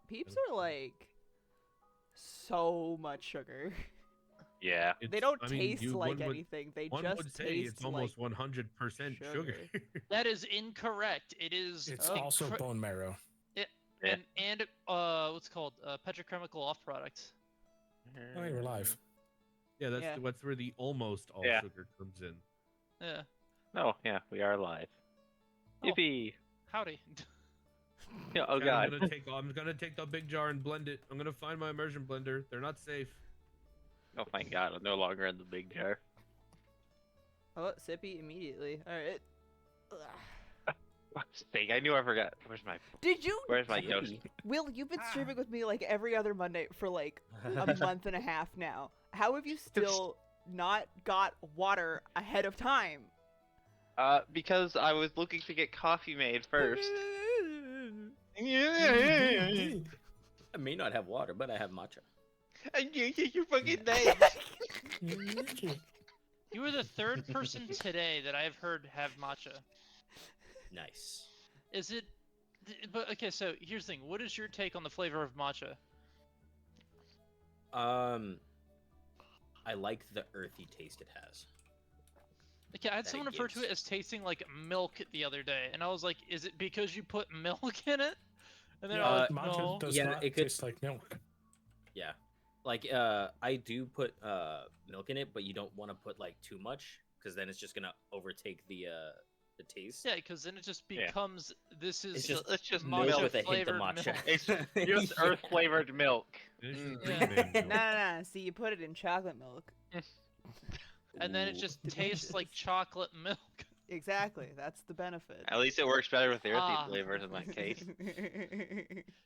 Peeps are like so much sugar. Yeah. They don't I mean, taste like one would, anything. They one just would say taste it's almost like 100% sugar. That is incorrect. It is. It's also bone marrow. And what's it called petrochemical off product. Oh, you're alive. Yeah, that's Yeah. what's where the almost all Yeah. sugar comes in. Yeah. No, yeah, we are live. Oh. Yippee! Howdy. Yeah, oh Okay, god. I'm gonna take the big jar and blend it. I'm gonna find my immersion blender. They're not safe. Oh my god, I'm no longer in the big jar. oh, sippy immediately. All right. Ugh. Fuck's sake, I knew I forgot. Did you? Where's my Yoshi? Will, you've been streaming with me like every other Monday for like a month and a half now. How have you still not got water ahead of time? Because I was looking to get coffee made first. I may not have water, but I have matcha. You're fucking nice. You were the third person today that I've heard have matcha. Nice. Is it? But okay, so here's the thing. What is your take on the flavor of matcha? I like the earthy taste it has. Okay, I had That someone it refer to it gives. as tasting like milk the other day, and I was like, "Is it because you put milk in it?" And they're like, Matcha "No." does Yeah, not it could- taste like milk. Yeah. Like, I do put milk in it, but you don't want to put like too much, because then it's just gonna overtake the taste. Yeah, because then it just Yeah. becomes this is It's just It's just matcha milk with a hint of flavored matcha. milk. It's just earth flavored milk. It's just Mm. green Yeah. man milk. Nah. See, you put it in chocolate milk. And then it Ooh. just tastes like chocolate milk. Exactly. That's the benefit. At least it works better with the earthy Ah. flavors in my case.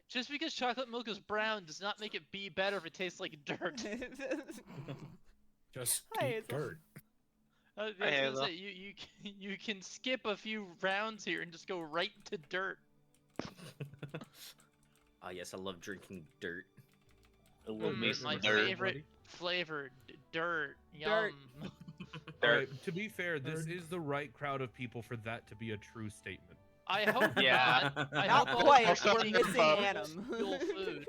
Just because chocolate milk is brown does not make it be better if it tastes like dirt. Just Hi, eat it's a- dirt. I was Hey, gonna Hazel. say, you can skip a few rounds here and just go right to dirt. Ah, yes, I love drinking dirt. I love me My some dirt. favorite flavor, dirt. Dirt. Yum. Alright, to be fair, this Dirt. is the right crowd of people for that to be a true statement. I hope Yeah. not. I Not hope all quite. these We're things missing are Adam. real food.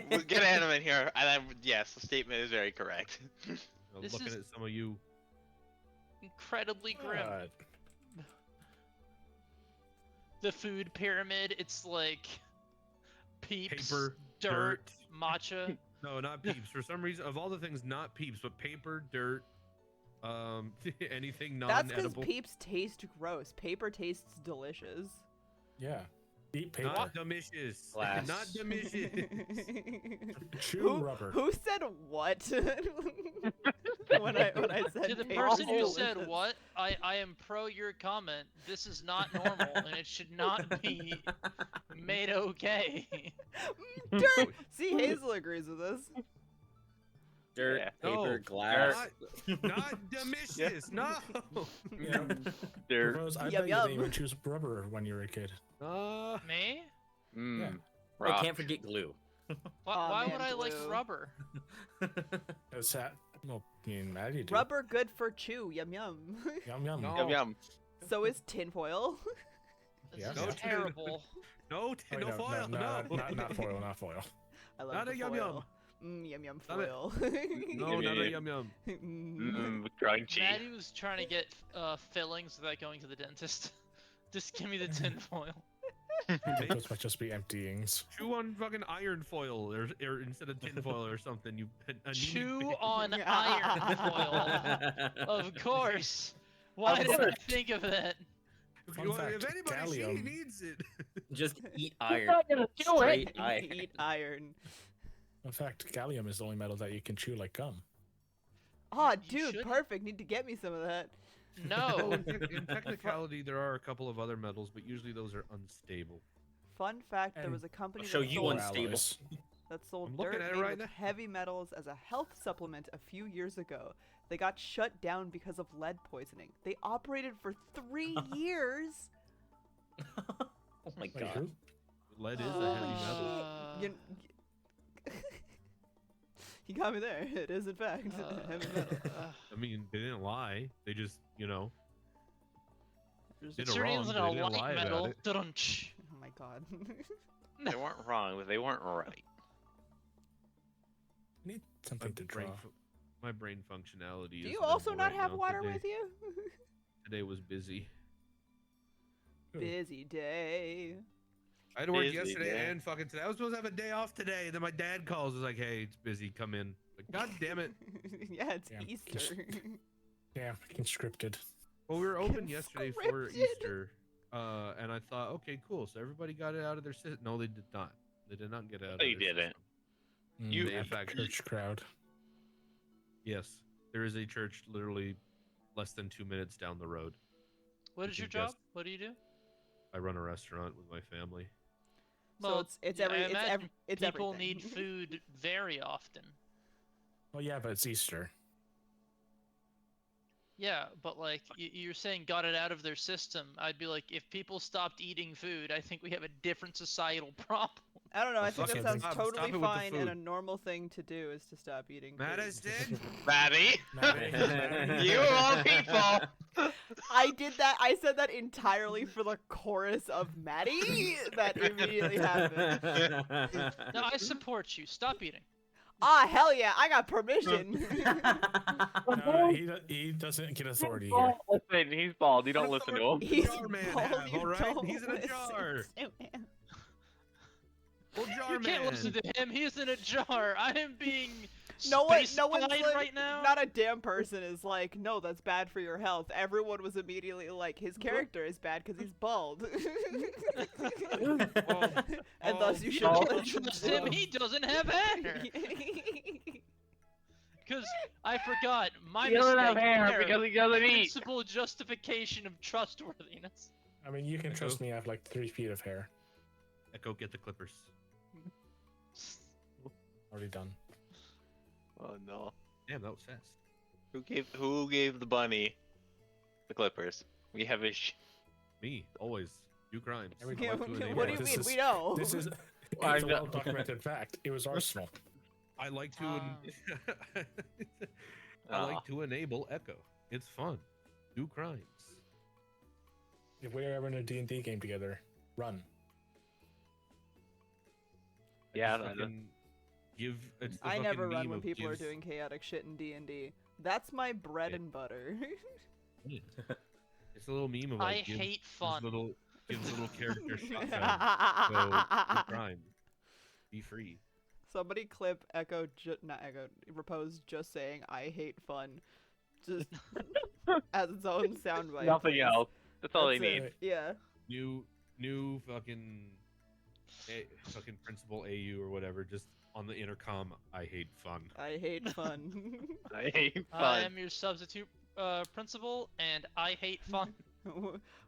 We'll get Adam in here, and yes, the statement is very correct. This Looking is- at some of you. Incredibly grim. God. The food pyramid, it's like peeps, Paper, dirt, matcha. No, not peeps. For some reason, of all the things, not peeps, but paper, dirt, anything That's because non-edible. peeps taste gross. Paper tastes delicious. Yeah. Eat paper. Not delicious. Glass. Not delicious. Chew rubber. Who said what? when I said To the paper person who delicious. said what, I am pro your comment. This is not normal, and it should not be made okay. Dirt. See, Hazel agrees with us. Dirt, Yeah. paper, No, glass. Not delicious. No. Yeah. Dirt. Rose, I Yum, bet you yum. didn't even choose rubber when you were a kid. Me? Mm. Yeah. I Rock. can't forget glue. Why, Aw, why man, would I like blue. rubber? It's that. Well, I mean, Maddie do. Rubber good for chew. Yum yum. Yum yum. No. Yum yum. So is tinfoil. This Yeah. is No, terrible. No, Oh, wait, no foil. No. not foil, not foil. I love Not the a yum foil. Yum yum Stop it. foil. No, not a yum yum. Crunchy. Maddie was trying to get fillings without going to the dentist. Just give me the tinfoil. Those might just be emptyings. Chew on fucking iron foil or instead of tin foil or something. You anemic Chew bitch. on iron foil. Of course. Why Of didn't I course. think of that? Fun Well, fact, if anybody gallium. she needs it. Just eat iron. not gonna do Straight iron. Eat iron. In fact, gallium is the only metal that you can chew like gum. Oh, You dude, shouldn't. perfect. Need to get me some of that. No. In technicality, there are a couple of other metals, but usually those are unstable. Fun fact: there And was a company I'll show that you sold, unstable. Alloys. that sold I'm looking dirt at it made right with now. heavy metals as a health supplement a few years ago. They got shut down because of lead poisoning. They operated for 3 years. Oh my Wait, god. who? Lead is a Holy heavy metal. You, you got me there. It is in fact heavy metal. I mean, they didn't lie. They just, did It it sure wrong. isn't They a didn't lie light about metal. it. Dun-dun-ch. Oh my god. They weren't wrong, but they weren't right. Need something to draw. My brain functionality. Do is you also minimal not right have now. water Today- with you? Today was busy. Busy day. I had to work Busy, yesterday yeah. and fucking today. I was supposed to have a day off today. And then my dad calls. Is like, "Hey, it's busy. Come in." Like, God damn it. Yeah, it's Yeah, Easter. Yeah, conscripted. Well, we were open yesterday for Conscripted. Easter, and I thought, okay, cool. So everybody got it out of their system. No, they did not. They did not get it out of They their didn't. system. You- They, in fact, church crowd. yes, there is a church literally less than 2 minutes down the road. What You is your can guess. job? What do you do? I run a restaurant with my family. So Well, it's yeah, every I it's imagine every it's People everything. need food very often. Well, yeah, but it's Easter. Yeah, but like you're saying, got it out of their system. I'd be like, if people stopped eating food, I think we have a different societal problem. I don't know. I Well, think fuck that it, sounds stop totally it with the fine and a food. normal thing to do is to stop eating food. Madison, Maddie, Maddie. you of all people. I did that. I said that entirely for the chorus of Maddie that immediately happened. No, I support you. Stop eating. Ah, hell yeah! I got permission. No, he doesn't get authority here. Listen, he's bald. You don't What listen the to him. He's jar man bald, have, you alright? don't He's in a listen jar. to him. well, jar You can't man. listen to him. He's in a jar. I am being No one, space no one's fine like, right now. not a damn person is like, no, that's bad for your health. Everyone was immediately like, his character is bad because he's bald, Well, and well, thus you should Don't listen trust to him. He doesn't have hair. Because I forgot my He doesn't mistake. have hair there. because he doesn't eat. Principal justification of trustworthiness. I mean, you can trust me. I have like 3 feet of hair. Echo, get the clippers. Already done. Oh no. Damn, that was fast. Who gave the bunny the clippers? We have a Me, always. Do crimes. Every Yeah, Like to enable what do you it. This mean? is- We know. This is I it's a know. well-documented fact. It was Arsenal. I like to. I Aw. like to enable Echo. It's fun. Do crimes. If we're ever in a D&D game together, run. I Yeah, just I know. fucking give. It's the I fucking never run meme when of people are gives- doing chaotic shit in D&D. That's my bread Yeah. and butter. It's a little meme of I like hate fun. gives little character shotgun. So do crime. Be free. Somebody clip Echo, not Echo, Repose just saying "I hate fun," just as its own soundbite. Nothing else. That's all they That's need. it. Yeah. New fucking fucking principal AU or whatever. Just on the intercom. I hate fun. I hate fun. I hate I fun. am your substitute principal, and I hate fun.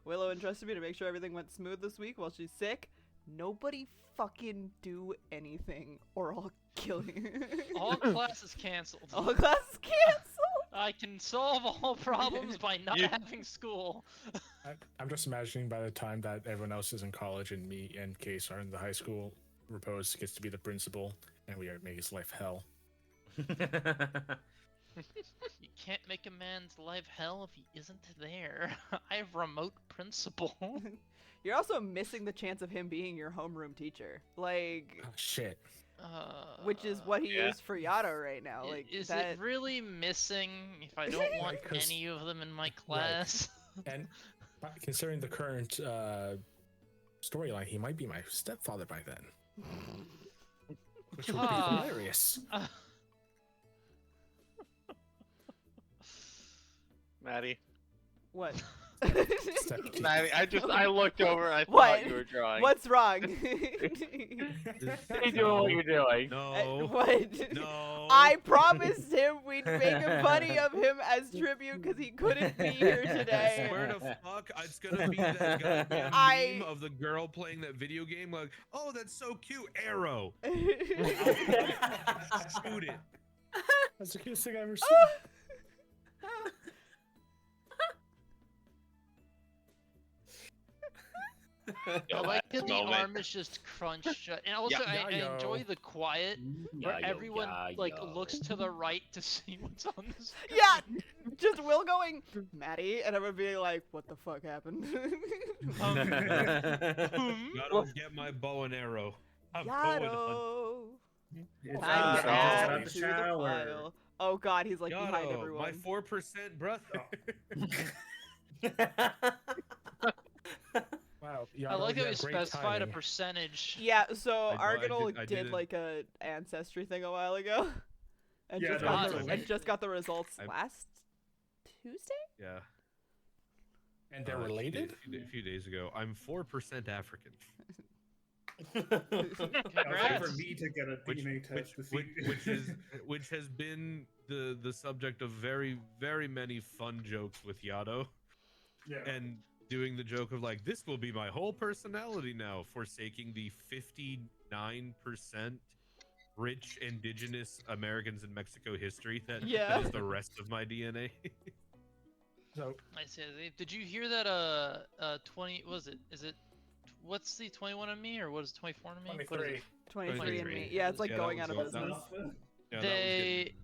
Willow entrusted me to make sure everything went smooth this week while she's sick. Nobody fucking do anything, or I'll kill you. All classes canceled. All classes canceled. I can solve all problems by not You- having school. I'm just imagining by the time that everyone else is in college and me and Case are in the high school, Repose gets to be the principal, and we are make his life hell. You can't make a man's life hell if he isn't there. I have remote principal. You're also missing the chance of him being your homeroom teacher, like, Oh, shit. which is what he Yeah. is for Yato right now. Like is that. it really missing if I don't want Right, 'cause- any of them in my class? And considering the current storyline, he might be my stepfather by then. Which would be Ah. hilarious. Maddie. What? Step- Maddie, I looked over. I What? thought you were drawing. What's wrong? Stay doing what you're doing. No. What? No. I promised him we'd make a funny of him as tribute because he couldn't be here I today. swear to fuck, it's gonna be that goddamn I- meme of the girl playing that video game. Like, oh, that's so cute. Arrow. Shoot it. That's the cutest thing I've ever seen. I like that the Moment. arm is just crunched shut. And also, Yeah, I enjoy yo. the quiet where Yeah, yo, everyone yeah, like yo. looks to the right to see what's on the screen. Yeah, just Will going, Maddie, and everyone being like, what the fuck happened? Gotta get my bow and arrow. I'm going on. Yato. It's Time to time add to to the shower. pile. Oh god, he's like behind Yato, everyone. my 4% brother. Wow. I like you that we have great specified a timing. percentage. Yeah, so I Argonol did did it. like a ancestry thing a while ago, and Yeah, just no, got that's the, okay. and just got the results I- last Tuesday. Yeah. And they're a few related? days- A few days ago. I'm 4% African. I'll wait Congrats. for me to get a DNA test to see. Which has been the subject of very, very many fun jokes with Yato. Yeah. And doing the joke of like, this will be my whole personality now, forsaking the 59% rich indigenous Americans in Mexico history that Yeah. is the rest of my DNA. So I see. Did you hear that? 20. Was it? Is it? What's the 21andMe or what is 24andMe? What is it? 23 and me. 23. Yeah, it's like Yeah, that going was out of all- business. Yeah, that was They-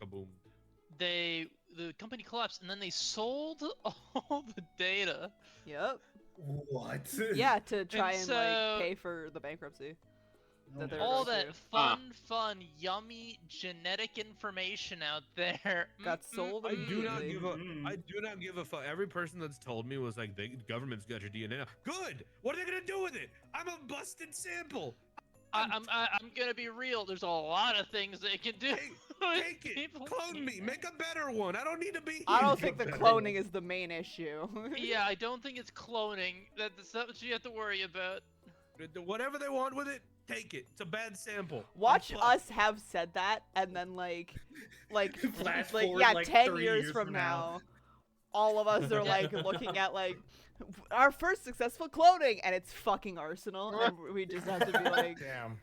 getting kaboom. The company collapsed and then they sold all the data. Yep. What? Yeah, to try and so- like pay for the bankruptcy. that they're All going that through. fun, yummy genetic information out there Got sold I do not immediately. give a. I do not give a fuck. Every person that's told me was like, "The government's got your DNA now." Good. What are they gonna do with it? I'm a busted sample. I'm gonna be real. There's a lot of things they can do. Take it. People- Clone me. Make a better one. I don't need to be. I here. don't think the cloning is the main issue. Yeah, I don't think it's cloning. That's not what you have to worry about. Whatever they want with it, take it. It's a bad sample. Watch I'm fucked. us have said that, and then like Flash like forward, yeah, like, 10 30 years years from from now, all of us are like looking at like our first successful cloning, and it's fucking Arsenal, and we just have to be like, damn.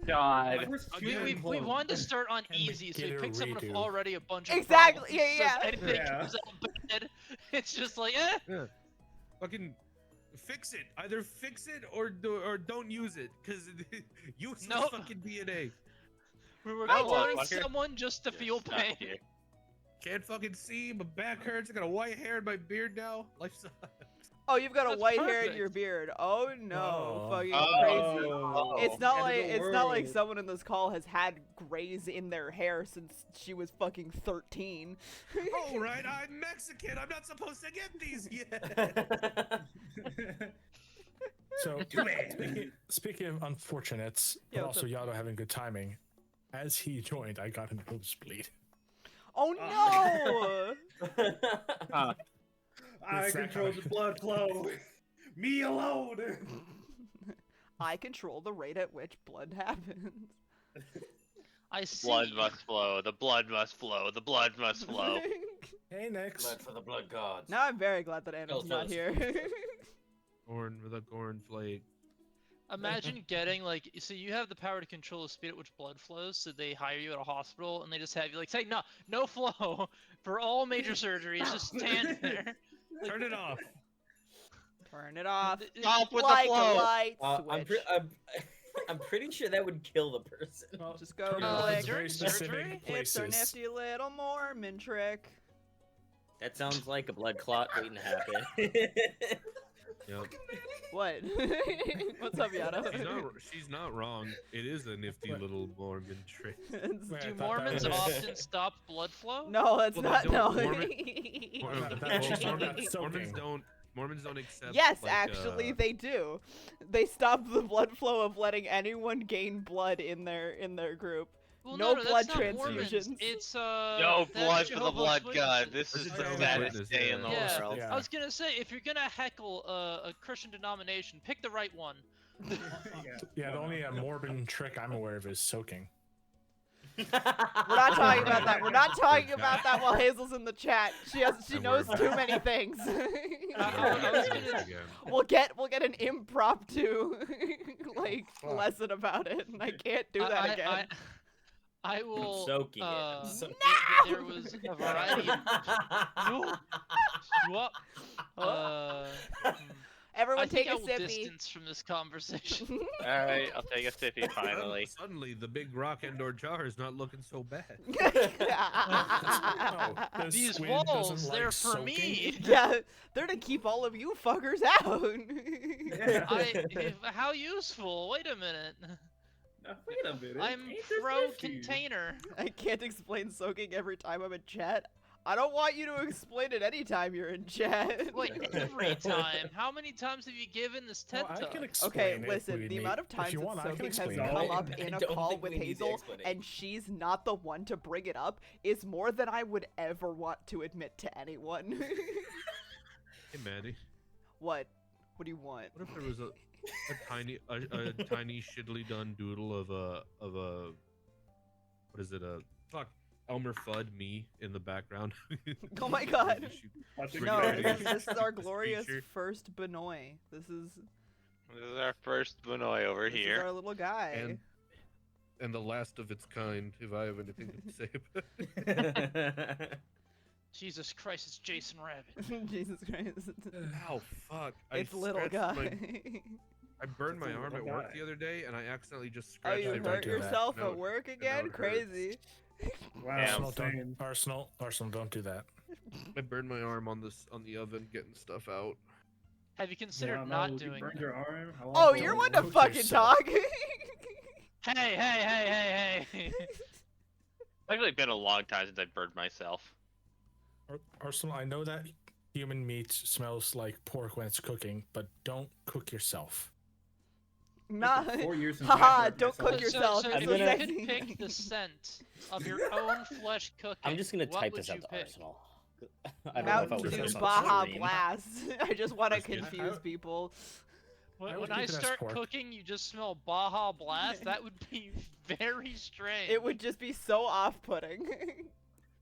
God. We wanted to start on And we easy, so get we a picked someone with redo. already a bunch of Exactly, problems. yeah, yeah. So if anything Yeah. comes out bad, it's just like, eh. Fucking fix it. Either fix it or don't use it, because useless Nope. fucking DNA. We were I cloning don't- someone just to feel Stop pain. here. Can't fucking see. My back hurts. I got a white hair in my beard now. Life sucks. oh, you've got a That's white hair in perfect. your beard. Oh no, Oh. fucking Oh. crazy. Oh, It's not end of like the it's not like world. someone in this call has had grays in their hair since she was fucking 13. Oh right, I'm Mexican. I'm not supposed to get these yet. So Too bad. speaking of unfortunates, Yeah, but what's also Yato having good timing, as he joined, I got a nosebleed. Oh no! I It's that control kind the of- blood flow. Me alone. I control the rate at which blood happens. I see. Blood must flow. The blood must flow. The blood must flow. Hey, Nix. Blood for the blood gods. Now I'm very glad that Annabelle's not fellas. here. Corn with a corn flake. Imagine getting like, so you have the power to control the speed at which blood flows, so they hire you at a hospital and they just have you like say no flow for all major surgeries. Just stand there. Turn it off. Turn it off. Stop with the Like a flow. light I'm, switch. I'm pretty sure that would kill the person. Well, Just go turn it to off in like very surgery? specific it's a places. nifty little Mormon trick. That sounds like a blood clot waiting to happen. Yep. What? What's up, Yato? She's not wrong. It is a nifty What? little Mormon trick. Wait, I Do thought that Mormons was- often stop blood flow? No, that's Well, they not. No. don't- Mormon- Mormons don't accept. Yes, like, actually, they do. They stop the blood flow of letting anyone gain blood in their group. Well, No that's blood not Mormons. transfusions. It's No that's blood for the Jehovah's blood god. Witnesses. This is This the is saddest Witness, day in the yeah. world. Yeah. I was gonna say, if you're gonna heckle a Christian denomination, pick the right one. Yeah, the only Mormon trick I'm aware of is soaking. We're not talking about that. We're not talking about that while Hazel's in the chat. She And knows we're too back. many things. I was gonna- Again. we'll get an impromptu like Fuck. lesson about it, and I can't do that again. I will. soaking it. uh, I'm soaking There was a variety of. No. What? Everyone I think take I a will sippy. distance from this conversation. All right, I'll take a sippy finally. Suddenly, the big rock indoor jar is not looking so bad. Oh, the These squid walls, doesn't they're like for soaking? me. Yeah, they're to keep all of you fuckers out. How useful? Wait a minute. Now, wait a minute. I'm ain't there pro 50? container. I can't explain soaking every time I'm in chat. I don't want you to explain it anytime you're in chat. Wait, every time. How many times have you given this TED Oh, I talk? can explain Okay, it if listen, we the need- amount of if times you that want, I can soaking has explain it. come No, up I in a don't call think with we need the Hazel, explanation. and she's not the one to bring it up, is more than I would ever want to admit to anyone. Hey, Maddie, What? What do you want? what if there was a tiny shittily done doodle of a what is it, Elmer Fudd me in the background? Oh my god. Bring No, it back. this is our This glorious creature. first Benoit. This is This is our first Benoit over this is here. our little guy. And the last of its kind, if I have anything to say about it. Jesus Christ, it's Jason Rabbit. Jesus Christ. Ow, fuck. It's little scratched guy. I burned my It's a arm at little work guy. the other day, and I accidentally just Oh, scratched you it. don't hurt do that. yourself No, at work now again? it hurts. Crazy. Wow, Arsenal, insane. Arsenal, don't do that. I burned my arm on the oven getting stuff out. Have you considered Yeah, not no, doing you burned that? your arm. How long Oh, ago? you're one to Cook fucking yourself. talk. Hey. It's actually been a long time since I burned myself. Arsenal, I know that human meat smells like pork when it's cooking, but don't cook yourself. Nah. It's been 4 years since I Haha, burned don't myself. cook yourself. So It's if so you sexy. could pick the scent of your own flesh cooking, I'm just gonna what type would this out you to pick? Arsenal. I don't know if I Mountain was Dew That's supposed not to Baja stream. Blast. I just want to That's good. confuse people. I When would I keep it as start pork. cooking, you just smell Baja Blast. That would be very strange. It would just be so off-putting.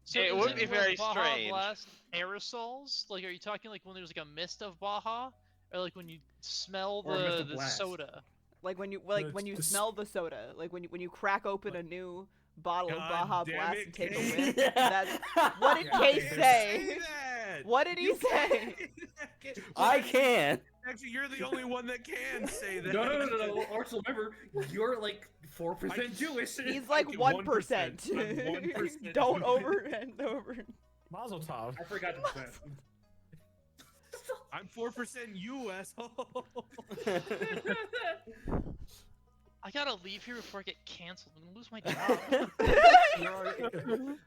So It is would be with very Baja strange. Blast aerosols? Like, are you talking like when there's like a mist of Baja, or like when you smell Or a mist of the blast. soda? Like when you It's- smell the soda, like when you crack open a new bottle of God Baja damn Blast it, and take Kate. a whiff. That's what did Yeah, Case Case. say? that! What did he You say? can't- I can. Actually, you're the only one that can say that. No. Arsenal, remember, you're like 4% Jewish. He's like 1%. 1%. I'm 1% Don't Jewish. over. Mazel tov. I forgot to percent. I'm 4% you, asshole. I gotta leave here before I get canceled. I'm gonna lose my job.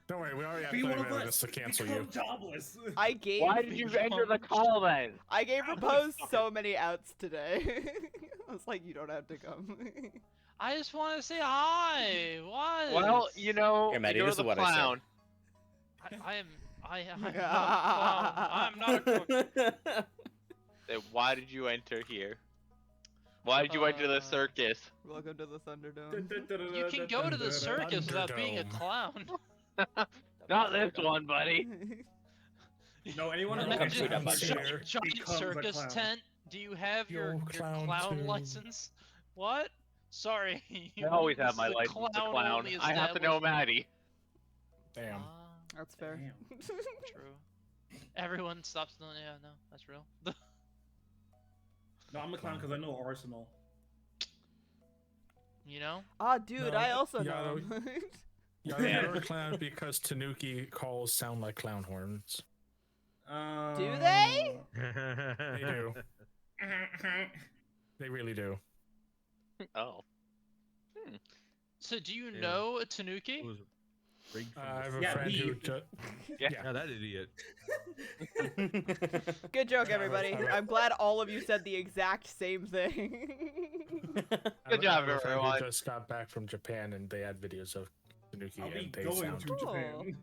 Don't worry, we already have Be 30 one of minutes us. to cancel Become you. jobless. I gave Why did you enter the call then? I gave Repose so many outs today. I was like, you don't have to come. I just want to say hi. What? Well, you know, Here, Maddie, you're this is the what I said. clown. I'm not a clown. I'm not a clown. Then why did you enter here? Why did you enter the circus? Welcome to the Thunderdome. You can go to the circus without being a Thunderdome. clown. Not this one, buddy. No, anyone I'm who gonna actually tweet up my comes picture. here Giant becomes a circus clown. tent. Do you have your Yo, clown clown too. license? What? Sorry. I always this have my is a license to clown. clown-only I have to know establishment. Maddie. Damn. Ah, That's fair. Damn. true. Everyone stops doing. Yeah, no, that's real. No, I'm a clown because I know Arsenal. You know? Ah, dude, No, I also yeah, know. Yeah, you're a clown because Tanuki calls sound like clown horns. Do they? They do. They really do. Oh. So do you Yeah. know a It Tanuki? was rigged from I have the a Yeah, friend who. me. Yeah, that idiot. Good joke, Yeah, everybody. I- I'm glad all of you said the exact same thing. Good job, I have a friend everyone. who just got back from Japan and they had videos of Tanuki I'll be and they going sound. to Cool. Japan.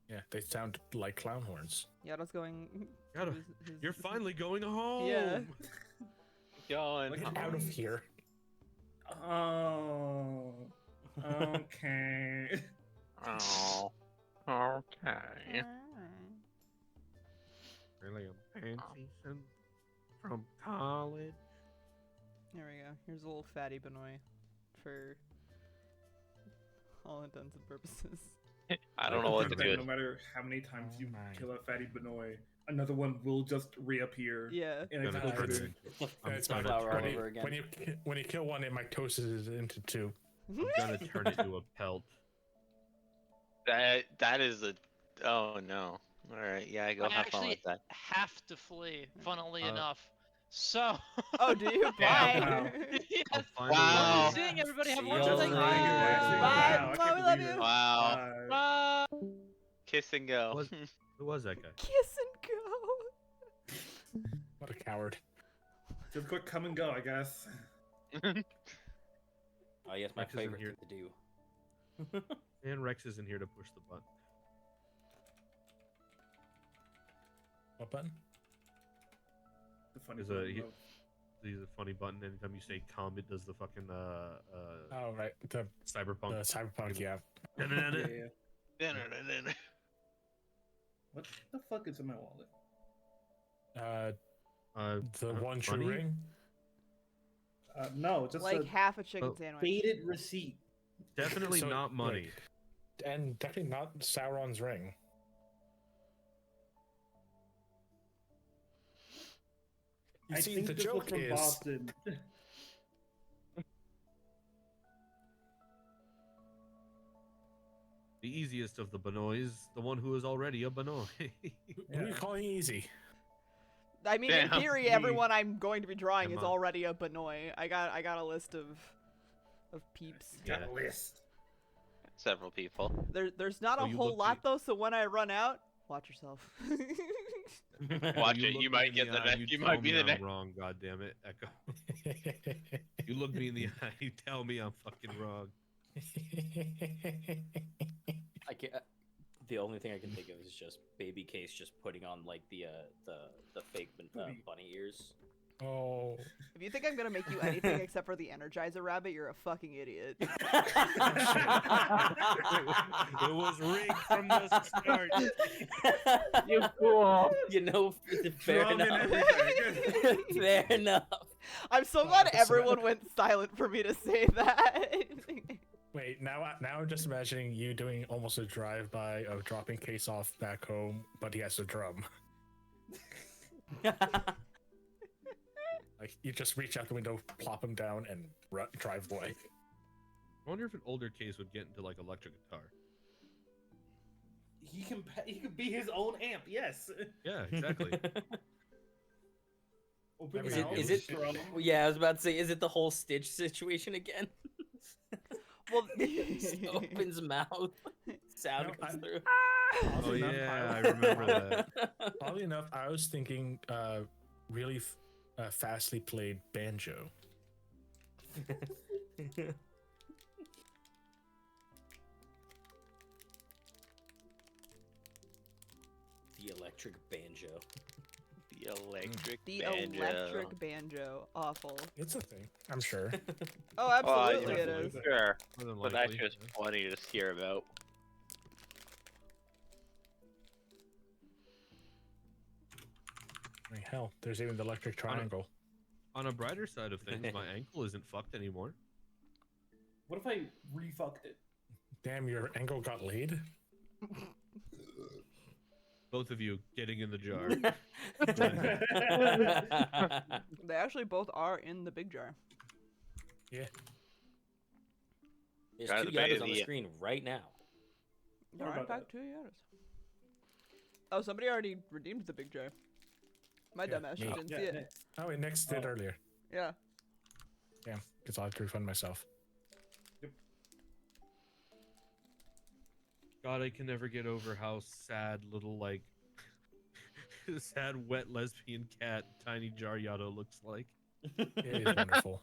Yeah, they sound like clown horns. Yada's going. Yada, You're finally going home. Yeah. Going. Like, Get out of here. Oh. Okay. Oh. Okay. Really, I'm fancy and from college. There we go. Here's a little fatty Benoit for all intents and purposes. I don't know what to That do. No matter how many times Oh you my. kill a fatty Benoit, another one will just reappear. Yeah. And Gonna attack turn you. it into- I'm It's gonna flower turn all it- over again. when you kill one, it mitoses into two. I'm gonna turn it into a pelt. That is a. Oh no. All right. Yeah, go I have fun actually with that. have to flee, funnily Uh, enough. So. Oh, do you? Yeah, Bye. wow. Yes. I'll find Wow. a Lovely way. seeing everybody. Have See lunch. y'all Thank you. later. Actually, Bye. wow, I Bye, can't we love believe you. it. Wow. Bye. Kiss and go. Was- Who was that guy? Kiss and go. What a coward. Just quick come and go, I guess. Oh yes, my Rex isn't favorite here. thing to do. And Rex isn't here to push the button. What button? The funny Is part he- about- He's a funny button. Anytime you say "come," it does the fucking Oh right, the cyberpunk. cyberpunk. Yeah. Yeah, yeah. What the fuck is in my wallet? The one true money? ring. No, just Like a half a chicken Oh. sandwich. faded receipt. Definitely So, not money. And definitely not Sauron's ring. You I see, think the this was joke from is Boston. The easiest of the Benois, the one who is already a Benoit. who are you calling easy? I mean, Damn, in theory, me. everyone I'm going to be drawing is Emma. already a Benoit. I got a list of peeps. Got Yeah. a list. Several people. There's not Oh, a you whole look lot the- though, so when I run out, watch yourself. Watch You it. look You me might in get the the eye, next. you You tell might be me the I'm next. wrong. God damn it, Echo. You look me in the eye. You tell me I'm fucking wrong. I can't. The only thing I can think of is just Baby Case just putting on like the fake bunny ears. Oh, If you think I'm gonna make you anything except for the Energizer Rabbit, you're a fucking idiot. It was rigged from the start. You fool! You know, fair Drum and enough. everything. Fair enough. I'm so glad that's everyone went silent for me to say that. wait. Now I'm just imagining you doing almost a drive-by of dropping Case off back home, but he has a drum. Like you just reach out the window, plop him down, and drive away. I wonder if an older Case would get into like electric guitar. He can be his own amp. Yes. Yeah, exactly. Open Is your it- mouth, is it- drum. Yeah, I was about to say, is it the whole Stitch situation again? Well, Just opens mouth, sound No, comes I- through. Oh Oddly enough, yeah, I remember that. Oddly enough, I was thinking really fastly played banjo. The electric banjo. The electric the banjo. electric banjo, awful. It's a thing, I'm sure. Oh, Oh, absolutely yeah, it is. Sure, More than but that's likely, just yeah. funny to hear about. I mean, hell, there's even the electric triangle. On a brighter side of things, my ankle isn't fucked anymore. What if I refucked it? Damn, your angle got laid. Both of you getting in the jar. They actually both are in the big jar. There's Try two the Yadas on the baby. screen right now. There What are in about fact two Yadas. Oh, somebody already redeemed the big jar. My Yeah, dumbass me. just didn't Yeah, see it. Nick. Oh, wait, Next did Oh. earlier. Yeah. Yeah, because I'll have to refund myself. God, I can never get over how sad little like sad wet lesbian cat Tiny Jar Yado looks like. It is wonderful.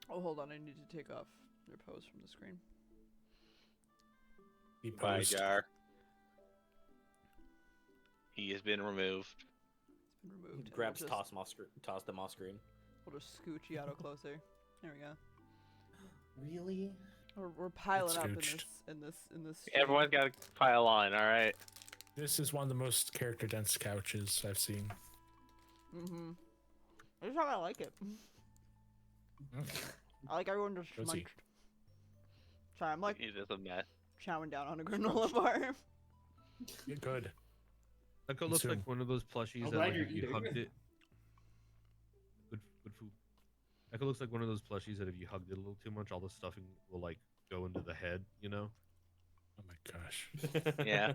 Oh, hold on. I need to take off your pose from the screen. He Bye, posed. Jar. He has been removed. It's been removed. and Grabs, we'll toss them off screen. We'll just scooch Yato closer. There we go. Really? We're piling up scooched. in this. Everyone's got to pile on. All right. This is one of the most character-dense couches I've seen. Mm-hmm. I just how I like it. I like everyone just Cozy. munched. Sorry, I'm like It is a mess. chowing down on a granola bar. You're good. Echo looks like Consume. one of those plushies I'm that glad like, you're if you eating. hugged it. Good food. Echo looks like one of those plushies that if you hugged it a little too much, all the stuffing will like go into the head. You know. Oh my gosh. Yeah.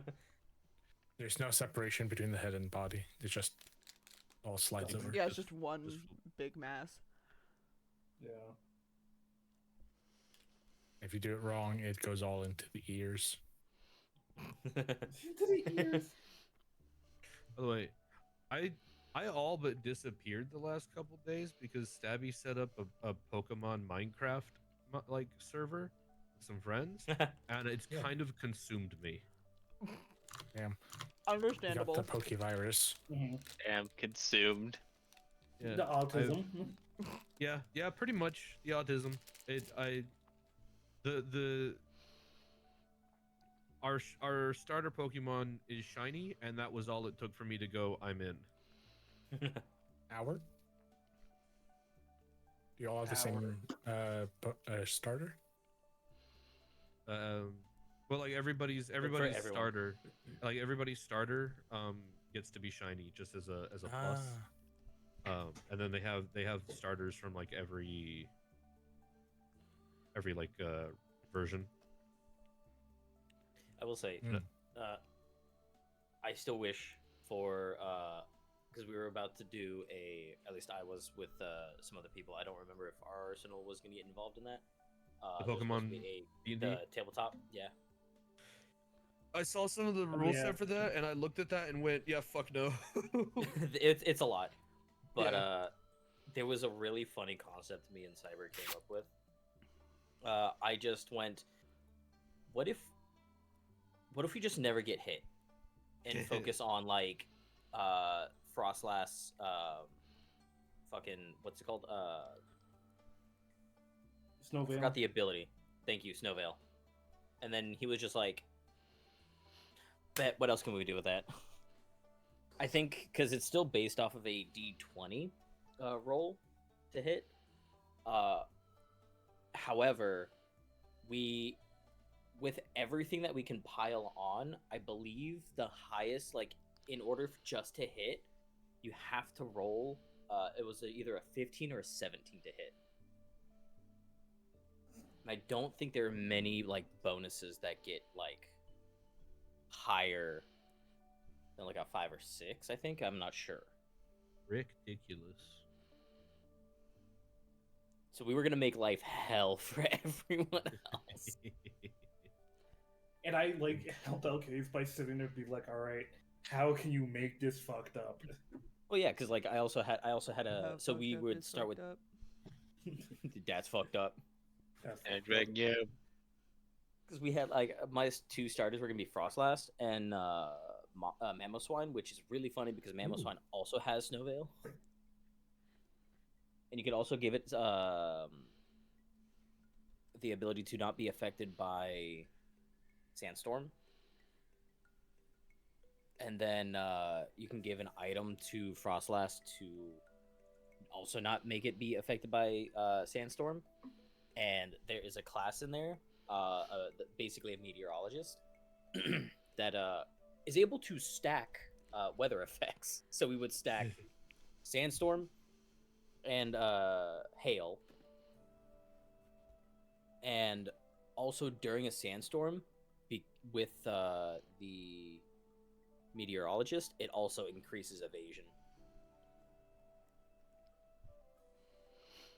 There's no separation between the head and body. It's just all slides over. Yeah, it's Just- just one just- big mass. Yeah. If you do it wrong, it goes all into the ears. To the ears. By the way, I all but disappeared the last couple days because Stabby set up a Pokemon Minecraft like server with some friends, and it's Yeah. kind of consumed me. You Understandable. got the Pokevirus. Damn, consumed. Yeah, The autism. yeah, pretty much the autism. Our starter Pokemon is shiny, and that was all it took for me to go. I'm in. Howard? Do you all have the same starter? Well, like everybody's everyone. starter, like everybody's starter gets to be shiny just as a plus. And then they have starters from like every like version. I will say, Mm. I still wish for because we were about to do at least I was with some other people. I don't remember if our Arsenal was going to get involved in that. The there was supposed to Pokemon be D&D? the tabletop, yeah. I saw some of the rule yeah. set for that, and I looked at that and went, "Yeah, fuck no." It's a lot, but Yeah. there was a really funny concept me and Cyber came up with. I just went, what if we just never get hit and focus on like Frostlass fucking what's it called? I Snowveil. forgot the ability. Thank you, Snowveil. And then he was just like, bet what else can we do with that? I think because it's still based off of a D20 roll to hit. However, with everything that we can pile on, I believe the highest, like, in order just to hit, you have to roll. It was either a 15 or a 17 to hit. And I don't think there are many like bonuses that get like higher than like a 5 or 6. I think I'm not sure. Ridiculous. So we were gonna make life hell for everyone else. And I like helped LKs by sitting there and be like, all right, how can you make this fucked up? Well, yeah, because like I also had How so we fucked up would is start with fucked up. that's fucked up That's And fucked up. yeah. because we had like my 2 starters were gonna be Frostlast and Mamoswine, which is really funny because Mamoswine also has Snowveil, and you could also give it the ability to not be affected by Sandstorm. And then you can give an item to Frostlast to also not make it be affected by Sandstorm. And there is a class in there, basically a meteorologist, that is able to stack weather effects. So we would stack Sandstorm and hail. And also during a sandstorm, with the meteorologist, it also increases evasion.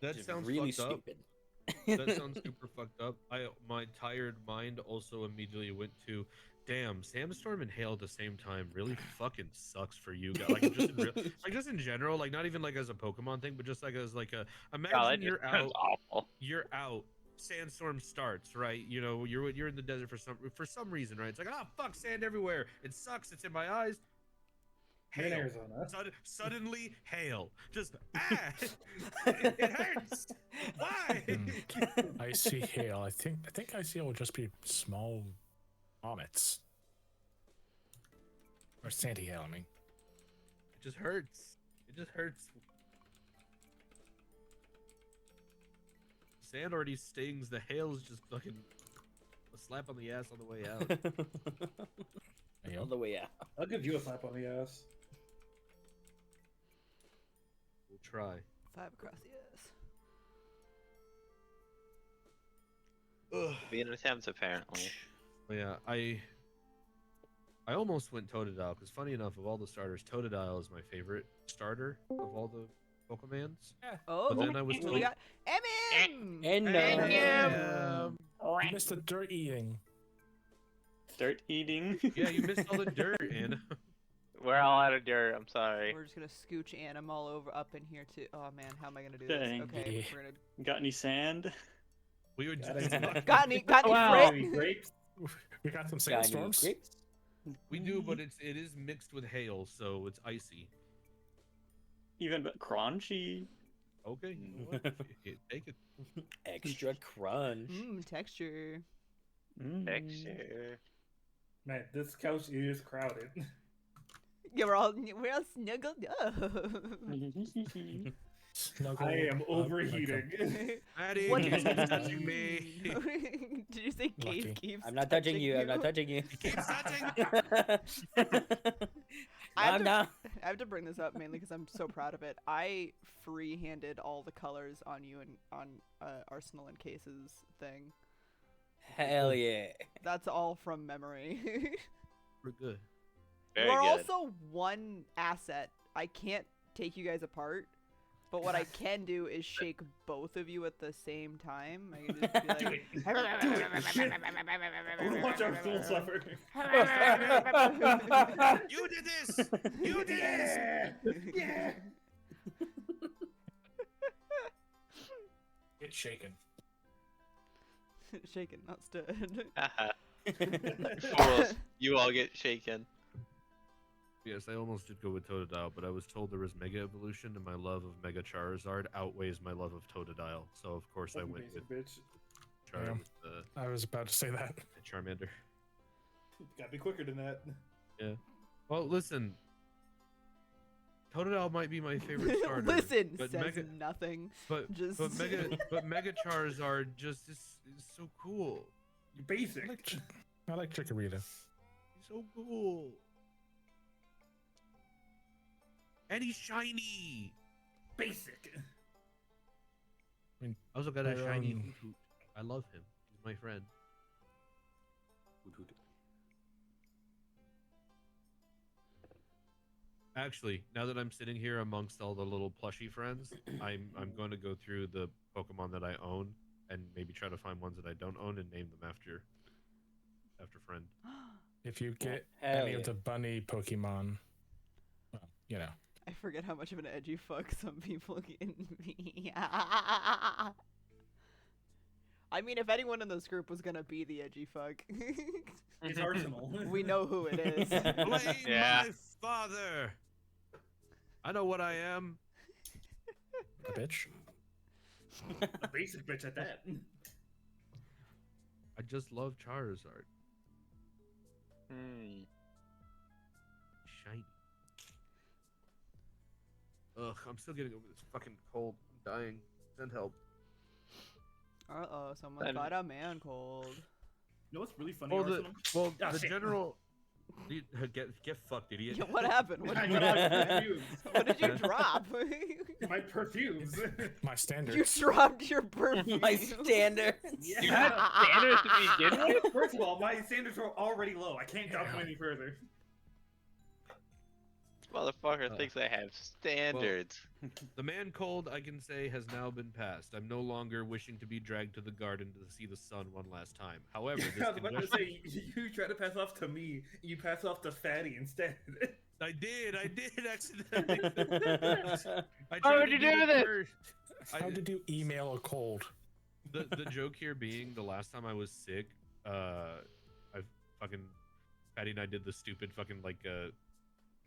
That which is sounds really fucked up. stupid. That sounds super fucked up. My tired mind also immediately went to, damn, Sandstorm and Hail at the same time really fucking sucks for you guys. Like just in like just in general, like not even like as a Pokemon thing, but just like as like a imagine you're That's out, awful. you're out. Sandstorm starts, right? You know, you're in the desert for some reason, right? It's like, oh fuck, sand everywhere. It sucks. It's in my eyes. You're in Hail. Arizona. Suddenly, hail. Just it hurts. Why? Icy hail. I think icy hail will just be small comets. Or sandy hail, I mean. It just hurts. It just hurts. Sand already stings. The hail is just fucking a slap on the ass on the way out. There you On go. the way out. I'll give you a slap on the ass. We'll try. 5 across the ass. Being an attempt, apparently. But yeah, I almost went Totodile because funny enough, of all the starters, Totodile is my favorite starter of all the Pokemans. Oh, But then I was we told- got MM! And You missed the dirt eating. Start eating. Yeah, you missed all the dirt, Anna. We're all out of dirt. I'm sorry. We're just gonna scooch Anim all over up in here too. Oh man, how am I gonna do Dang. this? Okay, Yeah. we're gonna. Got any sand? We were Got just, any- Got any? Got any Wow. Frit? Any grapes? We got some Got any sandstorms. grapes? we do, but it is mixed with hail, so it's icy. Even but crunchy. Okay, you know what? Take it. Extra crunch. Mmm, texture. Mm. Texture. Man, this couch is crowded. Yeah, we're all snuggled up. Snuggle I am up like a- overheating. Maddie, What keep does that touching me. mean? Did you say Cave Lucky. keeps? I'm not touching you. I'm not touching you. Keep touching. I have I'm to- not. I have to bring this up mainly because I'm so proud of it. I free-handed all the colors on you and on Arsenal and Case's thing. Hell yeah. That's all from memory. We're good. Very We're good. also one asset. I can't take you guys apart, but what I can do is shake both of you at the same time. I can just be Do like, it. Do it. Shit. I wanna watch our soul suffer. You did this. You did this. Yeah. Get shaken. shaken, not stood. Fools, you all get shaken. Yes, I almost did go with Totodile, but I was told there was Mega Evolution, and my love of Mega Charizard outweighs my love of Totodile. So of course I went with Bitch. Yeah. I was about to say that. Charmander. Gotta be quicker than that. Well, listen. Totodile might be my favorite starter. Listen, but says Mega, nothing. but Just Mega Charizard just is so cool. Basic. I like Chikorita. He's so cool. And he's shiny. Basic. I also got a I, shiny um, Hoot. I love him. He's my friend. Actually, now that I'm sitting here amongst all the little plushy friends, I'm going to go through the Pokemon that I own and maybe try to find ones that I don't own and name them after friend. If you get Hell any yeah. of the bunny Pokemon, well, you know. I forget how much of an edgy fuck some people can be. I mean, if anyone in this group was gonna be the edgy fuck, It's Arsenal. we know who it is. Blame Yeah. my father. I know what I am. A bitch. A basic bitch at that. I just love Charizard. Hmm. Shiny. Ugh, I'm still getting over this fucking cold. I'm dying. Send help. Uh-oh, someone Then- got a man cold. You know what's really funny, Well, Arsenal? the shit. general. Get fucked, idiot. Yeah, what happened? What I did, got out perfumes. what did you drop? My perfumes. My you standards. dropped your perfume. My standards. Yeah. You had standards to begin with? First of all, my standards are already low. I can't drop them any further. Motherfucker thinks I have standards. The man cold, I can say, has now been passed. I'm no longer wishing to be dragged to the garden to see the sun one last time. However, I this was about to congestion... say, you try to pass off to me, you pass off to Fatty instead. I did accidentally. I Why tried would to you do it this? first. How did you email a cold? The joke here being the last time I was sick, I fucking Patty and I did the stupid fucking like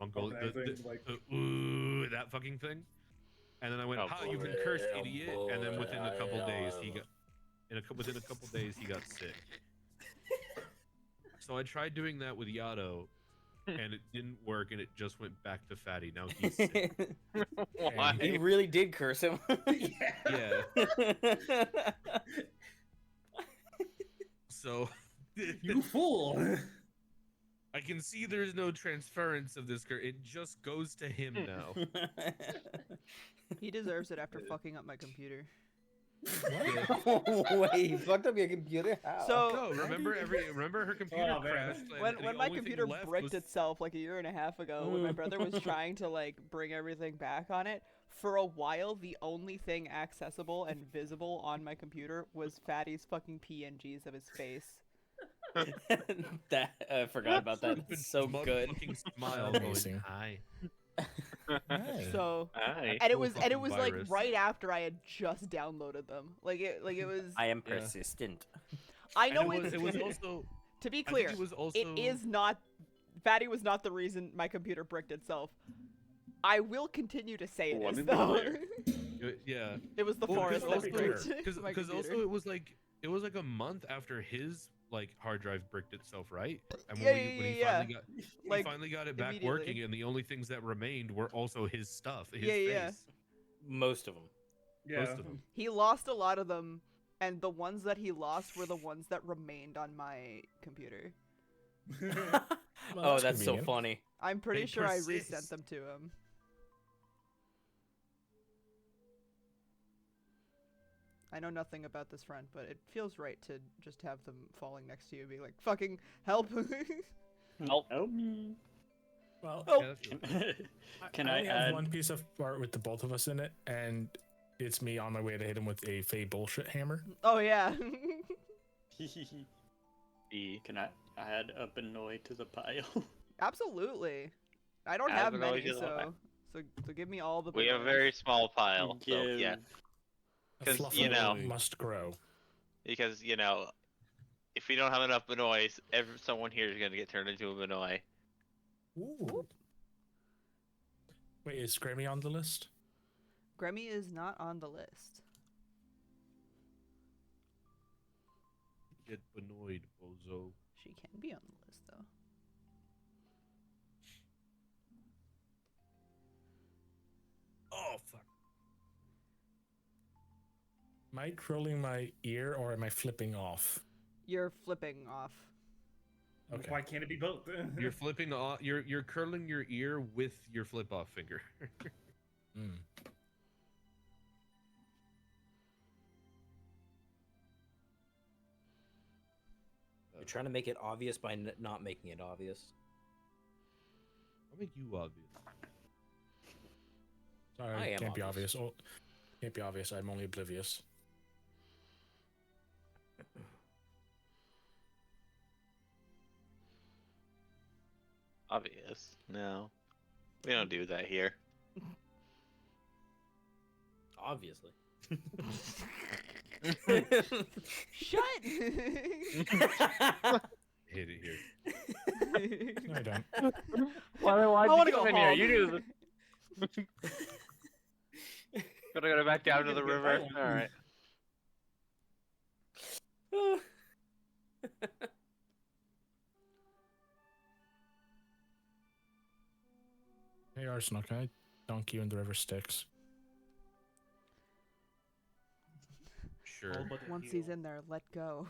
Mongol Organizing, like- ooh, that fucking thing, and then I went, Oh, "Ha, you boy. can curse, idiot!" And then within a couple days, within a couple days he got sick. So I tried doing that with Yato, and it didn't work, and it just went back to Fatty. Now he's sick. Why? He really did curse him. Yeah. So You fool! I can see there's no transference of this. It just goes to him now. He deserves it after fucking up my computer. Wait, you fucked up your computer? How? So- No, remember her computer Oh, man. crashed. and When the my only thing computer left bricked was- itself like a year and a half ago, when my brother was trying to like bring everything back on it, for a while the only thing accessible and visible on my computer was Fatty's fucking PNGs of his face. That I forgot about that. Stupid It's so good. motherfucking smile going, Amazing. hi. Hey. So Aye. and it Cool was fucking like virus. right after I had just downloaded them. Like it was. I am Yeah. persistent. I And know it it's was also. to be I think clear. it was also. It is not. Fatty was not the reason my computer bricked itself. I will continue to say it One is in the though. layer. Yeah. It was the Well, forest because that also- bricked my Because computer. also it was like a month after his hard drive bricked itself, right? And Yeah, when he yeah, finally got Like, finally got it back immediately. working, and the only things that remained were also his stuff, his Yeah, face. yeah. Most of them. Yeah. Most of them. He lost a lot of them, and the ones that he lost were the ones that remained on my computer. Oh, that's so convenient. funny. I'm pretty They sure I resent persist. them to him. I know nothing about this friend, but it feels right to just have them falling next to you, being like, "Fucking help!" Help me. Well, Oh. Yeah, that's true. Can I I only have add? one piece of art with the both of us in it, and it's me on my way to hit him with a Fey bullshit hammer. Oh yeah. E. Can I add a Benoit to the pile? Absolutely. I don't Add have Benoit many, to the pile. so give me all the. We have a Benoits. very small pile, so Give- yeah. A 'Cause, fluff you know- must grow. Because if we don't have enough Benoits, someone here is gonna get turned into a Benoit. Ooh. Wait, is Grammy on the list? Grammy is not on the list. Get annoyed, bozo. She can be on the list though. Oh fuck. Am I curling my ear or am I flipping off? You're flipping off. Okay. Why can't it be both? You're flipping off. You're curling your ear with your flip off finger. Mm. You're trying to make it obvious by not making it obvious. I'll make you obvious. Sorry, I am can't be obvious. obvious. Oh, can't be obvious. I'm only oblivious. Obvious. No. We don't do that here. Obviously. Shut. Hit it here. No, I don't. Why I wanna go home. You do Gotta go back down to the river. Alright. Hey, Arsenal, can I dunk you in the river Styx? Sure. Once he's in there, let go.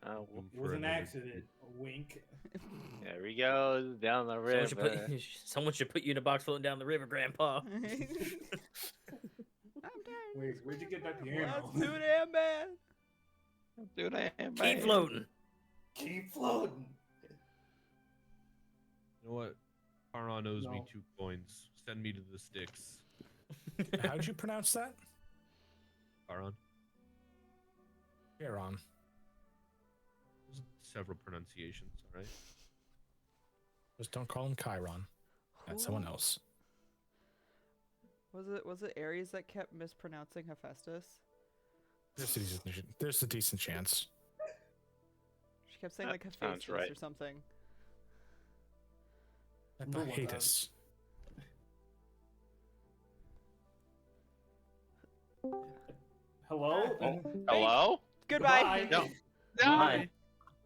Oh, was an accident. A wink. there we go. Down the river. Someone should put you in a box floating down the river, Grandpa. I'm done. Wait, where'd you get that piano? Let's do it, man. Dude, I am Keep floating. Keep floating. You know what? Paron owes me No. 2 coins. Send me to the sticks. How'd you pronounce that? Paron. Chiron. There's several pronunciations, alright? Just don't call him Chiron. That's someone else. Was it Ares that kept mispronouncing Hephaestus? There's a decent chance. She kept saying That like sounds Hephaestus right. or something. Everyone Hephaestus. Hello? Hello? Goodbye. No. Hi.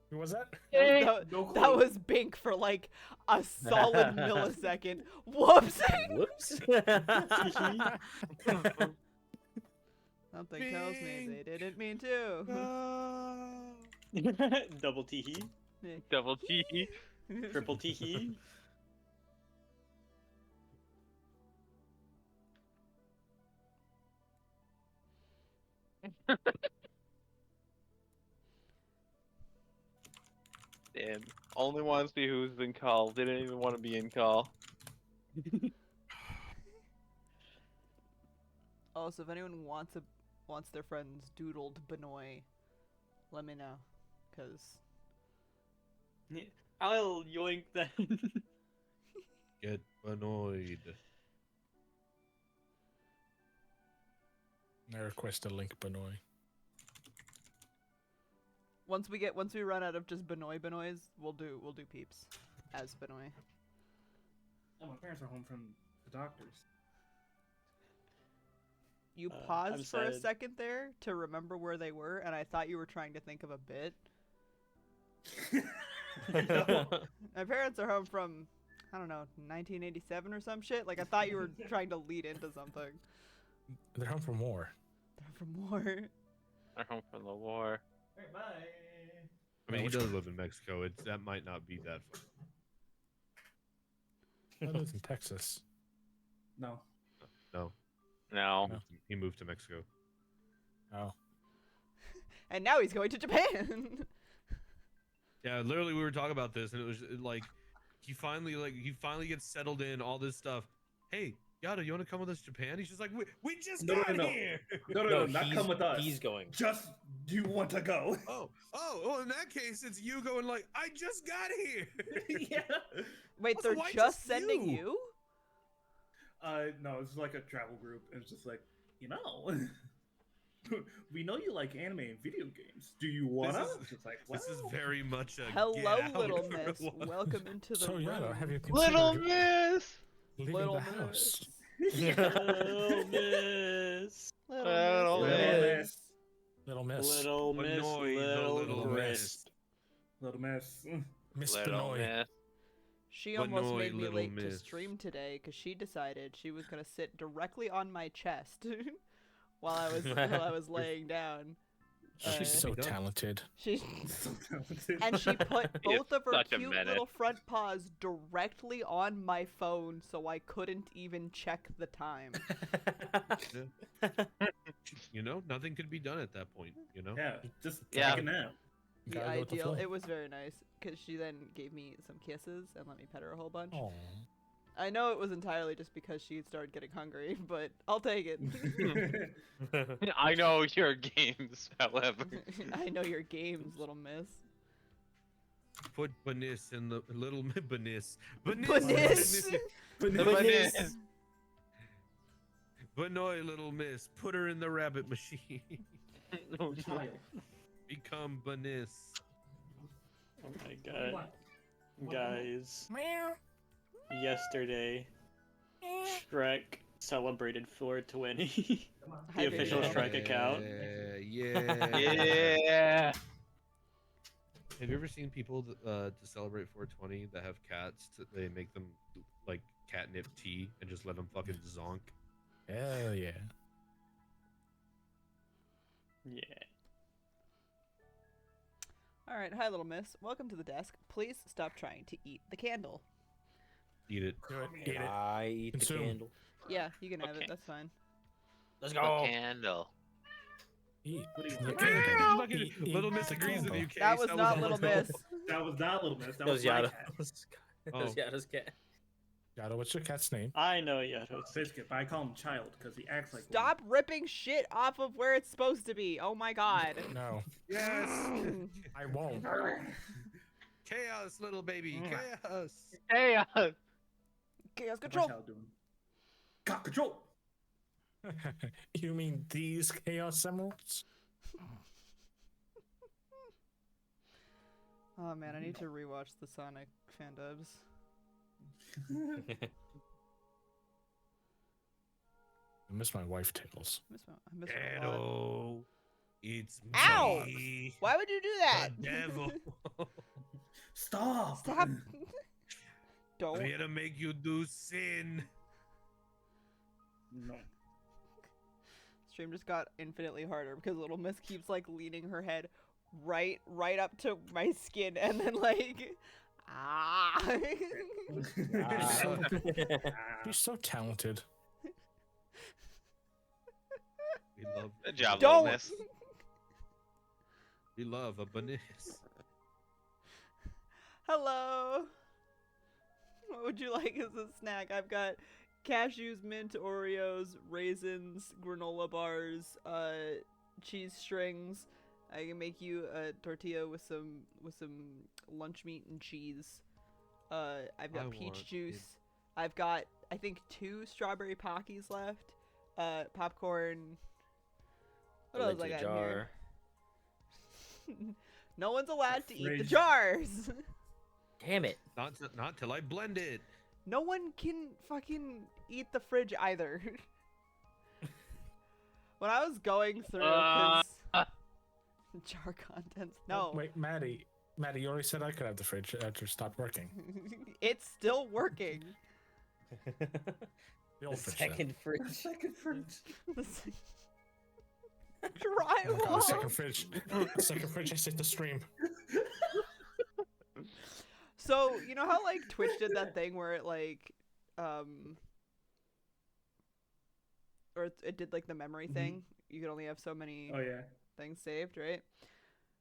Who was that? That, No that clue. was Bink for like a solid millisecond. Whoops. Whoops. Something tells me they didn't mean to. Double tee Double T. triple tee. Damn. Only wants to see who's been called. Didn't even want to be in call. Also, if anyone wants their friends doodled Benoy, let me know, cause I'll yoink that. Get annoyed. I request a link, Benoy. once we run out of just Benoys, we'll do peeps as Benoy. Oh, my parents are home from the doctors. You I'm paused for a sad. second there to remember where they were, and I thought you were trying to think of a bit. My parents are home from, I don't know, 1987 or some shit. Like, I thought you were trying to lead into something. They're home from war. They're from war. They're home from the war. Alright, bye. I mean, he which does one? live in Mexico. That might not be that far. I live in Texas. No. No, No. he moved to Mexico. Oh. And now he's going to Japan. Yeah, literally, we were talking about this, and it was like he finally gets settled in, all this stuff. Hey, Yada, you want to come with us to Japan? He's just like, we just No, no, got no. here. No, not come with us. He's going. Just, do you want to go? Oh, in that case, it's you going like, I just got here. Yeah. Wait, Also, they're why just just sending you? you? No, it's like a travel group. And it's just like, we know you like anime and video games. Do you wanna? is- Just like, This is well, very much a Hello, get out little for a miss. while. Welcome into the So, room. Yada, have you Little considered Miss. leaving Little the house? Little miss. Little Miss. Little Miss. Little miss. Benoy, the Little little grist. little miss. Miss Little Benoy. Miss. She almost Benoy, made me little late to miss. stream today because she decided she was gonna sit directly on my chest while I was laying down. She's so Done. talented. She So talented. and she put He is both of her such a cute menace. little front paws directly on my phone, so I couldn't even check the time. You know, nothing could be done at that point. You know. Yeah, just Yeah. take a nap. The Gotta go with the ideal. flow. It was very nice because she then gave me some kisses and let me pet her a whole bunch. Aw. I know it was entirely just because she started getting hungry, but I'll take it. I know your games, however. I know your games, little miss. Put Banis in the little Banis. Banis! Banis. Benoy, little miss. Put her in the rabbit machine. Child. Become Banis. Oh my god. Guys, yesterday, Shrek celebrated 420. Hi, The official Vishal. Shrek account. Yeah. Yeah. Have you ever seen people to celebrate 420 that have cats? They make them like catnip tea and just let them fucking zonk. Hell yeah. Yeah. All right, hi, little miss. Welcome to the desk. Please stop trying to eat the candle. Eat it. Do it. Eat it. I eat Consume. the candle. Yeah, you can have Okay. it. That's fine. Let's A go. candle. Eat. What do you the want? candle. Fucking Eat- Little eat Miss the agrees with candle. you, Case. That was not Little Miss. That was not little miss. That That was was my Yada. cat. That Oh. was Yada's cat. Yada, what's your cat's name? I know Yados. Biscuit, but I call him Child because he acts like Stop ripping shit off of where it's supposed to be. Oh my god. No, Yes. I won't. one. Chaos, little baby. Chaos. Hey, Chaos What's control. Child doing? Got control. You mean these Chaos Emeralds? Oh man, I need to rewatch the Sonic fan dubs. I miss my wife tails. I miss her a lot. Edo. It's Ow! me. Why would you do that? The devil. Stop. Stop. I'm Don't. here to make you do sin. No. stream just got infinitely harder because Little Miss keeps like leaning her head right up to my skin and then like You're so talented. We love. Good job, Don't. Little Miss. We love a banana. Hello. What would you like as a snack? I've got cashews, mint, Oreos, raisins, granola bars, cheese strings. I can make you a tortilla with some lunch meat and cheese. I've got I peach want it. juice. I've got I think 2 strawberry Pockies left. Popcorn. What else I got in here? No one's allowed to eat the fridge. jars. Damn it. Not till I blend it. No one can fucking eat the fridge either. When I was going through, 'cause jar contents. No, Wait, Maddie, you already said I could have the fridge after it stopped working. it's still working. The old The fridge. then. second fridge. Second fridge. Oh my God, the Drywall. second fridge. The second fridge. I set the stream. So you know how like Twitch did that thing where it like, or it did like the memory thing. You could only have so many Oh yeah. things saved, right?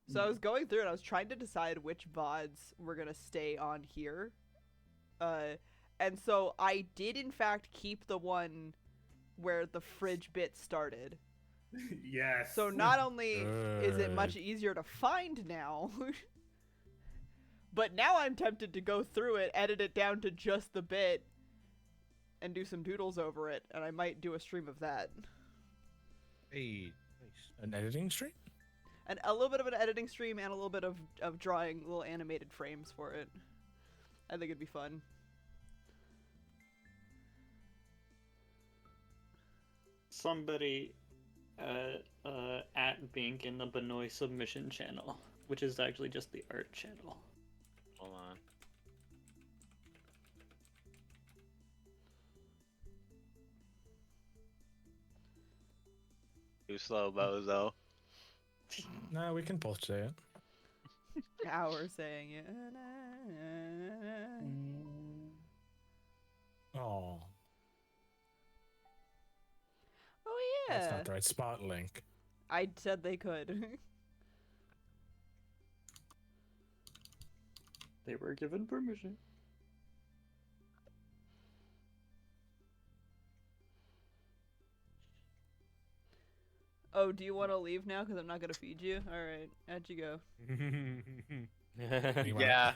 So I was going through and I was trying to decide which VODs were gonna stay on here. And so I did in fact keep the one where the fridge bit started. Yes. So not only is it much Good. easier to find now, but now I'm tempted to go through it, edit it down to just the bit, and do some doodles over it, and I might do a stream of that. Hey, nice. An editing stream? And a little bit of an editing stream and a little bit of drawing little animated frames for it. I think it'd be fun. Somebody at Bink in the Benoit submission channel, which is actually just the art channel. Hold on. Too slow, bozo. No, we can both say it. Now we're saying it. Oh, Oh that's yeah. not the right spot, Link. I said they could. They were given permission. Oh, do you want to leave now? Because I'm not gonna feed you. All right, how'd you go? You want- Yeah,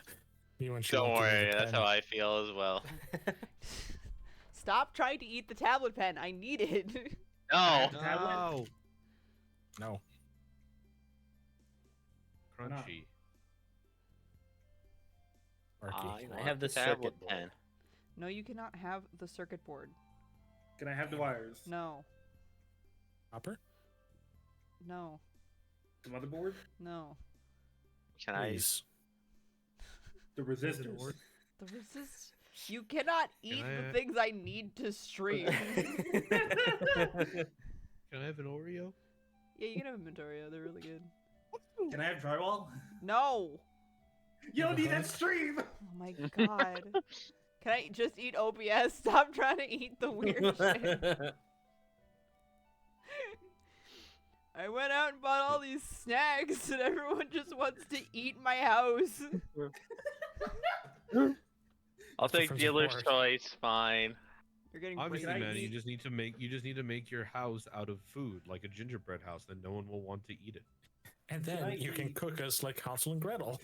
you want don't Sheila to give worry. me the That's pen? how I feel as well. Stop trying to eat the tablet pen. I need it. No. No. No. not? Crunchy. Marky. I have the tablet circuit board. pen. No, you cannot have the circuit board. Can I have the wires? No, Hopper? no, The motherboard? no. Can I? Please. The resistors? The resist. You cannot eat the I- things I need to stream. Can I have an Oreo? Yeah, you can have inventory. They're really good. Can I have drywall? No. You don't need that stream! Oh my god. Can I just eat OBS? Stop trying to eat the weird shit. I went out and bought all these snacks, and everyone just wants to eat my house. I'll That's the take French dealer's board. choice. Fine. You're getting Obviously, I man, you eat- just need to make your house out of food, like a gingerbread house, then no one will want to eat it. And Can I then you can eat- cook us like Hansel and Gretel.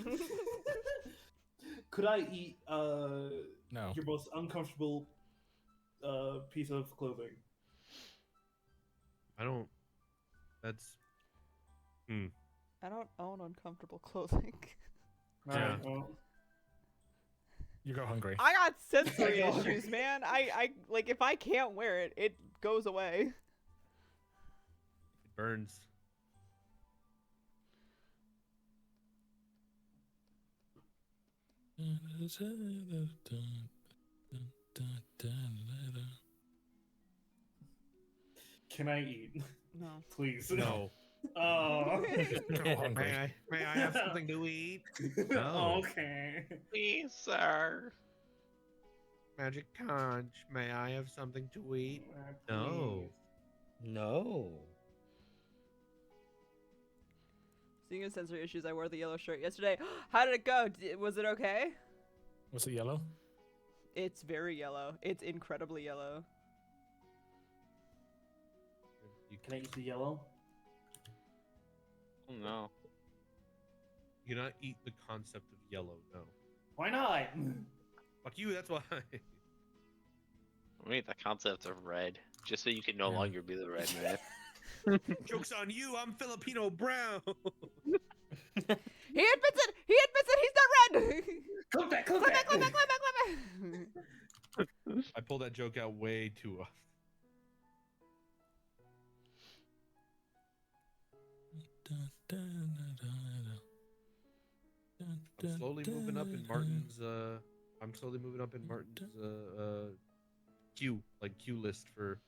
Could I eat No. your most uncomfortable piece of clothing? I don't. That's. I don't own uncomfortable clothing. Yeah. Alright, well, You go hungry. I got sensory issues, man. I like if I can't wear it, it goes away. It burns. Can I eat? No. Please. No. Oh. Go hungry. May I have something to eat? No. Okay. Please, sir. Magic conch, may I have something to eat? No. No. Speaking of sensory issues, I wore the yellow shirt yesterday. How did it go? Was it okay? Was it yellow? It's very yellow. It's incredibly yellow. Can I eat the yellow? Oh no. You cannot eat the concept of yellow, no. Why not? Fuck you, that's why. I mean, the concept of red, just so you can no Yeah. longer be the red man. Joke's on you, I'm Filipino brown. He admits it! He admits it! He's not red! Come back, Come back, come back, come back, come back! I pulled that joke out way too often. I'm slowly moving up in Martin's queue list for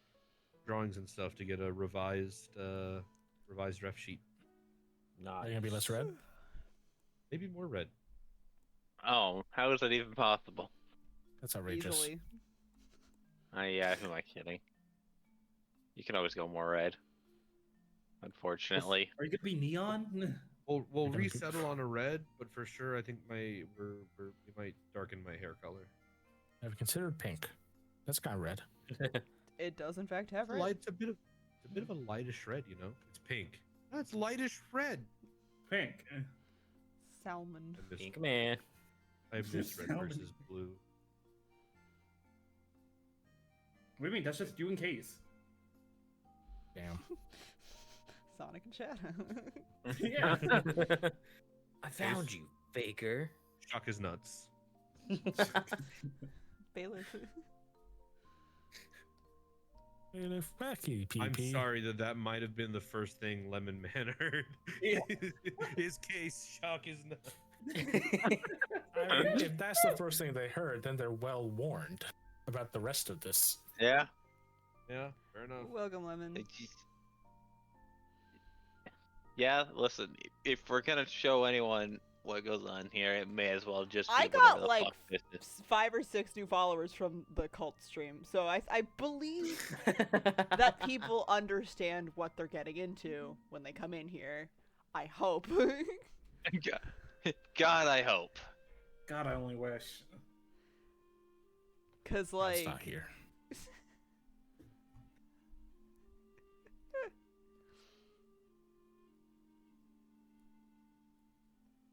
drawings and stuff to get a revised ref sheet. Nah. Are you gonna be less red? Maybe more red. Oh, how is that even possible? That's outrageous. Easily. Yeah, who am I kidding? You can always go more red. Unfortunately. Are you gonna be neon? We'll You're gonna be- resettle on a red, but for sure I think we might darken my hair color. I've considered pink. That's kind of red. It does in fact have red. It's a bit of a lightish red, you know. It's pink. That's lightish red. Pink. Salmon. I miss, Pink man. I miss red Salmon. versus blue. What do you mean? That's just you in case. Damn. Sonic and Shadow. Yeah. I found you, faker. Shock is nuts. Bailiff. Bailiff Wacky I'm PP. sorry that might have been the first thing Lemon Man heard. Yeah. His case, shock is nuts. I mean, if that's the first thing they heard, then they're well warned about the rest of this. Yeah. Yeah, fair enough. Welcome, Lemon. Yeah, listen, if we're gonna show anyone what goes on here, it may as well just be I whatever got the like fuck this is. 5 or 6 new followers from the cult stream, so I believe that people understand what they're getting into when they come in here. I hope. God, I hope. God, I only wish. Cause That's like not here.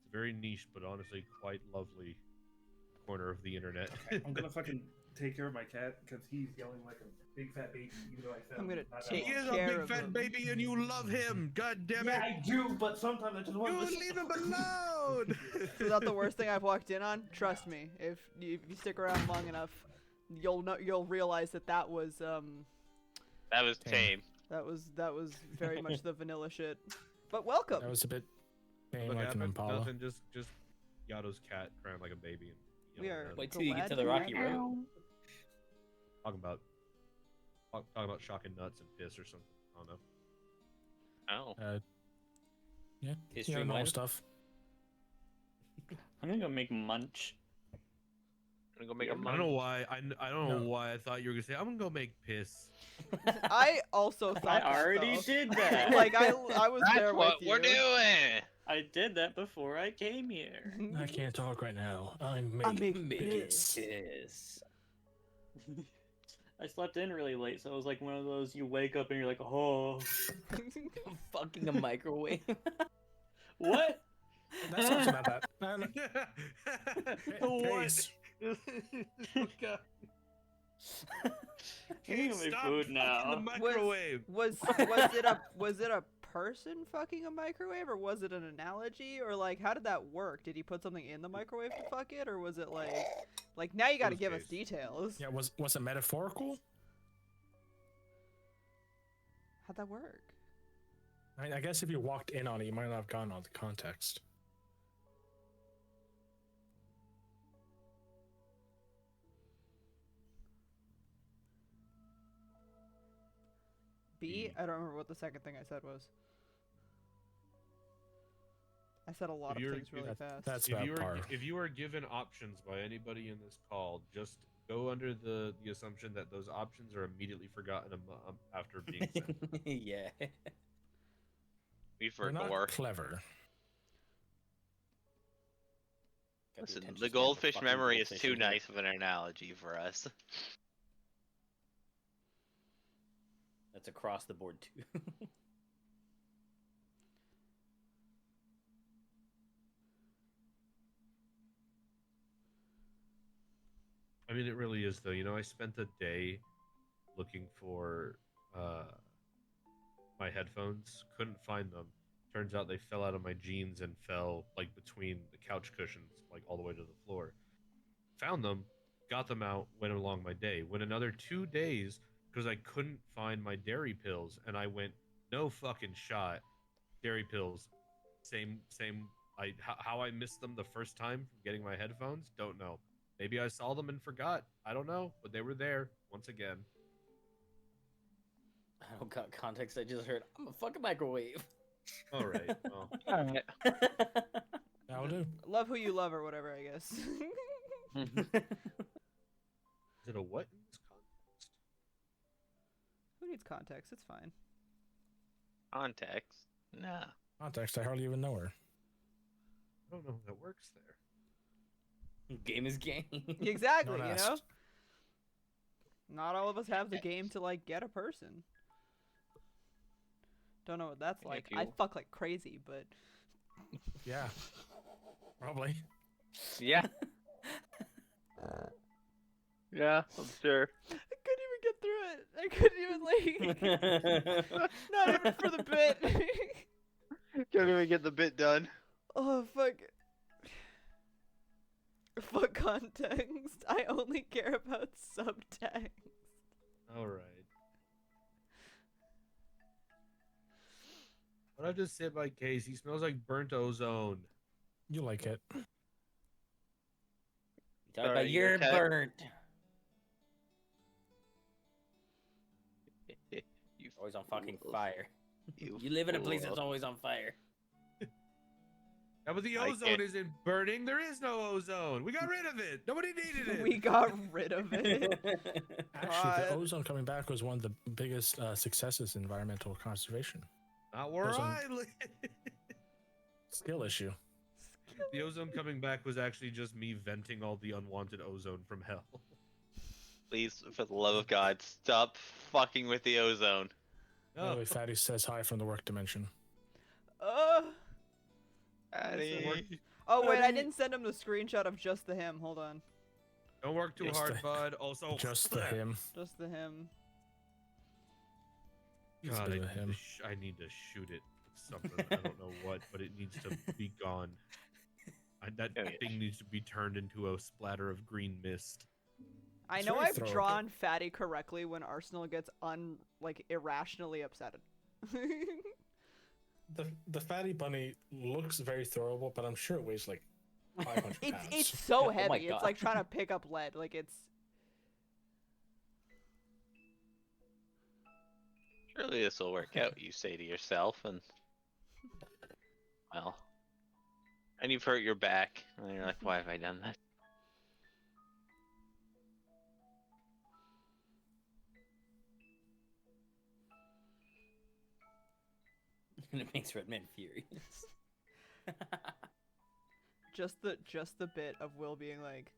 It's very niche, but honestly quite lovely corner of the internet. I'm gonna fucking take care of my cat because he's yelling like a big fat baby. Even though I said I'm gonna not that take He long. is a care big of fat him. baby and you love him. God damn Yeah, it. I do, but sometimes I just want You to leave him alone. is that the worst thing I've walked in on? Trust me, if you stick around long enough, you'll realize that was That was Damn. tame. that was very much the vanilla shit. But welcome. That was a bit tame Look, like an happened, Impala. Nothing, just Yato's cat crying like a baby. And We yelling are- at him. Wait till you get to Glad the Rocky you Road. Talking about shocking nuts and piss or something. I don't know. Oh. Yeah, History yeah, normal win. stuff. I'm gonna go make munch. I'm gonna go make a I don't monk. know why. I don't know No. why I thought you were gonna say I'm gonna go make piss. I also thought I that, already though. did that. Like I was That's there what with we're you. doing. I did that before I came here. I can't talk right now. I'm I'm making big piss. Piss. I slept in really late, so it was like one of those you wake up and you're like, oh, Fucking a microwave. what? That sounds about that. No, no. What? Pace. Oh, God. I'm gonna make Stop food fucking now. The microwave. was it a person fucking a microwave, or was it an analogy, or like how did that work? Did he put something in the microwave to fuck it, or was it like now you got to was give us case. details? Yeah, was it metaphorical? How'd that work? I mean, I guess if you walked in on it, you might not have gotten all the context. B? I don't remember what the second thing I said was. I said a lot If of you're- things really fast. That's If about you par. are if you are given options by anybody in this call, just go under the assumption that those options are immediately forgotten after being said. Yeah. We We're not forgot. clever. Got Listen, attention the span of a goldfish fucking memory is goldfish too in here. nice of an analogy for us. That's across the board too. I mean, it really is though. You know, I spent a day looking for my headphones, couldn't find them. Turns out they fell out of my jeans and fell like between the couch cushions, like all the way to the floor. Found them, got them out, went along my day. Went another 2 days because I couldn't find my dairy pills, and I went, no fucking shot. Dairy pills, same. How I missed them the first time from getting my headphones, don't know. Maybe I saw them and forgot. I don't know, but they were there once again. I don't got context. I just heard I'm a fucking microwave. All right. Well, Alright. That'll do. Love who you love or whatever, I guess. is it a what in this context? Who needs context? It's fine. Context? Nah. Context, I hardly even know her. I don't know if that works there. Game is game. Exactly, Don't you know? ask. Not all of us have the game to, like, get a person. Don't know what that's If like. you- I fuck like crazy, but Yeah. Probably. Yeah. Yeah, I'm sure. I couldn't even get through it. I couldn't even, like, not even for the bit. Can't even get the bit done. Oh, fuck. Fuck context. I only care about subtext. All right. What I just said by Case, he smells like burnt ozone. You like it. Talk Sorry, about you're you're okay? burnt. You Always on fucking fools. fire. You You live in a place fool. that's always on fire. Yeah, but the I ozone can't- isn't burning. There is no ozone. We got rid of it. Nobody needed it. We got rid of it. Actually, the God. ozone coming back was one of the biggest successes in environmental conservation. Not where Ozone. I live. Skill issue. The ozone coming back was actually just me venting all the unwanted ozone from hell. Please, for the love of God, stop fucking with the ozone. By the way, Fatty says hi from the work dimension. Addy. Oh wait, I didn't send him the screenshot of just the him. Hold on, Don't work too Just hard, the- bud. Also, Just the him. just the him. Just God, the I need, him. I need to shoot it with something. I don't know what, but it needs to be gone. That Oh, yeah. thing needs to be turned into a splatter of green mist. I It's know very I've throwable. drawn Fatty correctly when Arsenal gets irrationally upset. The fatty bunny looks very throwable, but I'm sure it weighs like 500 It's pounds. it's so Oh my heavy. It's God. like trying to pick up lead. Like it's Surely this will work out, you say to yourself, and well, and you've hurt your back, and you're like, why have I done that? And it makes Redman furious. just the bit of Will being like,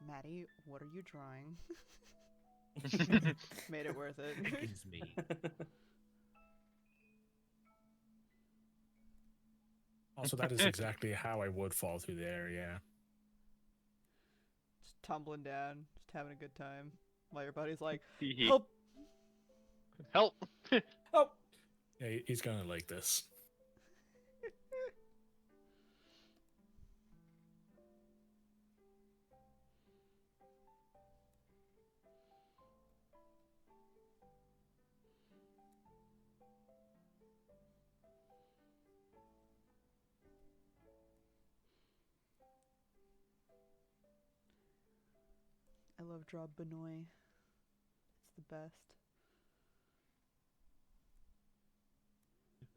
Maddie, what are you drawing? Made it worth it. It's me. Also, that is exactly how I would fall through the air, yeah. Just tumbling down, just having a good time. While your buddy's like, Help! help. Help! Yeah, he's gonna like this. I love draw Benoit. It's the best.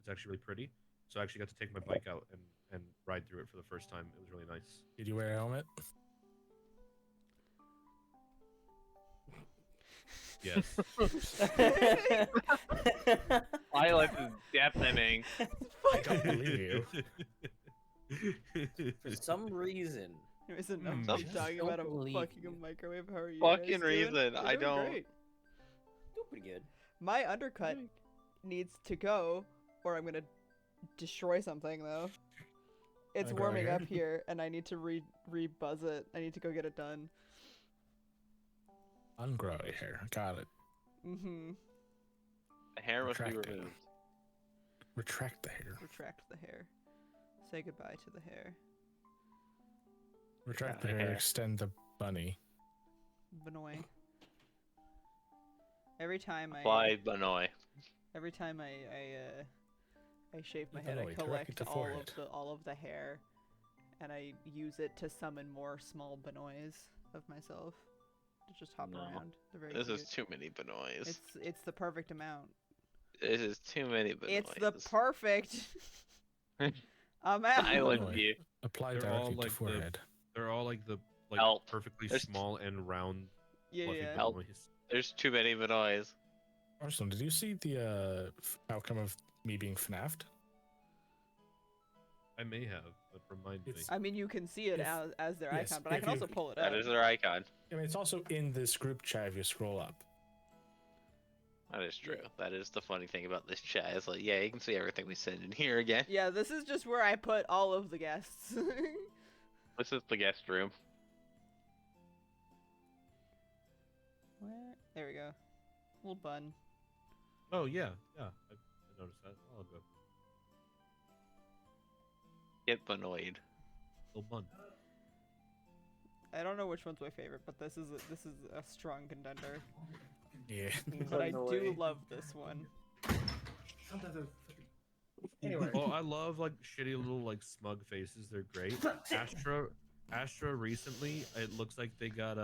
It's actually really pretty. So I actually got to take my bike out and ride through it for the first time. It was really nice. Did you wear a helmet? Yes. I like the deafening. I don't believe you. For some reason, There isn't enough Hmm. me Just talking don't about a believe fucking you. microwave. How are you Fucking guys doing? reason, You're I doing don't- great. do pretty good. My undercut needs to go, or I'm gonna destroy something though. It's Wanna grow warming hair? up here, and I need to re-buzz it. I need to go get it done. Ungrow your hair. Got it. Mm-hmm. The hair must be Retract it. removed. Retract the hair. Retract the hair. Say goodbye to the hair. Retract Yeah, the hair. hair. Extend the bunny. Benoy. Every time Apply Benoy. every time I shave my head, I Benoy, direct collect it to all of forehead. the hair, and I use it to summon more small Benoys of myself to just hop No. around. They're very This cute. is too many Benoys. It's the perfect amount. This is too many Benoys. It's the perfect amount. I would Benoy. be. Apply They're all directly to like the- forehead. They're all like the Help. perfectly There's- small and round Yeah, fluffy yeah. Help. Benoys. There's too many Benoys. Arsenal, did you see the outcome of me being FNAF'd? I may have, but remind me. It's- I mean, you can see it If- as their yes, icon, but I if can you- also pull it That up. is their icon. I mean, it's also in this group chat if you scroll up. That is true. That is the funny thing about this chat. It's like, yeah, you can see everything we send in here again. Yeah, this is just where I put all of the guests. This is the guest room. Where? There we go. Little bun. Oh yeah, I noticed that. I'll go. Get Benoid. Little bun. I don't know which one's my favorite, but this is a strong contender. Yeah. But I do Benoy. love this one. Anyway. Well, I love like shitty little like smug faces. They're great. Astra recently, it looks like they got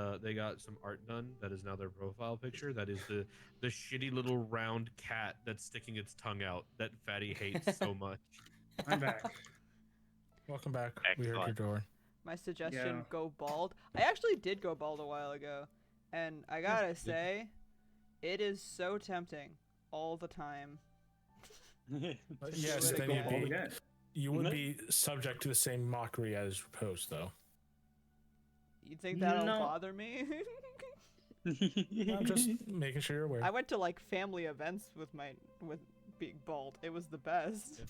some art done that is now their profile picture. That is the shitty little round cat that's sticking its tongue out that Fatty hates so much. I'm back. Welcome back. We heard your Excellent. door. My suggestion: Yeah. go bald. I actually did go bald a while ago, and I gotta say, it is so tempting all the time. But Just yes, do it then again. you'd be, again. you would be subject to the same mockery as Repose, though. You think that'll No. bother me? I'm just making sure you're aware. I went to like family events with being bald. It was the best.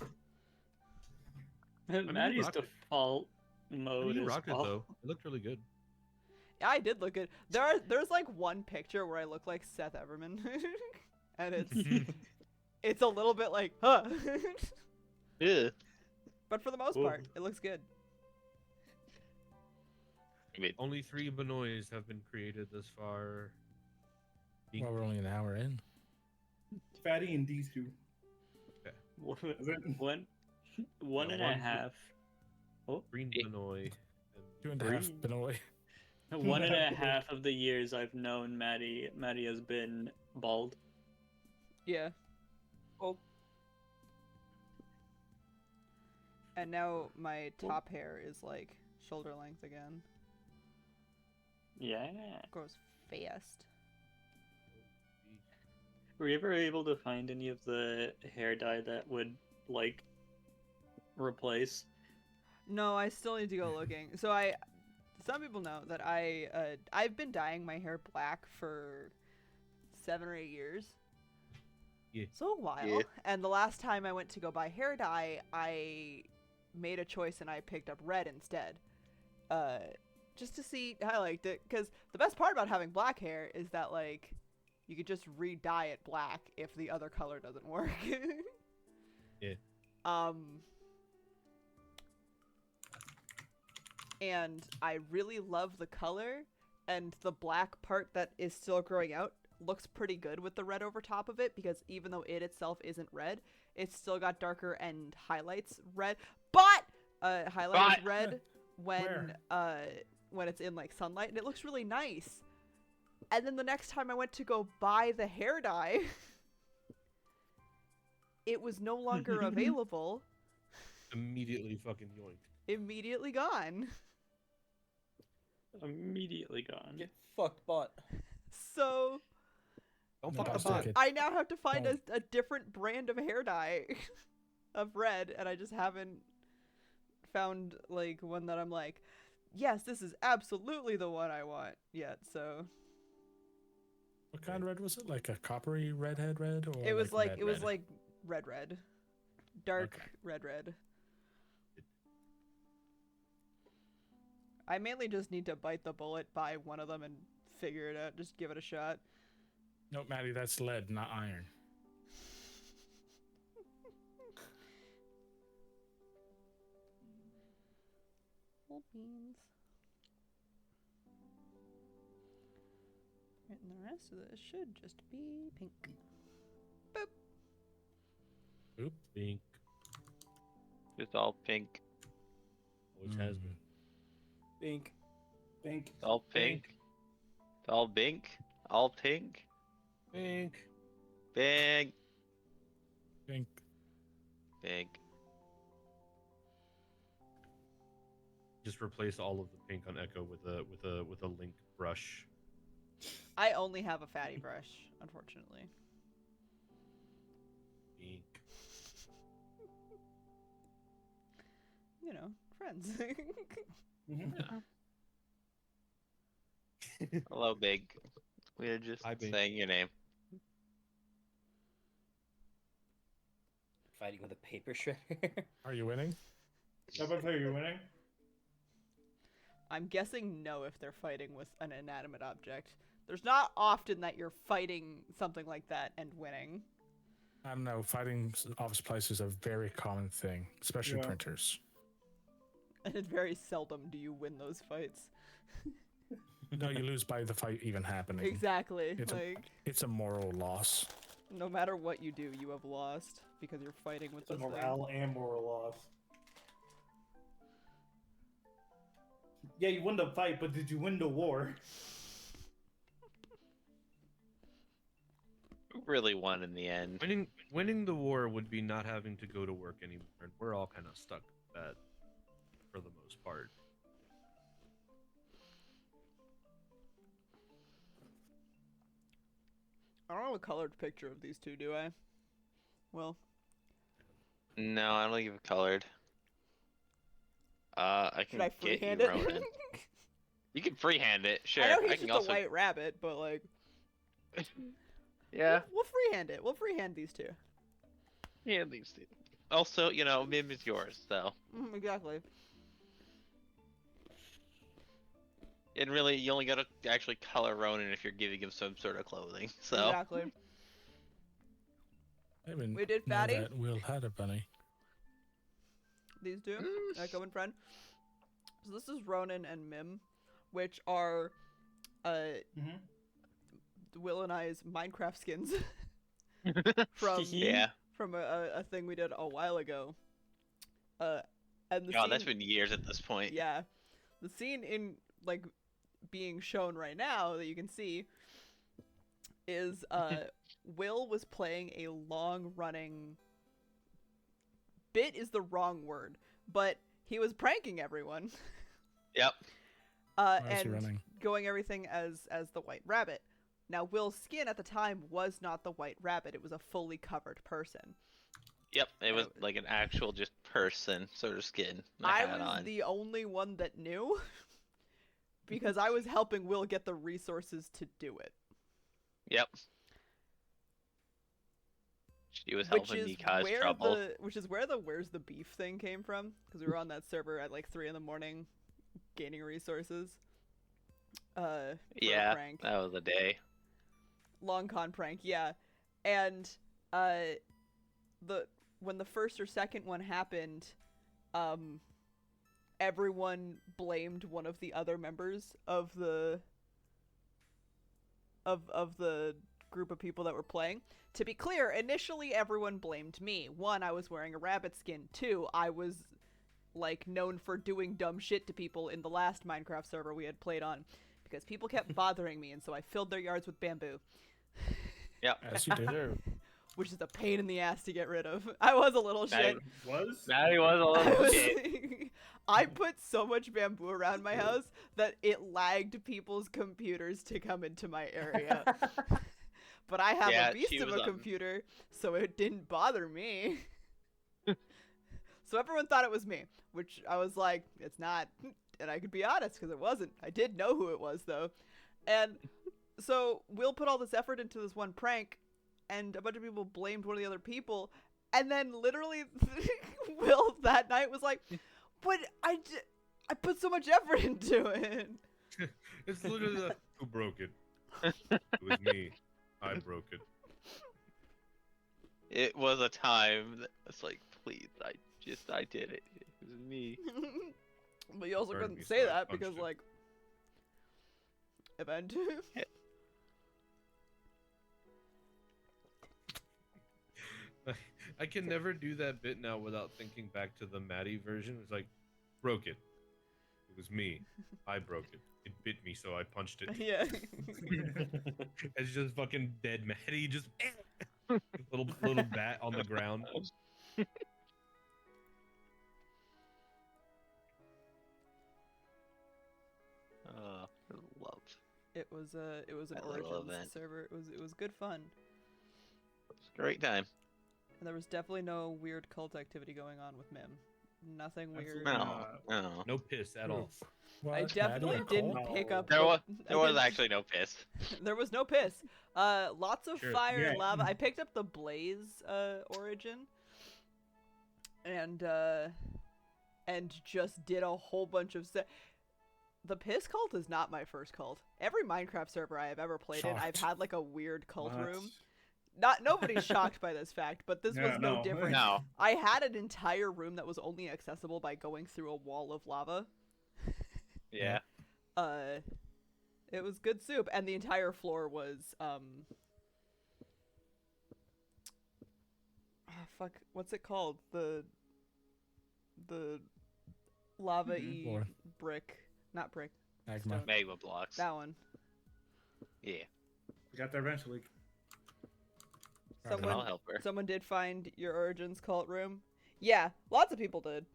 Maddie's rocked it. default I mean, mode you is rocked it off. though. It looked really good. I did look good. There's like one picture where I look like Seth Everman, and it's a little bit like, huh. Yeah. But for the most Whoa. part, it looks good. I mean, Only 3 Benoys have been created this far. Well, we're only an hour in. Fatty and these two. One, Is it? one Yeah, and a one- half. Green Yeah. Benoy. And 2.5 Benoy. One and a half of the years I've known Maddie has been bald. Yeah. Oh. And now my top hair is like shoulder length again. Yeah. Grows fast. Were you ever able to find any of the hair dye that would like replace? No, I still need to go looking. So some people know that I've been dyeing my hair black for 7 or 8 years. Yeah. So a while. Yeah. And the last time I went to go buy hair dye, I made a choice and I picked up red instead. Just to see how I liked it. Because the best part about having black hair is that like you could just re-dye it black if the other color doesn't work. Yeah. And I really love the color, and the black part that is still growing out looks pretty good with the red over top of it, because even though it itself isn't red, it's still got darker and highlights red, but highlights But- red Where? when it's in like sunlight, and it looks really nice. And then the next time I went to go buy the hair dye, it was no longer available. Immediately fucking yoinked. Immediately gone. Immediately gone. Get fucked, bot. So Don't No, fuck the boss, bot. take it. I now have to find Don't. a different brand of hair dye of red, and I just haven't found like one that I'm like, yes, this is absolutely the one I want yet. So What kind of red was it? Like a coppery redhead red, or it was like red it was red? like red, dark Okay. red. I mainly just need to bite the bullet, buy one of them, and figure it out. Just give it a shot. Nope, Maddie, that's lead, not iron. Old beans. Right, and the rest of this should just be pink. Oop. Pink. It's all pink. Always has been. Bink. Think. It's all pink. It's all pink. All pink. Pink. Big. Pink. Big. Just replace all of the pink on Echo with a link brush. I only have a fatty brush, unfortunately. Pink. You know, friends. Mhm. Hello, Big. We are just Hi, Big. saying your name. Fighting with a paper shredder. Are you winning? How about you? You winning? I'm guessing no if they're fighting with an inanimate object. There's not often that you're fighting something like that and winning. I don't know. Fighting office supplies is a very common thing, especially Yeah. printers. And it's very seldom do you win those fights. No, you lose by the fight even happening. Exactly. It's a- like, It's a moral loss. no matter what you do, you have lost because you're fighting with It's a this thing. morale and moral loss. Yeah, you won the fight, but did you win the war? Who really won in the end? Winning the war would be not having to go to work anymore, and we're all kind of stuck with that for the most part. I don't have a colored picture of these two, do I? Well, No, I don't think you've colored. I should can I get freehand you it? Ronan. You can freehand it, sure. I know I he's can just also. a white rabbit, but like, Yeah, we'll freehand it. We'll freehand these two. yeah, these two. Also, you know, Mim is yours, so. Exactly. And really, you only gotta actually color Ronan if you're giving him some sort of clothing. So. Exactly. I even We did know Fatty. that Will had a bunny. These two, Echo and Friend. So this is Ronan and Mim, which are Mm-hmm. Will and I's Minecraft skins from Yeah. from a thing we did a while ago. And the Oh, scene, that's been years at this point. yeah, the scene in like being shown right now that you can see is Will was playing a long running bit is the wrong word, but he was pranking everyone. Yep. Why is he And running? going everything as the White Rabbit. Now Will's skin at the time was not the White Rabbit; it was a fully covered person. Yep. It was was- like an actual just person sort of skin. I had was on. the only one that knew because I was helping Will get the resources to do it. Yep. She was Which helping is me cause where trouble. which is where the "where's the beef" thing came from, because we were on that server at like 3 a.m. gaining resources. For a Yeah, prank. that was a day. Long con prank, yeah. And when the first or second one happened, everyone blamed one of the other members of the group of people that were playing. To be clear, initially everyone blamed me. 1, I was wearing a rabbit skin. 2, I was like known for doing dumb shit to people in the last Minecraft server we had played on because people kept bothering me, and so I filled their yards with bamboo. Yep. As you do. which is a pain in the ass to get rid of. I was a little shit. Was? Now he was a I, little was- shit. I put so much bamboo around my house that it lagged people's computers to come into my area. But I have Yeah, a beast she of was a on- computer, so it didn't bother me. So everyone thought it was me, which I was like, it's not. And I could be honest, because it wasn't. I did know who it was, though. And so Will put all this effort into this one prank, and a bunch of people blamed one of the other people. And then literally, Will that night was like, but I put so much effort into it. It's literally the who broke it. It was me. I broke it. It was a time that was like, please, I did it. It was me. But you also Burned couldn't me, say so I that punched because, it. like, event. I can never do that bit now without thinking back to the Maddie version. It's like, broke it. It was me. I broke it. It bit me, so I punched it. Yeah. It's just fucking dead Maddie, just little bat on the ground. I love. It was an That little Origins event. server. It was good fun. It's a great time. And there was definitely no weird cult activity going on with Mim. Nothing weird. Absolutely. No, no. No piss at all. I What? definitely Maddie, didn't cult? pick up. There the- was I there was didn't- actually no piss. There was no piss. Lots of Sure. fire and Yeah. lava. I picked up the Blaze origin, and just did a whole bunch of stuff. The piss cult is not my first cult. Every Minecraft server I have ever played in, I've Shocked. had like a weird cult What? room. Nobody's shocked by this fact, but this was Yeah, no no. different. No. I had an entire room that was only accessible by going through a wall of lava. Yeah. It was good soup, and the entire floor was fuck, what's it called? The lava-y Floor. brick, not brick, Magma. stone. Magma blocks. That one. Yeah. We got there eventually. I'll Someone, help her. someone did find your Origins cult room. Yeah, lots of people did.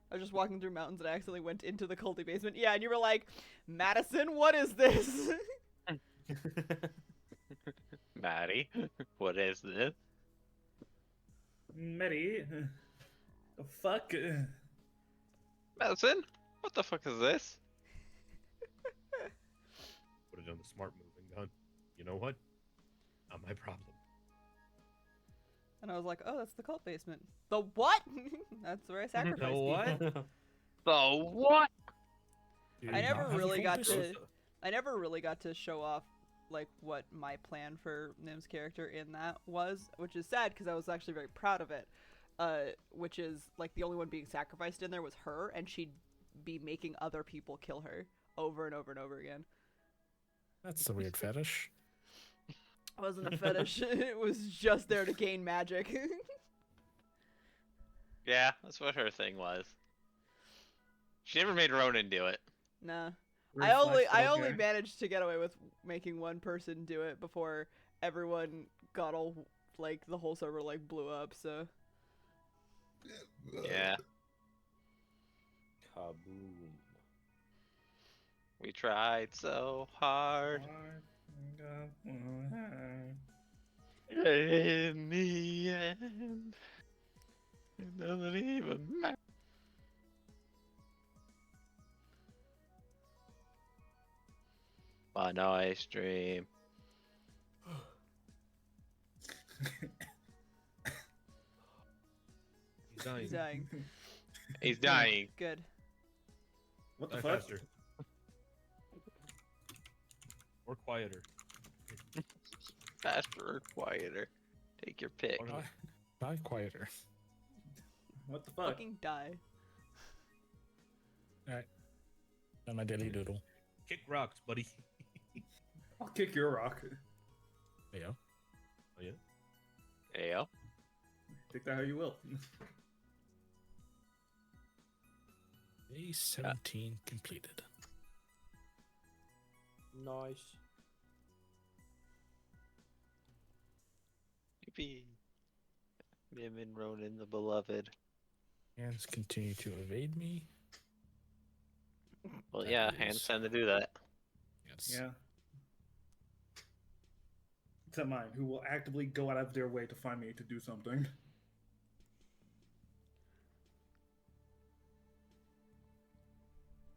I was just walking through mountains and I accidentally went into the culty basement. Yeah, and you were like, Madison, what is this? Maddie, what is this? Medi. The fuck? Madison, what the fuck is this? Would have done the smart move and gone, you know what? Not my problem. And I was like, oh, that's the cult basement. The what? That's where I sacrificed The people. what? So what? Dude, I not never have really the got focus. to. I never really got to show off like what my plan for Nim's character in that was, which is sad because I was actually very proud of it. Which is like the only one being sacrificed in there was her, and she'd be making other people kill her over and over and over again. That's a weird fetish. It wasn't a fetish. It was just there to gain magic. Yeah, that's what her thing was. She never made Ronan do it. Nah. Red I only flags, I only okay. managed to get away with making one person do it before everyone got all like the whole server like blew up, so Yeah, Kaboom. we tried so hard. In the end, it doesn't even matter. My nice dream. He's dying. he's dying. He's dying. Good. What the Die fuck? faster. Or quieter. Faster or quieter. Take your pick. Or- Die quieter. What the fuck? Fucking die. Done my daily doodle. Kick rocks, buddy. I'll kick your rock. There you go. Oh yeah. There you go. Take that how you will. Day 17 completed. Nice. Yippee. Mim and Ronan the beloved. Hands continue to evade me. Well, That yeah, is- hands tend to do that. Yes. Yeah. Except mine, who will actively go out of their way to find me to do something.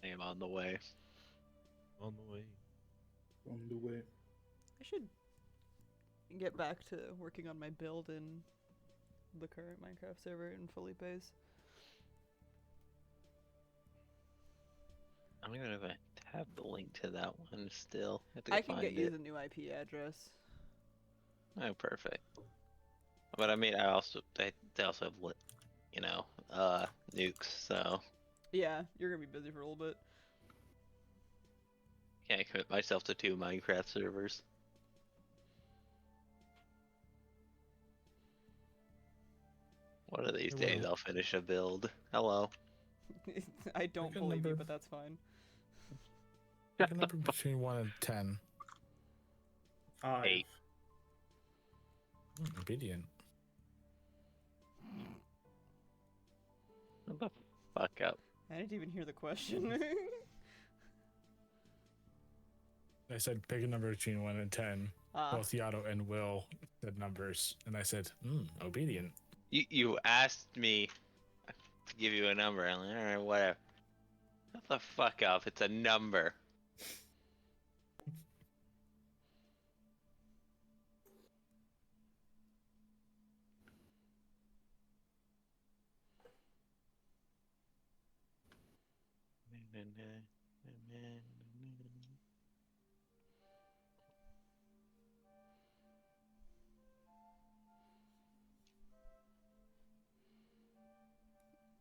I am on the way. On the way. On the way. I should get back to working on my build in the current Minecraft server in Felipe's. I don't even know if I have the link to that one still. I, have to I can find get you it. the new IP address. Oh, perfect. But I mean, they also have nukes, so Yeah, you're gonna be busy for a little bit. can't commit myself to 2 Minecraft servers. One of these I days will. I'll finish a build. Hello. I don't Pick a believe you, number. but that's fine. Pick a number between 1 and 10. 5. 8. Obedient. Shut the fuck up. I didn't even hear the question. I said pick a number between 1 and 10. Both Yato and Will said numbers, and I said, obedient. You asked me to give you a number. I'm like, alright, whatever. Shut the fuck up. It's a number.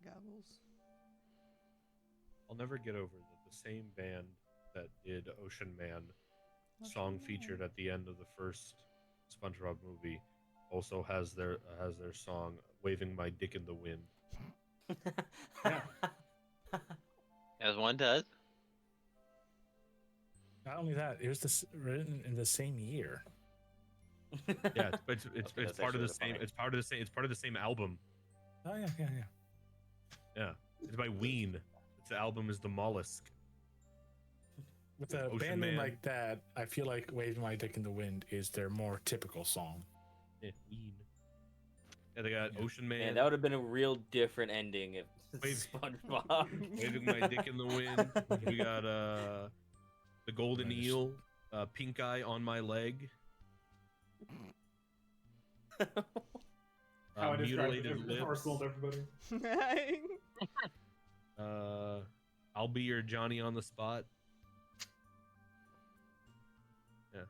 Gobbles. I'll never get over that the same band that did Ocean Man song featured at the end of the first SpongeBob movie also has their song "Waving My Dick in the Wind." Yeah. As one does. Not only that, it was written in the same year. Yeah, but it's Okay, that's part of the actually same. funny. It's part of the same. It's part of the same album. Oh yeah. Yeah, it's by Ween. The album is The Mollusk. With a Ocean band name Man. like that, I feel like "Waving My Dick in the Wind" is their more typical song. Yeah, Ween. Yeah, they got Yeah. Ocean Man. Man, that would have been a real different ending if Wave- SpongeBob. Waving My Dick in the Wind. We got the Golden Nice. Eel, Pink Eye on My Leg, How I described it Mutilated in Arsenal to Lips, everybody. I'll Be Your Johnny on the Spot. Yeah.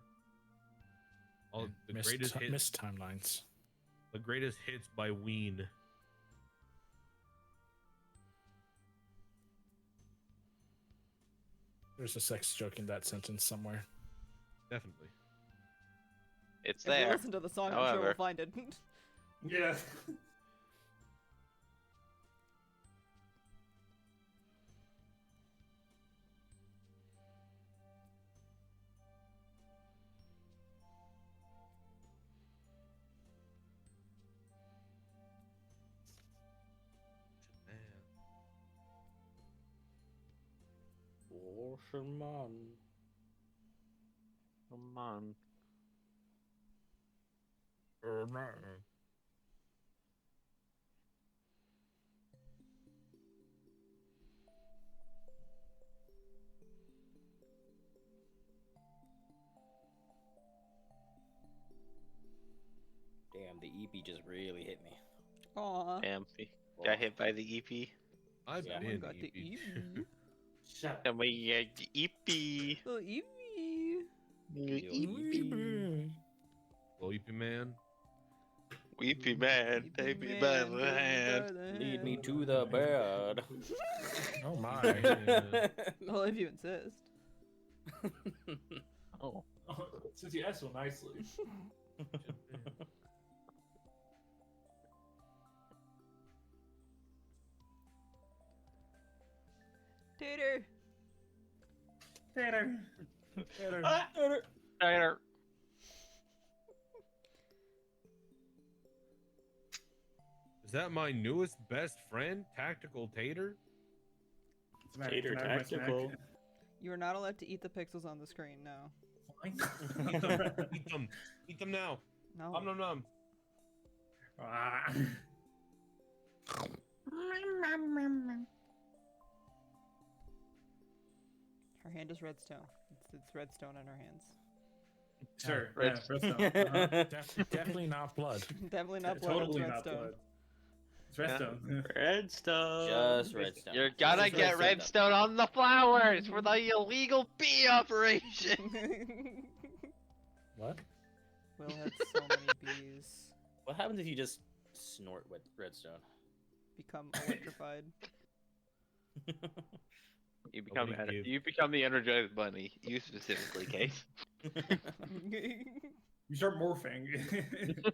All And the greatest hits. missed timelines. The greatest hits by Ween. There's a sex joke in that sentence somewhere. Definitely. It's If we there. listen to the song, I'm sure we'll However. find it. Yeah. Ocean Man. Come on. Damn, the EP just really hit me. Aw. Damn. Got hit by the EP. I've Yeah. been Got the EP. Eevee. Shut And we got the EP. Oh, Eevee. EP. Well, EP Man. Weepy man, take me by the hand. Lead me to the bed. Oh my. Well, if you insist. Oh. Since you asked so nicely. Tater. Tater. Tyler. that my newest best friend, Tactical Tater? Smack, Tater can I have my snack? tactical. You are not allowed to eat the pixels on the screen. No. Eat them. Eat them. Eat them now. No. Nom nom nom. Ah. Her hand is redstone. It's redstone in her hands. Sure. Red- Yeah, redstone. Definitely not blood. Definitely not blood. Totally it's not redstone. blood. It's redstone. Redstone. Just redstone. You're gonna Just get redstone on the flowers for the illegal bee operation. What? Will had so many bees. What happens if you just snort with redstone? Become electrified. You become Nobody gave- you become the Energized Bunny. You specifically, Case. You start morphing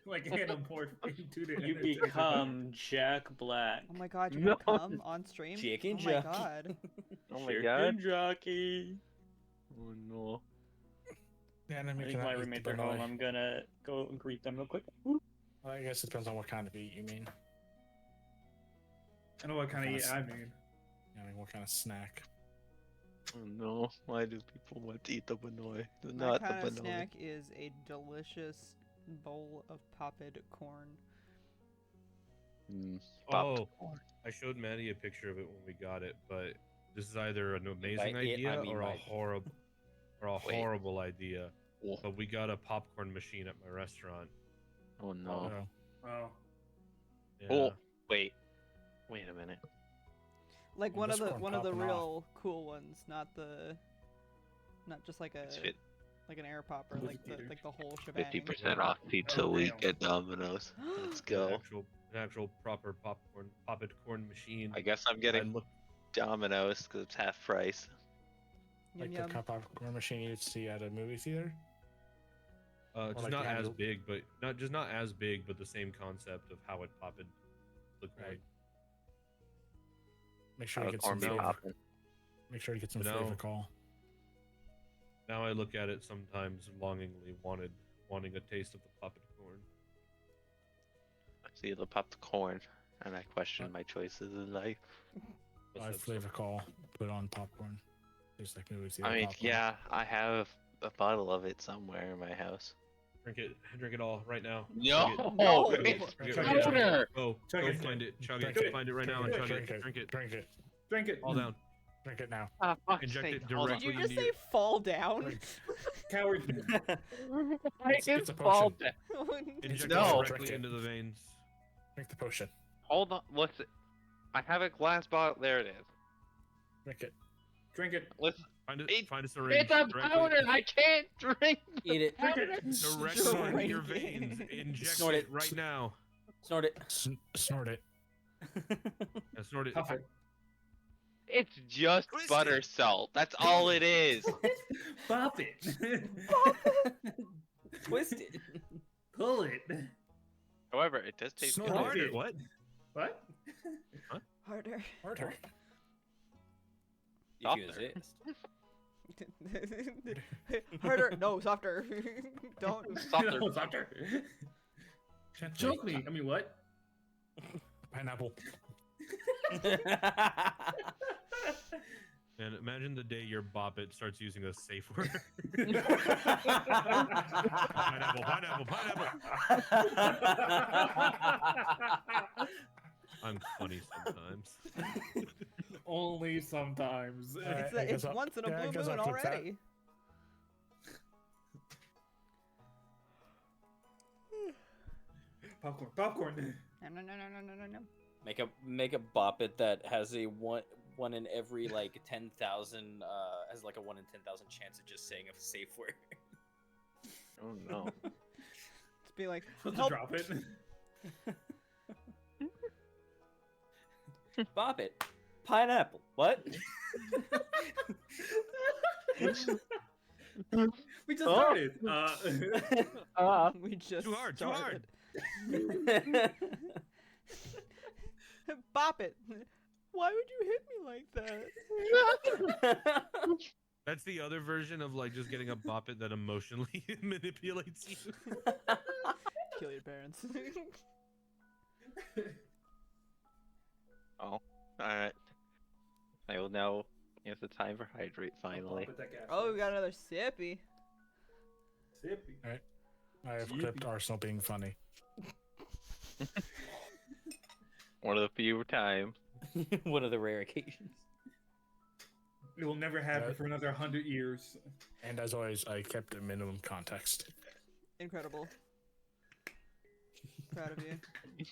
like anamorphing into the You Energizer become Jack Black. Oh my god, you're No. gonna come on stream? Chicken oh my jockey. god. Oh my Chicken god. jockey. Oh no. The I enemy think cannot my eat the roommates are banana. home. I'm gonna go and greet them real quick. Well, I guess it depends on what kind of eat you mean. I know what kind of eat I mean. I mean, what kind of snack? Oh no. Why do people want to eat the banoi? My Not kind the of banoi. snack is a delicious bowl of popped corn. Mm, Oh, popcorn. I showed Maddie a picture of it when we got it, but this is either an amazing By it, I idea mean or a Mike. horrible Wait. horrible idea. Oh, But we got a popcorn machine at my restaurant. oh no. Oh. Oh. Yeah. Oh, wait. Wait a minute. Like Well, one of this the corn one of the popping off. real cool ones, not just like a It's fit like an air popper, Movie like the theater. whole shebang. 50% off pizza Oh, week damn. at Domino's. Let's An go. actual proper popped corn machine. I guess I'm I getting looked Domino's because it's half price. Yum, Like yum. the cup popcorn machine you'd see at a movie theater? just like not the as handle- big, but not as big, but the same concept of how it popped looked Right. like. Make sure How you the get some corn be flavor. popping. Make sure you get some No. flavor call. Now I look at it sometimes longingly, wanting a taste of the popped corn. I see the popped corn, and I question my choices in life. What's Buy that flavor call. Put on popcorn. Tastes like movie theater I mean, popcorn. yeah, I have a bottle of it somewhere in my house. Drink it all right now. No, Chug it. No. it's Chug it Chug right it. now. powder. Go Chug it. find it. Chug Drink it. it. Find it right now and Drink chug it. it. Drink it. Drink it. Drink it. All down. Drink it now. Ah, fuck's Inject sake, it hold on. Did you directly just into say your- fall down? Drink. Coward. I It's can a fall potion. down. Inject No. it directly into the veins. Drink the potion. Hold on, what's it? I have a glass bottle. There it is. Drink it. Drink it. Listen, Find a syringe. it's a directly- powder. I can't drink. the Eat it. powder. Directly into your Drink it. veins. Inject Snort it it. right now. Snort it. Snort it. Yeah, snort it. Puff it. It's just Twist butter it. salt. That's all it is. Pop it. Twist it. Pull it. However, it does taste Snort good. it. Harder. What? What? Harder. Harder. If you Softer. exist. Harder. No, softer. Don't. Softer. No, softer. Gently. Choke me. I mean, what? Pineapple. And imagine the day your boppet starts using a safe word. Pineapple. I'm funny sometimes. Only sometimes. Alright, It's, I guess it's I'll- once in a yeah, I blue guess moon I'll click that. already. Popcorn. Popcorn. No, no, no, no, no, no, no. Make a bop it that has a one in every like 10,000 has like a 1 in 10,000 chance of just saying a safe word. Oh no. Just be like, Let's help. drop it. Bop it. Pineapple. What? We just started. We just Too hard, too hard. started. Bop it. Why would you hit me like that? That's the other version of like just getting a boppet that emotionally manipulates you. Kill your parents. Oh, alright. I will now use the time for hydrate I'll finally. pop it that gas Oh, we tank. got another sippy. Sippy. I have clipped Arsenal being funny. One of the few times. One of the rare occasions. It will never happen Yeah. for another 100 years. And as always, I kept a minimum context. Incredible. Proud of you.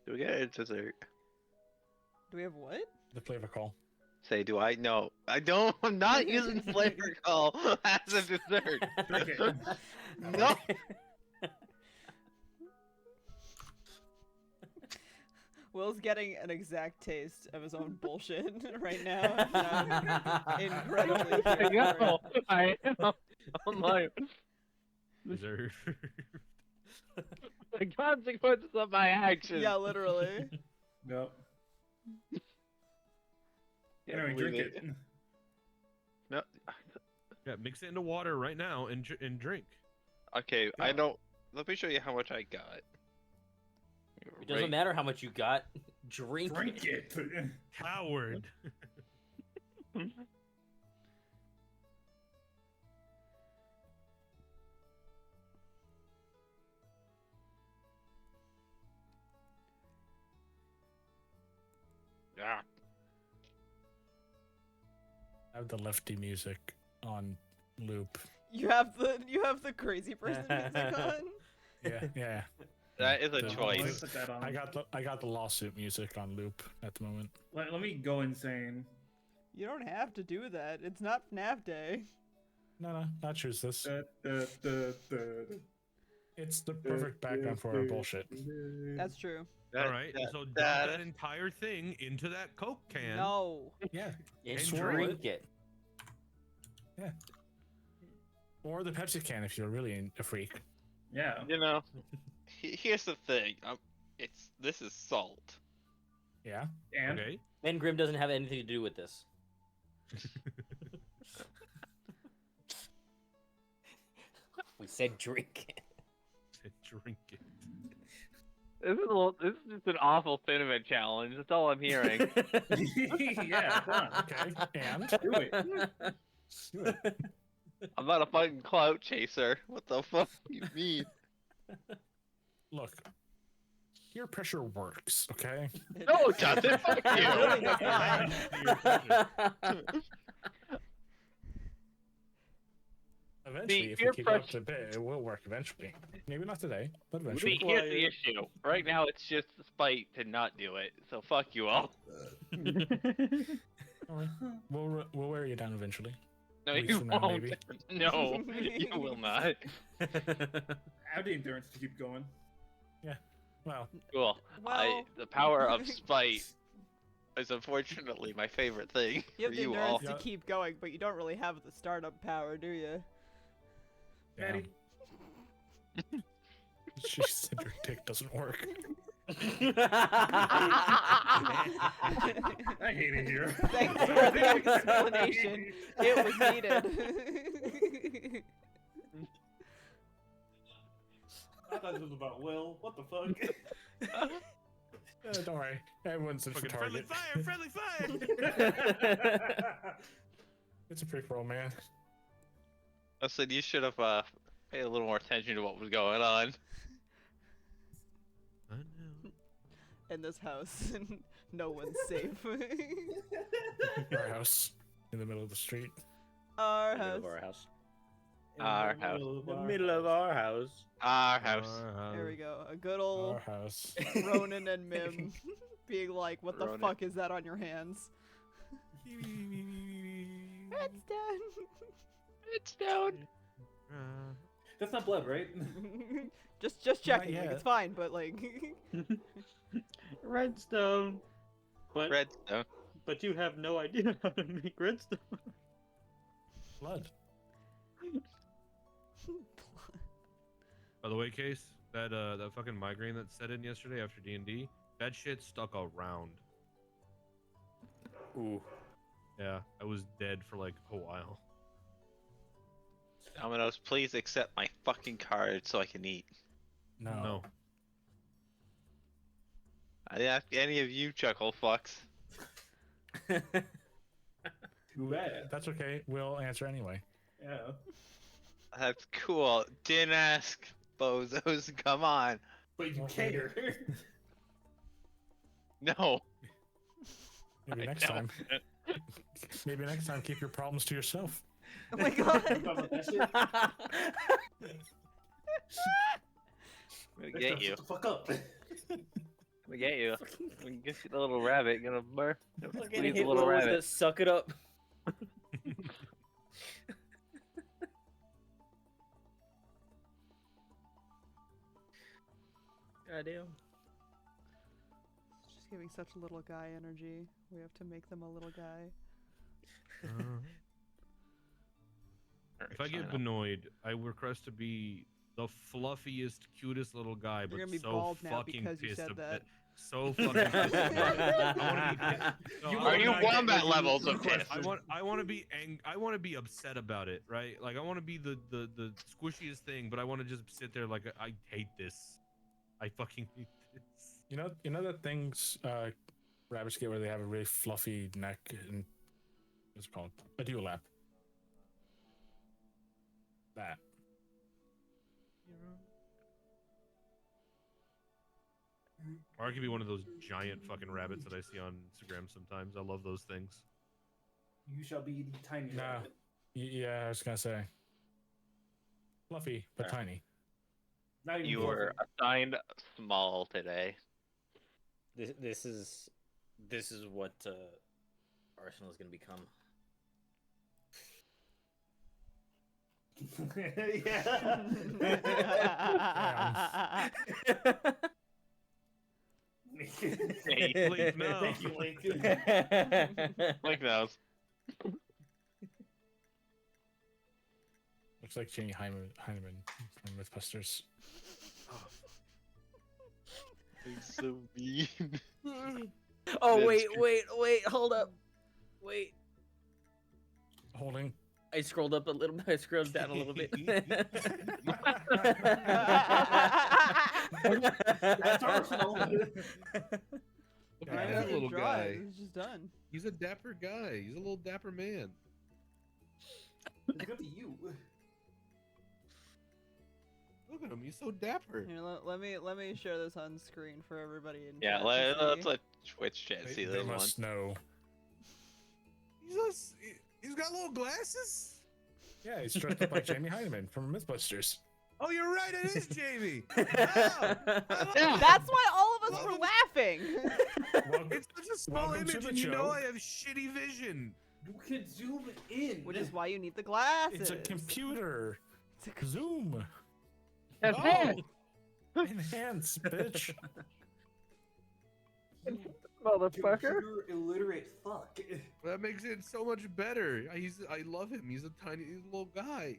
Do we get a dessert? Do we have what? The flavor call. Say, do I? No. I don't. I'm not using flavor call as a dessert. Drink it. No. Will's getting an exact taste of his own bullshit right now. I'm incredibly I here for know. it. I am. I'm like, Deserve. the consequences of my actions. Yeah, literally. No. Can't Anyway, believe drink it. No. Yeah, mix it into water right now and drink. Okay, I Yeah. don't. Let me show you how much I got. It doesn't matter how much you got. Drink, Drink it. Coward. Yeah. I have the lefty music on loop. You have the crazy person music on. Yeah. That is a The- choice. Put that on. I got the lawsuit music on loop at the moment. Let me go insane. You don't have to do that. It's not FNAF Day. No, I choose this. It's the Uh, perfect background for our bullshit. That's true. All right, so dump that- that entire thing into that Coke can. No. Yeah. and And drink it. Or the Pepsi can if you're really a freak. Yeah. You know, here's the thing. This is salt. Yeah. And Okay. Ben Grimm doesn't have anything to do with this. We said drink it. Drink it. This is just an awful cinnamon challenge. That's all I'm hearing. yeah, come on. Okay. And Do it. do it. I'm not a fucking clout chaser. What the fuck do you mean? Look, peer pressure works. Okay. No, it doesn't. Fuck It really you. does not. Eventually, if peer we keep it up pressure- to bit, it will work eventually. Maybe not today, but See, eventually. here's the issue. Right now, it's just spite to not do it. So fuck you all. Alright. We'll wear you down eventually. No, Weeks you from now, won't. maybe. No, you will not. I have the endurance to keep going. Well, Cool. Well, The power of spite is unfortunately my favorite thing you for have the you endurance all. to keep going, but you don't really have the startup power, do you? Maddie. she said your dick doesn't work. I hate it here. Thanks for the explanation. It was needed. I thought this was about Will. What the fuck? Don't worry, everyone's in for Fucking friendly target. fire, friendly fire. It's a free for all, man. I said you should have paid a little more attention to what was going on. I know. In this house, no one's safe. Our house in the middle of the street. Our In the middle house. of our house. Our house. The middle of our house. Our house. There we go. A good old Our house. Ronan and Mim being like, "What the Ronan. fuck is that on your hands?" It's done. It's down. That's not blood, right? just checking. Like, yet. it's fine, but like, Redstone. But Redstone. but you have no idea how to make redstone. Blood. By the way, Case, that fucking migraine that set in yesterday after D&D, that shit stuck around. Ooh. Yeah, I was dead for like a while. Domino's, please accept my fucking card so I can eat. No. No. I didn't ask any of you chuckle fucks. Too bad. That's okay. We'll answer anyway. Yeah. That's cool. Didn't ask, bozos. Come on. But you Well, care. No. Maybe I next know. time. Maybe next time, keep your problems to yourself. Oh my You god. about that shit? I'm gonna Next get time, you. shut the fuck up. I'm gonna get you. I'm gonna get you the little rabbit. Gonna burr. Fucking Squeeze the hit little Will with rabbit. the suck it up. Goddamn. It's just giving such little guy energy. We have to make them a little guy. If I get annoyed, I request to be the fluffiest, cutest little guy, You're but gonna be so bald now fucking because you pissed said about that. it. So fucking pissed about it. I want to be. No, You I Are wanna you be- wombat levels of request- pissed? I want to be I want to be upset about it, right? Like I want to be the squishiest thing, but I want to just sit there like I hate this. I fucking hate this. You know that things rabbits get where they have a really fluffy neck and what's it called? A dewlap. That. Or I could be one of those giant fucking rabbits that I see on Instagram sometimes. I love those things. You shall be the tiny No. rabbit. Yeah, I was gonna say. Fluffy but tiny. Not even You fluffy. were assigned small today. This is what Arsenal is gonna become. Yeah. Link, no. Thank you, Link. Like those. Looks like Jamie Heineman from Mythbusters. He's so mean. Oh That's wait, true. wait, hold up, wait. Holding. I scrolled up a little bit. I scrolled down a little bit. That's Arsenal. Look Yeah, at that that little Drive, guy. It's just done. He's a dapper guy. He's a little dapper man. It's good to you. Look at him. He's so dapper. Here, let me share this on screen for everybody. In Yeah, chat to let's see. let Twitch chat see They this one. must know. He's got little glasses. Yeah, he's dressed up like Jamie Heineman from Mythbusters. Oh, you're right. It is Jamie. Yeah. That's why all of us were laughing. Welcome, It's such a small Welcome to image, the and you know show. I have shitty vision. You can zoom in. Which is why you need the glasses. it's a computer. It's a Zoom. Enhance. Enhance, bitch. Computer illiterate fuck. That makes it so much better. I love him. He's a tiny little guy.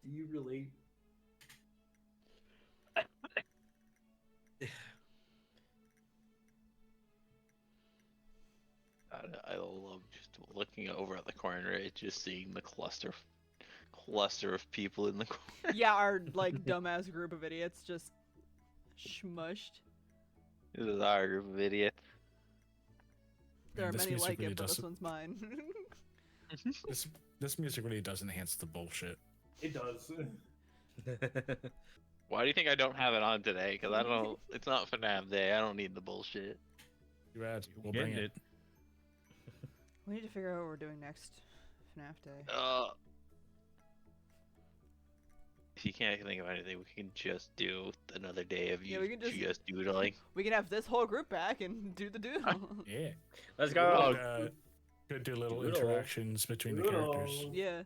Do you relate? I love just looking over at the corner, right? Just seeing the cluster of people in the corner. yeah, our like dumbass group of idiots just smushed. This is our group of idiots. There are This many music like really it, but this does- one's mine. This music really does enhance the bullshit. It does. Why do you think I don't have it on today? Because I don't. It's not FNAF day. I don't need the bullshit. Too bad. We'll Getting bring it. We need to figure out what we're doing next FNAF day. If you can't think of anything, we can just do another day of Yeah, you we can just- doodling. We can have this whole group back and do the doodle. Yeah. Let's Oh, go. Could do little Doodle. interactions between the characters. yeah,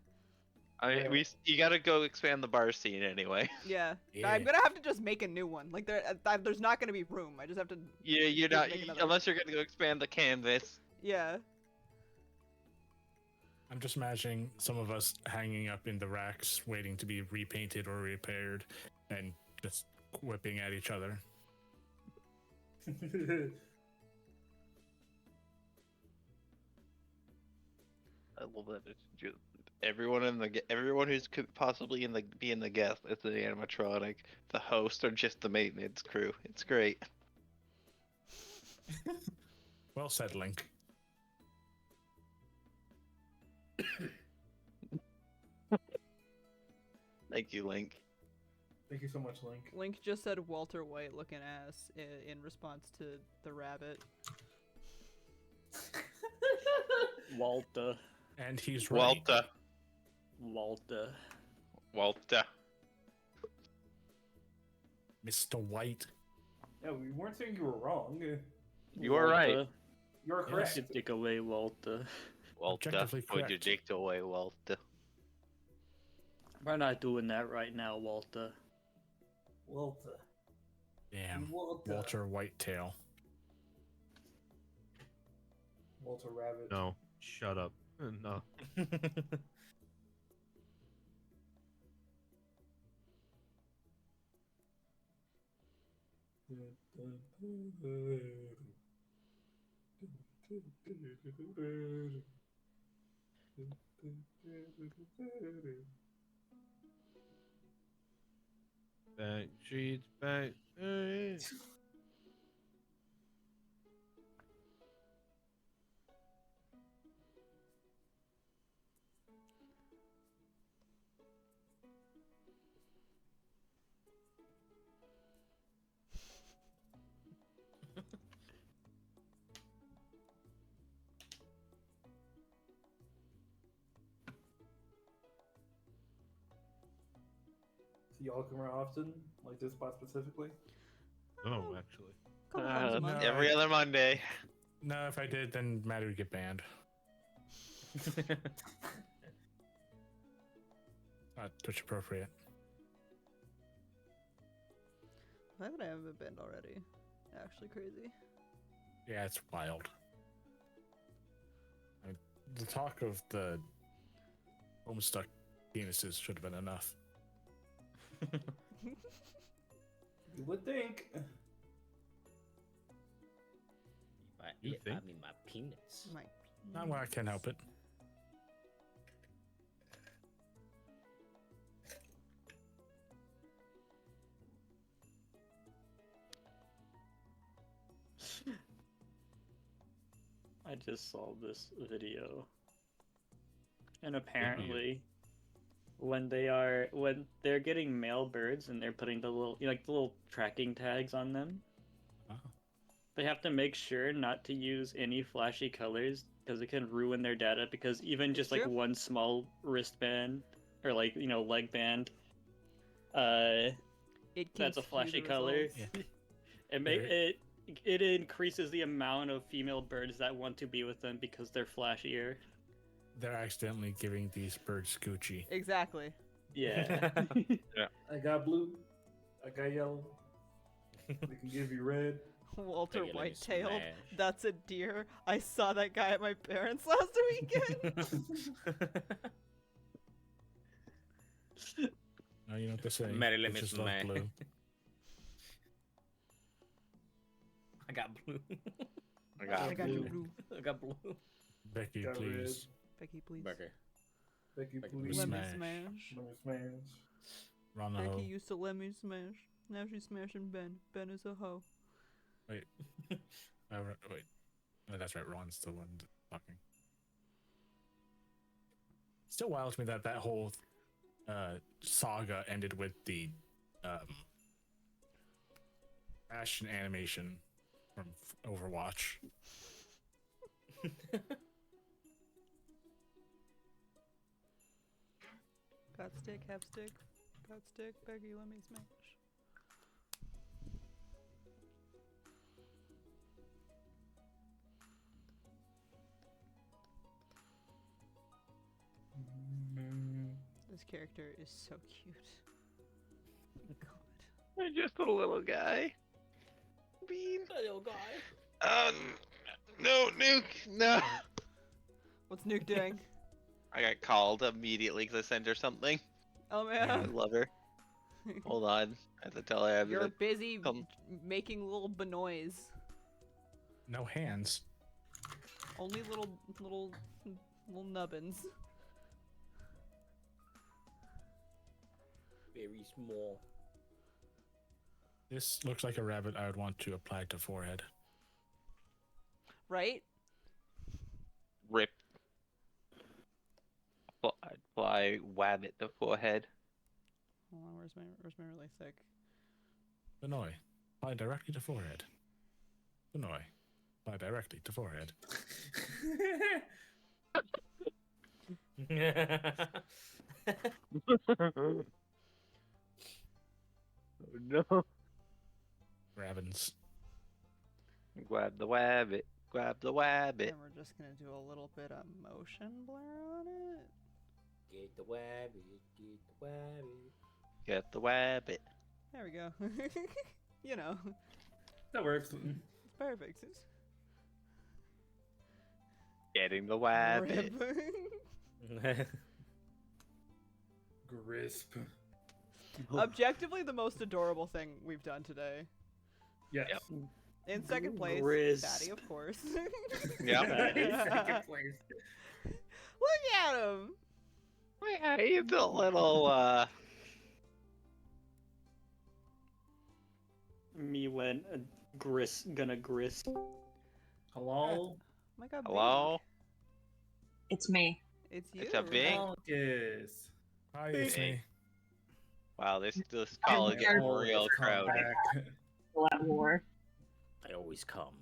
I mean, Yeah. you gotta go expand the bar scene anyway. yeah. Yeah. I'm gonna have to just make a new one. Like there's not gonna be room. I just have to. Yeah, you're Just not make another- unless you're gonna go expand the canvas. Yeah. I'm just imagining some of us hanging up in the racks, waiting to be repainted or repaired, and just whipping at each other. I love that. It's just Everyone who's could possibly be in the guest is an animatronic. The host or just the maintenance crew. It's great. Well said, Link. Thank you, Link. Thank you so much, Link. Link just said Walter White looking ass in response to the rabbit. Walter. And he's right. Walter. Walter. Mr. White. Yeah, we weren't saying you were wrong. You are right. Walter. You're Yes. correct. Your dick away, Walter. Walter. Objectively Put your correct. dick away, Walter. We're not doing that right now, Walter. Walter. Damn. Walter. Walter Whitetail. Walter Rabbit. No, shut up. No. Back streets, back. Do y'all come around often? Like this spot specifically? No, actually. Couple times a month. no. Every other Monday. No, if I did, then Matt would get banned. Not Twitch appropriate. Why would I haven't been already? Actually crazy. Yeah, it's wild. The talk of the homestuck penises should have been enough. You would think. You I think? mean, my penis. My Not when I can help it. I just saw this video. And apparently when they're getting male birds and they're putting the little the little tracking tags on them, Oh. they have to make sure not to use any flashy colors because it can ruin their data, because even just like True. one small wristband or leg band, It that's a can skew flashy the color. results. Yeah. It increases the amount of female birds that want to be with them because they're flashier. They're accidentally giving these birds Gucci. Exactly. Yeah. I got blue. I got yellow. We can give you red. Walter Take it, let me Whitetail. smash. That's a deer. I saw that guy at my parents' last weekend. Oh, you know what they say. Mary, let me bitches love smash. blue. I got blue. I got I got you, blue. blue. I got blue. Becky, Got please. Becky, please. Burger. Becky, Becky, please. Let me Smash. smash. Let me smash. Run the Becky hoe. used to let me smash. Now she's smashing Ben. Ben is a hoe. Wait. Wait. No, that's right. Ron's the one talking. Still wild to me that whole saga ended with the fashion animation from Overwatch. Got stick, have stick. Got stick, Becky, let me smash. This character is so cute. God. I'm just a little guy. Bean. Little guy. No, Nuke. No. What's Nuke doing? I got called immediately because I sent her something. Oh I man. love her. Hold on. I have to tell her I have You're to busy come- making little benoys. No hands. Only little nubbins. very small. This looks like a rabbit I would want to apply to forehead. Right? Rip. Apply wabbit the forehead. Hold on, where's my really thick? Benoy. Apply directly to forehead. Benoy. Apply directly to forehead. No. Rabbins. Grab the wabbit. Grab the wabbit. And we're just gonna do a little bit of motion blur on it. Get the wabbit, get the wabbit. Get the wabbit. There we go. You know, That works. it's perfect. Getting the wabbit. Rip. Grisp. Objectively, the most adorable thing we've done today. Yes. Yep. In second place, Grizz. Fatty, of course. Yep. Second place. Look at him. Yeah, he's a little, Me when gonna grist. Hello? Oh my god. hello? It's me. Big. It's you. It's a big- Yes. Hi, it's Hey. me. Wow, this call is getting Oh, real come crowded. back. Still at war. I always come.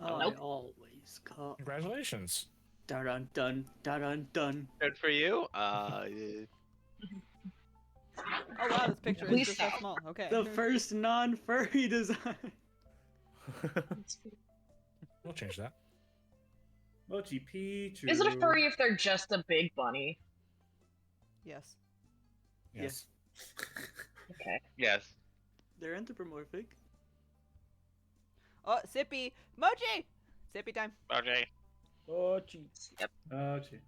I Nope. always come. Congratulations. Dun dun dun dun dun dun. Good for you. Oh wow, this picture is Please just that stop. small. Okay. The first non-furry design. We'll change that. Mochi Pichu. Is it a furry if they're just a big bunny? Yes. Yes. Okay. yes. They're anthropomorphic. Oh, Sippy. Mochi! Sippy time. Okay. Mochi. Yep. Mochi.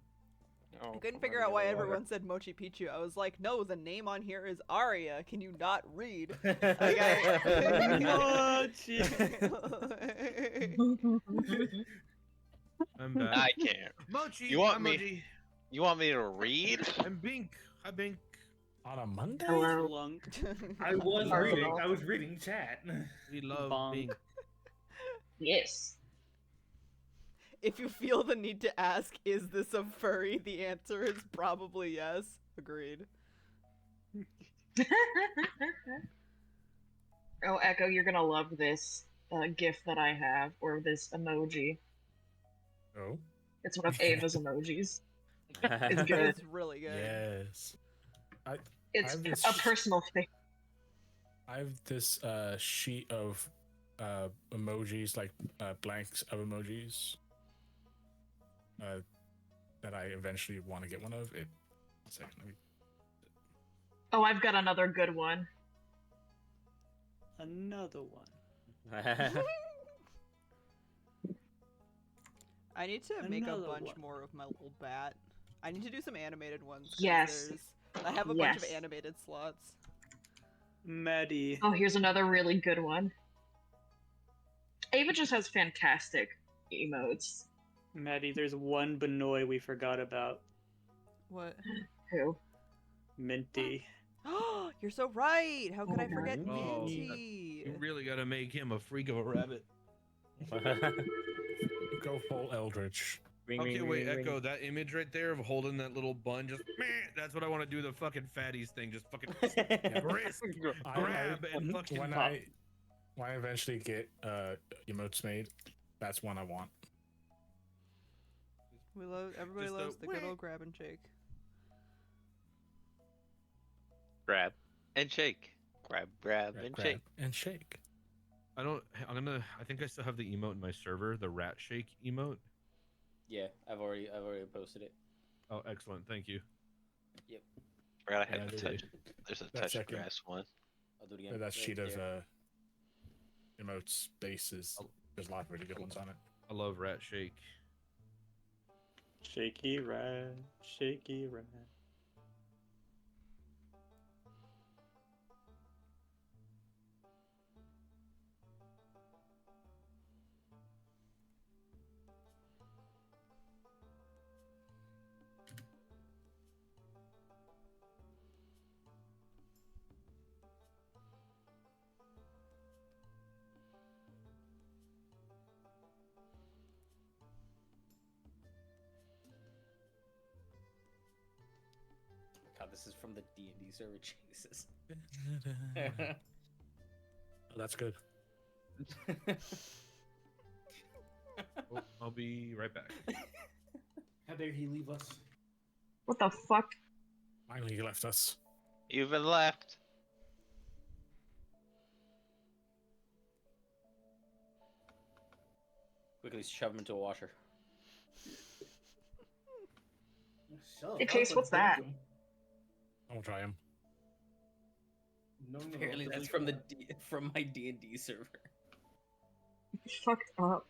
Oh, I couldn't figure out why everyone said Mochi Pichu. I was like, no, the name on here is Aria. Can you not read? Mochi. I'm back. I can't. Mochi. You want I'm me- Mochi. You want me to read? I'm Bink. Hi Bink. On a Monday? Hello. Lunk. I was Arsenal. reading. I was reading chat. We love Bonk. Bink. Yes. If you feel the need to ask, is this a furry? The answer is probably yes. Agreed. Oh, Echo, you're gonna love this GIF that I have, or this emoji. Oh. It's one of Ava's emojis. It's good. It's really good. Yes. It's have this- a personal thing. I have this sheet of emojis, like blanks of emojis, that I eventually want to get one of. It. One second, let me. Oh, I've got another good one. Another one. I need to make a Another bunch one. more of my little bat. I need to do some animated ones. 'cause Yes. I have a bunch of Yes. animated slots. Maddie. Oh, here's another really good one. Ava just has fantastic emotes. Maddie, there's one Benoy we forgot about. What? Who? Minty. Oh, you're so right. How could I Oh, forget no. Minty? You really gotta make him a freak of a rabbit. Go full Eldritch. Okay, wait, Echo, that image right there of holding that little bun, just meh, that's what I want to do. The fucking fatties thing, just fucking grip, grab, and fucking when pop. I eventually get emotes made, that's one I want. Everybody Just loves a the good wah. old grab and shake. Grab and shake. Grab, Grab, and grab, shake. and shake. I think I still have the emote in my server, the rat shake emote. Yeah, I've already posted it. Oh, excellent, thank you. Forgot I Yeah, had the they touch. did. There's a That touch second. grass one. I'll do it again. That right sheet of there. emotes bases. There's a lot of really good ones on it. I love rat shake. Shaky rat, shaky rat. god, this is from the D&D server. Jesus. Oh, that's good. Oh, I'll be right back. How dare he leave us? What the fuck? Finally, he left us. You've been left. Quickly shove him into a washer. Shut Hey, up, Chase, what's that? Belgium. I'll try him. No, Apparently, delete that's from the that. from my D&D server. Fucked up.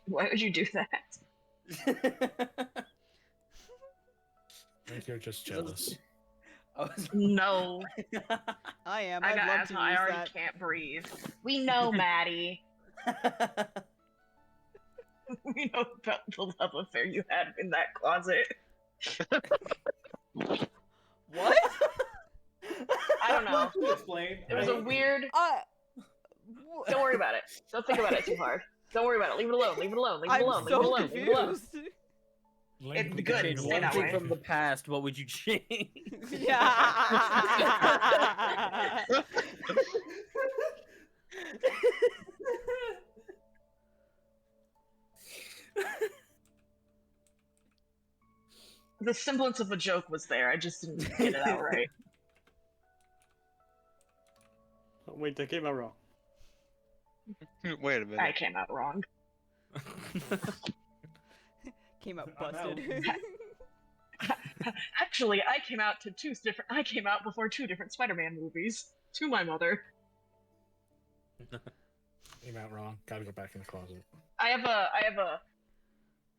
Why would you do that? I think you're just jealous. I was No. I am. I I'd got love asthma. to I use already that. can't breathe. We know, Maddie. We know about the love affair you had in that closet. What? I don't know. Explain. It was a weird. Wh- Don't worry about it. Don't think about it too hard. Don't worry about it. Leave it alone. Leave it alone. Leave it I'm alone. Leave it so alone. Leave it alone. confused. Link It's the good, game stay that alone. way. from the past, what would you change? Yeah. The semblance of a joke was there. I just didn't get it out right. Oh, wait, that came out wrong. Wait a minute. I came out wrong. Came out I'm out. busted. Actually, I came out before two different Spider-Man movies. To my mother. Came out wrong. Gotta go back in the closet. I have a.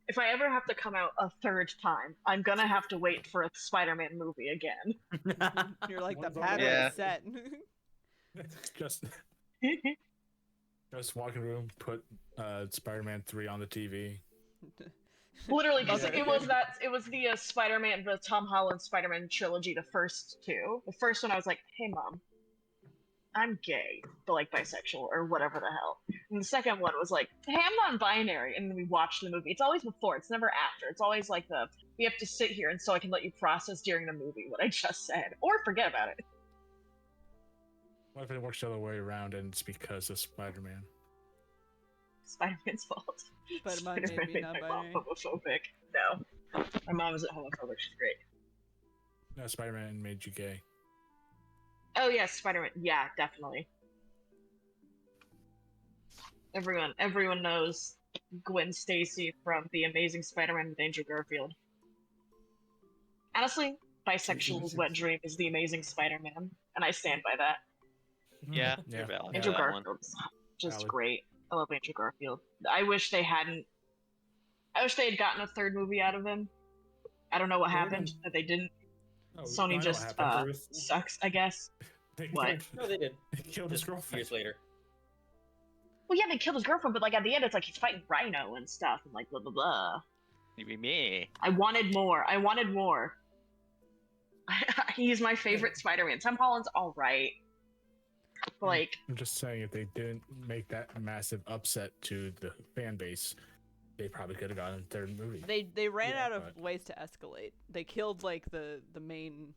If I ever have to come out a third time, I'm gonna have to wait for a Spider-Man movie again. You're like, the One's pattern Yeah. is set. just walk in the room, put Spider-Man 3 on the TV. Literally, because Okay. it was the Spider-Man, the Tom Holland Spider-Man trilogy, the first two. The first one, I was like, "Hey, Mom, I'm gay, but like bisexual or whatever the hell." And the second one was like, "Hey, I'm non-binary," and then we watched the movie. It's always before. It's never after. It's always like we have to sit here and so I can let you process during the movie what I just said, or forget about it. What if it works the other way around and it's because of Spider-Man? Spider-Man's fault. Spider-Man made me my mom non-binary. homophobic. No, my mom isn't homophobic. She's great. No, Spider-Man made you gay. Oh yes, Spider-Man. Yeah, definitely. Everyone knows Gwen Stacy from The Amazing Spider-Man with Andrew Garfield. Honestly, bisexual's wet dream is The Amazing Spider-Man, and I stand by that. Yeah, Yeah. you're valid. Andrew for that one. Garfield's just Valid. great. I love Andrew Garfield. I wish they had gotten a third movie out of him. I don't know what They were happened, gonna- that they didn't. Oh, I Sony know what just happened. sucks, I guess. They what? killed- No, they did. They killed his Just girlfriend. years later. Well, yeah, they killed his girlfriend, but like at the end, it's like he's fighting Rhino and stuff, and like blah blah blah. You be me. I wanted more. He's my favorite Spider-Man. Tom Holland's all right, but like, I'm just saying, if they didn't make that massive upset to the fan base, they probably could have gotten a third movie. They ran Yeah, out of but- ways to escalate. They killed like the main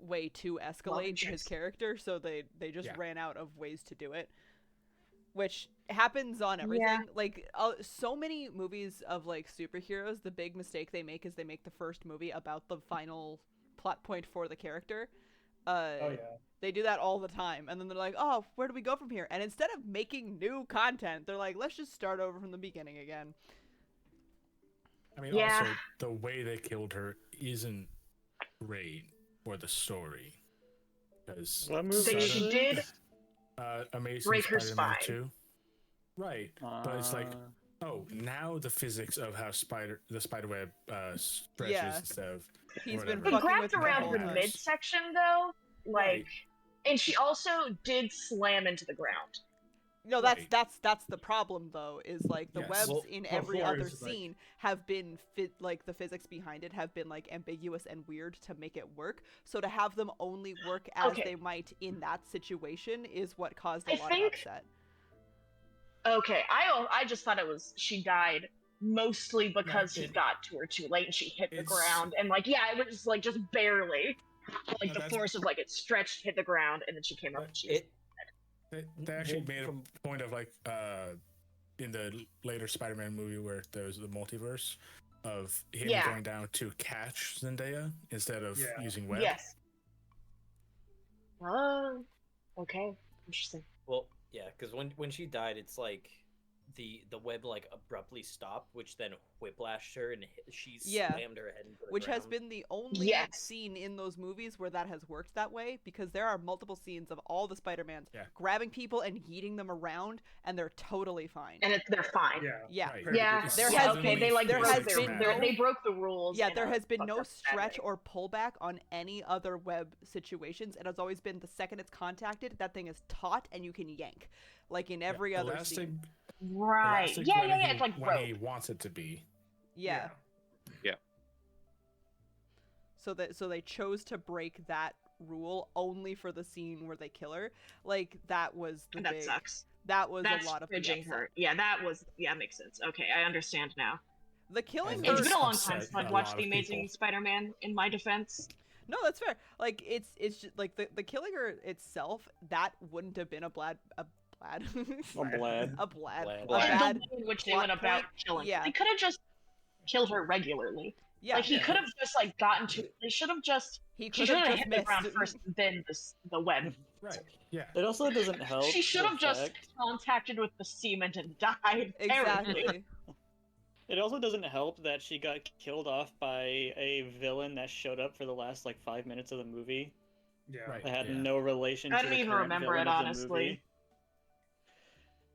way to escalate his interest. character, so they just Yeah. ran out of ways to do it. Which happens on everything. Yeah. Like so many movies of like superheroes, the big mistake they make is they make the first movie about the final plot point for the character. Oh yeah. They do that all the time, and then they're like, "Oh, where do we go from here?" And instead of making new content, they're like, "Let's just start over from the beginning again." I mean, Yeah. also, the way they killed her isn't great for the story. Because What movie They is she it? did Amazing break her Spider-Man spine. 2. Right. But it's like, oh, now the physics of how the spiderweb stretches Yeah. instead of He's been whatever. It fucking grabbed with me around all the time. midsection though, like, Right. and she also did slam into the ground. No, Right. that's the problem though. Is like the Yes. webs Well, in every before other it's like- scene have been like the physics behind it have been like ambiguous and weird to make it work. So to have them only work as Okay. they might in that situation is what caused a I lot think- of upset. Okay, I just thought it was she died mostly because he it- got to her too late and she hit the it's- ground. And like, yeah, it was like just barely. Like No, the that's- force was like it stretched, hit the ground, and then she came up and she was They actually Well, made from- a point of like in the later Spider-Man movie where there's the multiverse of him Yeah. going down to catch Zendaya instead of Yeah. using web. Yes. Oh, okay. Interesting. Well, yeah, because when she died, it's like the web like abruptly stopped, which then whiplashed her and she Yeah. slammed her head into the Which has ground. been the only Yes. scene in those movies where that has worked that way, because there are multiple scenes of all the Spider-Mans Yeah. grabbing people and yeeting them around, and they're totally fine. And they're fine. Yeah. Yeah. Right. Yeah, It's there yeah, has okay, been- they like there broke has their, been their- no- they broke the rules. Yeah, in there a has been fucked no up stretch way. or pullback on any other web situations. It has always been the second it's contacted, that thing is taut and you can yank, like in every The other elastic- scene. Right. elastic Yeah, when yeah, yeah. he- It's like when he rope. wants it to be. Yeah. So they chose to break that rule only for the scene where they kill her. Like that was the And that big. sucks. That was That's a lot of the bridging upset. her. Yeah, that was. Yeah, makes sense. Okay, I understand now. The killing And her. It's been a long upset time since I've a watched lot The of Amazing people. Spider-Man. In my defense, No, that's fair. Like it's just, like the killing her itself. That wouldn't have been a blad. A blad. A blad. Blad. A like bad. the way in which they plot went about point, killing. yeah. They could have just killed her regularly. Yeah. Like he could have just like gotten to. They should have just. He She could should have have just hit the ground missed. first, then the web. Right. Yeah. It also doesn't help. She should the have just fact- contacted with the cement and died. terribly. Exactly. It also doesn't help that she got killed off by a villain that showed up for the last like 5 minutes of the movie. Yeah. Right. That had yeah. no relation I to don't the even current remember villain it, of the honestly. movie.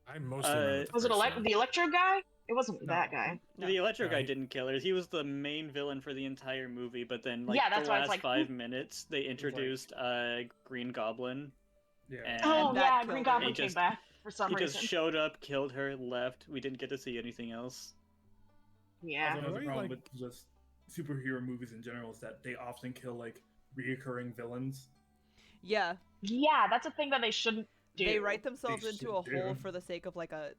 I mostly remember the Was it first one. the Electro guy? It wasn't No. that guy. No. The Electro guy Right. didn't kill her. He was the main villain for the entire movie, but then like Yeah, that's the why I was last like, 5 minutes they like- introduced Green Goblin. Yeah. And Oh that yeah, killed Green her. Goblin He came just- back for some He reason. just showed up, killed her, left. We didn't get to see anything else. Yeah. Another Really, problem like- with just superhero movies in general is that they often kill like reoccurring villains. Yeah. Yeah, that's a thing that they shouldn't do. They write themselves They into a should hole do. for the sake of like a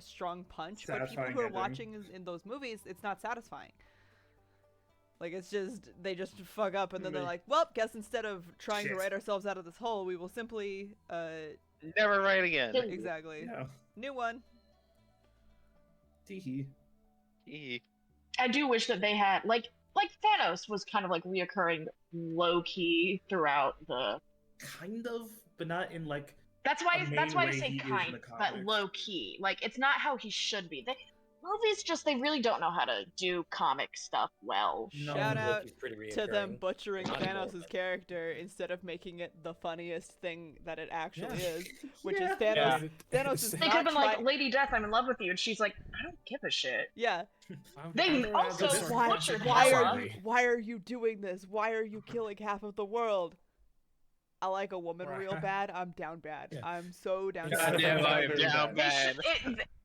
strong punch, but people Satisfying who are ending. watching in those movies, it's not satisfying. Like it's just they just fuck up and then they're They- like, well, guess instead of trying to Shit. write ourselves out of this hole, we will simply Never write again. Kill- exactly Yeah. new one. Teehee. Eee. I do wish that they had like Thanos was kind of like reoccurring low key throughout the. Kind of, but not in like. That's why A that's main why I way say he is in kind, the but comics. low key. Like it's not how he should be. Movies just they really don't know how to do comic stuff well. No. Shout out Loki's pretty to them reoccurring. butchering Not anymore, Thanos' but- character instead of making it the funniest thing that it actually Yeah. is, which Yeah. is Thanos. Yeah. Thanos is They not could have been like, trying- Lady Death, I'm in love with you, and she's like, I don't give a shit. yeah. They also butchered Why Hela. are you why are you doing this? Why are you killing half of the world? I like a woman real Right. bad. I'm down bad. Yeah. I'm so down Yeah. bad. Goddamn, I am They down They bad.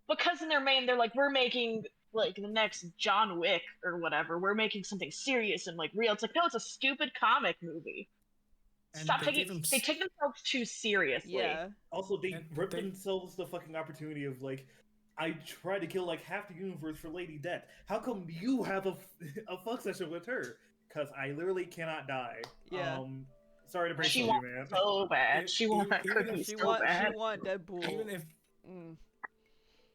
because in their main, they're like, we're making like the next John Wick or whatever. We're making something serious and like real. It's like, no, it's a stupid comic movie. And Stop they taking. gave him They take themselves too seriously. Yeah. Also, they And ripped they- themselves the fucking opportunity of like, I tried to kill like half the universe for Lady Death. How come you have a fuck session with her? Because I literally cannot die. Yeah. Sorry to break She it to you, wants man. so bad. She Even- wants that even if cookie She so want bad. Deadpool. Mm.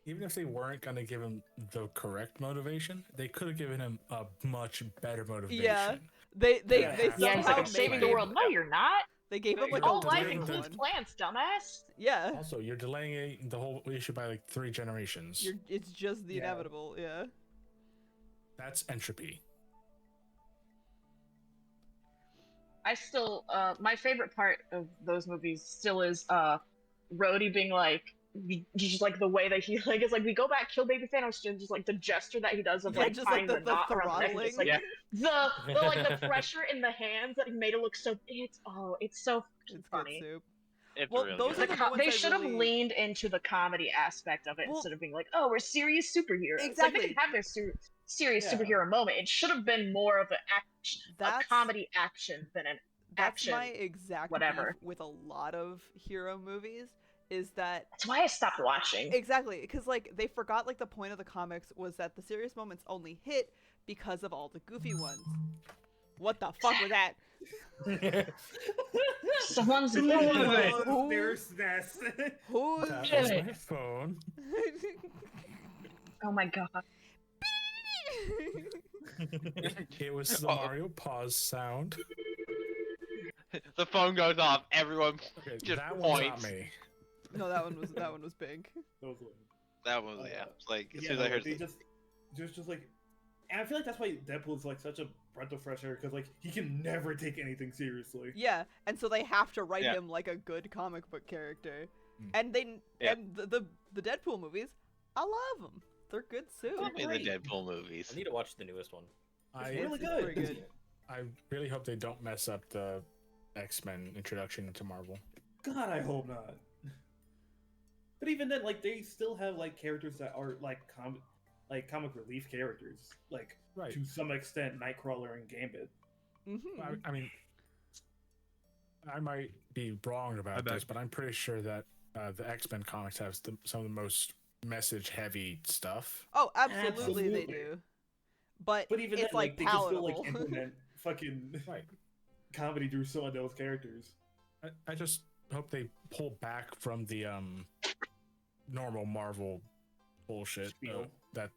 Even if they weren't gonna give him the correct motivation, they could have given him a much better motivation. Yeah. They Yeah. they Yeah, he's somehow like, I'm made saving the him- world. No, you're not. They gave him like All All a life delaying living includes one. plants, dumbass. Yeah. Also, you're delaying the whole issue by like 3 generations. It's just the Yeah. inevitable. Yeah. That's entropy. I still, my favorite part of those movies still is Rhodey being like, just like the way that he like is like we go back, kill baby Thanos, and just like the gesture that he does of Yeah, like just like tying the knot around the neck, and throttling. just, like, Yeah. the like the pressure in the hands that made it look so it's so It's fucking good funny. soup. It's Well, really those good. are the ones They I should have really- leaned into the comedy aspect of it Well- instead of being like, oh, we're serious superheroes. Like Exactly. they can have their serious Yeah. superhero moment. It should have been more of a That's comedy action than an That's action. my exact whatever. beef with a lot of hero movies is that That's why I stopped watching. exactly because like they forgot like the point of the comics was that the serious moments only hit because of all the goofy ones. What the fuck was that? Someone's Who moving. was it? Who? There's Ness. Who's That Get was it. my phone. Oh my god. It was the Uh-oh. Mario pause sound. The phone goes off. Everyone Okay, just that one's not points. me. No, that one was big. That was yeah. Like as soon as I heard they just like, and I feel like that's why Deadpool is like such a breath of fresh air because like he can never take anything seriously. Yeah, and so they have to write Yeah. him like a good comic book character. Mm. And they Yeah. and the Deadpool movies, I love them. They're good too. Tell me the Great. Deadpool movies. I need to watch the newest one. I really It's good. pretty good. I really hope they don't mess up the X-Men introduction into Marvel. God, I hope not. But even then, like they still have like characters that are like comic relief characters, like Right. to some extent, Nightcrawler and Gambit. Mm-hmm. I mean, I might be wrong about bet. this, but I'm pretty sure that the X-Men comics have some of the most message-heavy stuff. Oh, absolutely, they Absolutely. do. But, But even it's then, like they can still palatable. like implement fucking Right. comedy through some of those characters. I just hope they pull back from the normal Marvel bullshit Spiel. that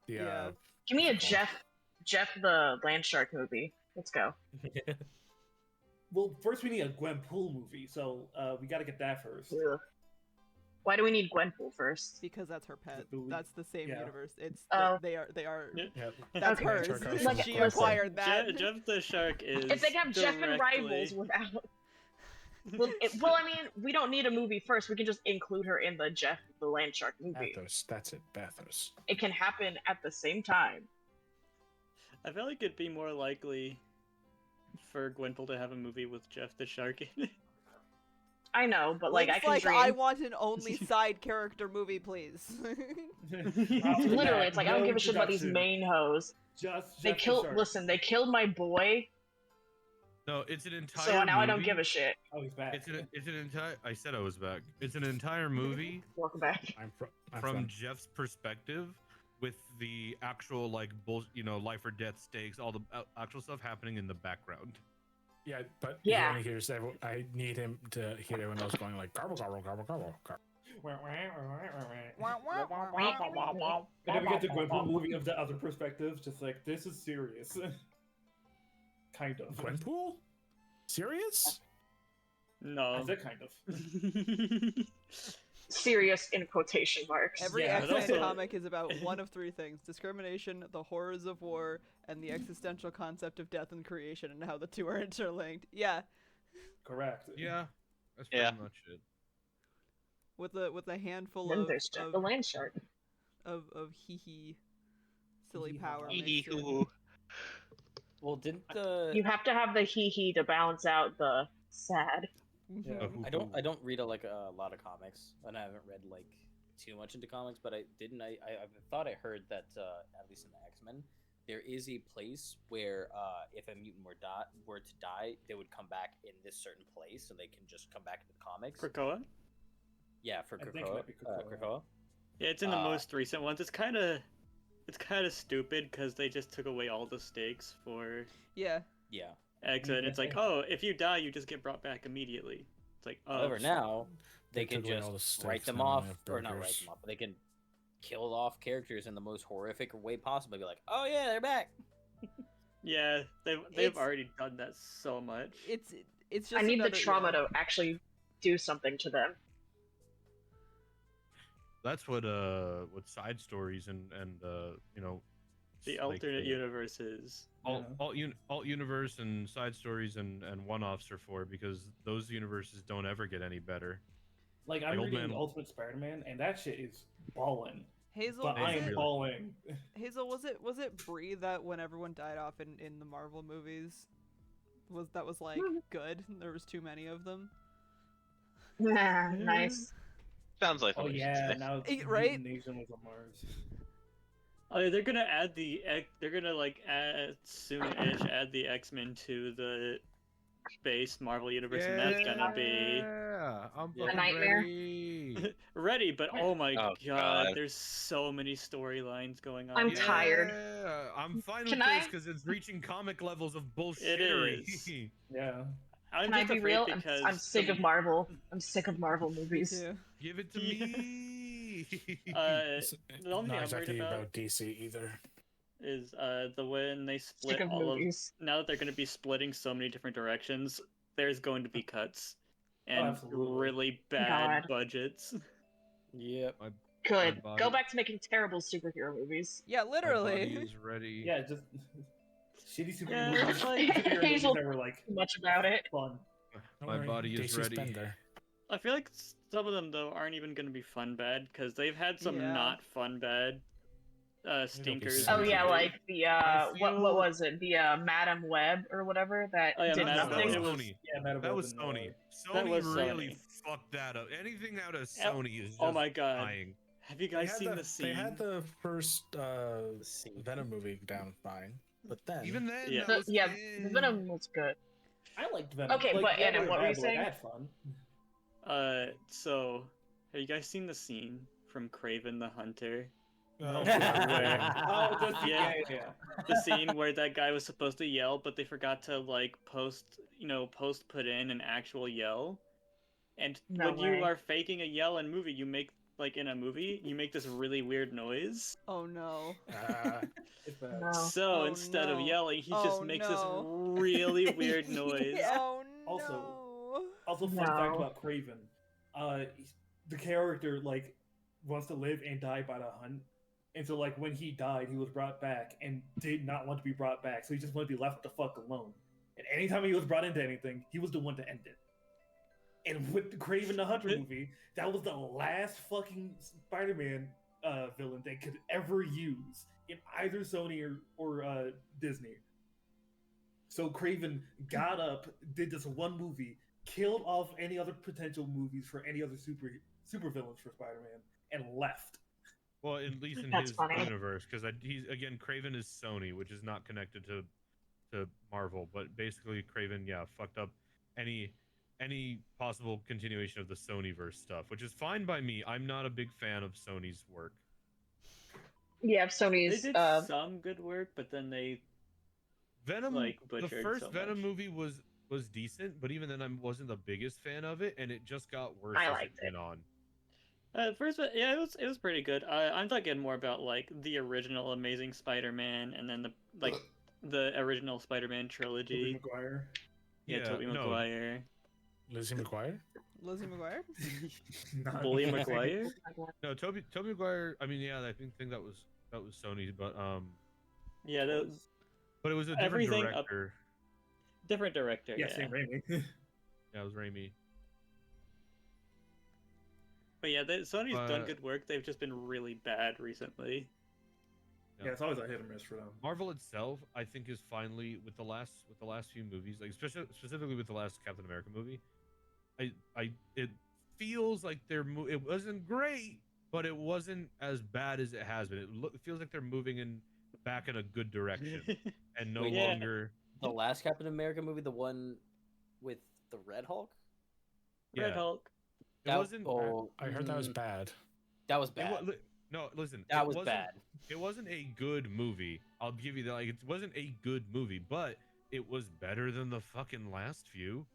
the Yeah. Give me a Jeff the Landshark movie. Let's go. Well, first we need a Gwenpool movie, so we got to get that first. Ugh. Why do we need Gwenpool first? because that's her pet. The- That's the same yeah. universe. It's Oh. they are Yeah. yeah, that's Okay. hers. Landshark Like, She listen, acquired that. Jeff the Shark is. If they can have Jeff and directly- Rivals without. Well, I mean, we don't need a movie first. We can just include her in the Jeff the Landshark movie. Bathos. That's it, Bathos. It can happen at the same time. I feel like it'd be more likely for Gwenpool to have a movie with Jeff the Shark in it. I know, but like I Link's can like, dream. I want an only side character movie, please. Literally, it's like I don't No give a shit about these introduction. main hoes. Just They Jeff the killed. Shark. Listen, they killed my boy, No, it's an entire. so now I don't movie. give a shit. Oh, he's back. It's an entire. I said I was back. It's an entire movie Welcome back. I'm from Jeff's perspective, with the actual like life or death stakes, all the actual stuff happening in the background. Yeah, but Yeah. he only hears I need him to hear everyone else going like garble garble garble garble. garble. And then we get the Gwenpool movie of the other perspective, just like this is serious. Kind of. Gwenpool? Serious? I No. said kind of. Serious in quotation marks. Every Yeah, X-Men but also- comic is about one of three things: discrimination, the horrors of war, and the existential concept of death and creation, and how the two are interlinked. Yeah, Correct. Yeah, that's Yeah. pretty much it. with a handful Then of there's Jeff the Landshark. of hee hee silly Hee-hee. power. Hee mixed in. hoo. Well, didn't the You have to have the hee hee to balance out the sad. Mhm. Yeah. I don't read a lot of comics, and I haven't read like too much into comics, but I thought I heard that at least in the X-Men, there is a place where if a mutant were to die, they would come back in this certain place, so they can just come back to the comics. Krakoa? Yeah, for I think it Krakoa. might be Krakoa. Krakoa. Yeah, it's in the Uh, most recent ones. It's kind of stupid because they just took away all the stakes for Yeah. Yeah. X-Men. It's like, oh, if you die, you just get brought back immediately. It's like, oh, However, now they They can took away all the just stakes, write them now they off, have or not write burgers. them off, but they can kill off characters in the most horrific way possible. Be like, oh yeah, they're back. yeah, they've It's- already done that so much. It's just. I need the another- trauma yeah. to actually do something to them. That's what side stories and The like, alternate universes. alt universe and side stories and one-offs are for, because those universes don't ever get any better. Like I'm Like, Old reading Man- Ultimate Spider-Man, and that shit is ballin'. Hazel, But was I am it, balling. Hazel, was it Bree that when everyone died off in the Marvel movies, was like good? There was too many of them. Nice. Sounds like Oh what you should yeah, say. now Right? Mutant Nation was on Mars. Oh, yeah, they're gonna add they're gonna like as soon-ish add the X-Men to the based Marvel universe, and that's gonna be I'm Yeah. fucking nightmare. ready. ready. But oh my Oh, god, God. there's so many storylines going on. I'm here. tired. Yeah, I'm fine Can with this I- because it's reaching comic levels of It bullshittery. is. Yeah. I'm Can I just be afraid real? because I'm sick of Marvel. I'm sick of Marvel Me movies. too. Give it to Yeah. me. It's The only thing not I'm exactly worried about about DC either. is the when they split Sick of all movies. of now that they're going to be splitting so many different directions, there's going to be cuts and absolutely. really bad God. budgets. Yep. Good. body- Go back to making terrible superhero movies. Yeah, My body literally. is ready. Yeah, just shitty super Yeah, movies. it's like- superhero movies Hazel- that were like Too much about it. fun. Don't My worry, body is DC's been ready. there. I feel like some of them though aren't even going to be fun bad because they've had some Yeah. not fun bad stinkers. Oh, Oh yeah, recently. like the what feel- was it? The Madam Web or whatever that Oh, yeah, did Madam That was Web. nothing. Sony. Yeah, Madam That Web was and, Sony. That Sony was really Sony. fucked that up. Anything out of Oh- Sony is just oh my God. dying. Have you They guys had seen the, the scene? They had the first scene. Venom movie down fine, but then Even then, Yeah. that was Yeah, eh. the Venom was good. I liked Venom. Okay, like, but yeah, Anna, they what were you bad, but, like, saying? I had fun. So have you guys seen the scene from Craven the Hunter? Oh, Where- Oh, just, Yeah. yeah. The scene where that guy was supposed to yell, but they forgot to like post put in an actual yell. And No when way. you are faking a yell in movie, you make like in a movie, you make this really weird noise. Oh no. It's bad. No. So Oh, instead of no. yelling, he Oh, just makes no. this really weird noise. Yeah. Oh no. Also, fun fact No. about Craven, the character like wants to live and die by the hunt, and so like when he died, he was brought back and did not want to be brought back, so he just wanted to be left the fuck alone. And anytime he was brought into anything, he was the one to end it. And with the Craven the Hunter movie, that was the last fucking Spider-Man villain they could ever use in either Sony or Disney. So Craven got up, did this one movie, killed off any other potential movies for any other super villains for Spider-Man, and left. Well, at least in That's his funny. universe, because he's again Craven is Sony, which is not connected to Marvel, but basically Craven, yeah, fucked up any possible continuation of the Sonyverse stuff, which is fine by me. I'm not a big fan of Sony's work. Yeah, They Sony's did some good work, but then they Venom, like the butchered first so Venom much. movie was decent, but even then I wasn't the biggest fan of it, and it just got worse I as liked it went on. First, yeah, it was pretty good. I'm talking more about like the original Amazing Spider-Man, and then the original Spider-Man Tobey trilogy. Maguire. Yeah, Tobey no, Maguire, Lizzie McGuire. Lizzie McGuire? Not Bully me. Maguire. No, Toby Maguire. I mean, yeah, I think that was Sony, but Yeah, that was but it was a different Everything up- director. different director. Yeah, Yeah, Sam Raimi. Yeah, it was Raimi. but yeah, Sony's done But- good work. They've just been really bad recently. Yeah, it's always a hit or miss for them. Marvel itself, I think, is finally with the last few movies, like specifically with the last Captain America movie. It feels like it wasn't great, but it wasn't as bad as it has been. It feels like they're moving back in a good direction and no Yeah. longer. The last Captain America movie, the one with the Red Hulk. Yeah, Red Hulk. it wasn't. I heard that was mm, bad. That was It bad. no, listen. That it was wasn't- bad. It wasn't a good movie. I'll give you that. Like, it wasn't a good movie, but it was better than the fucking last few.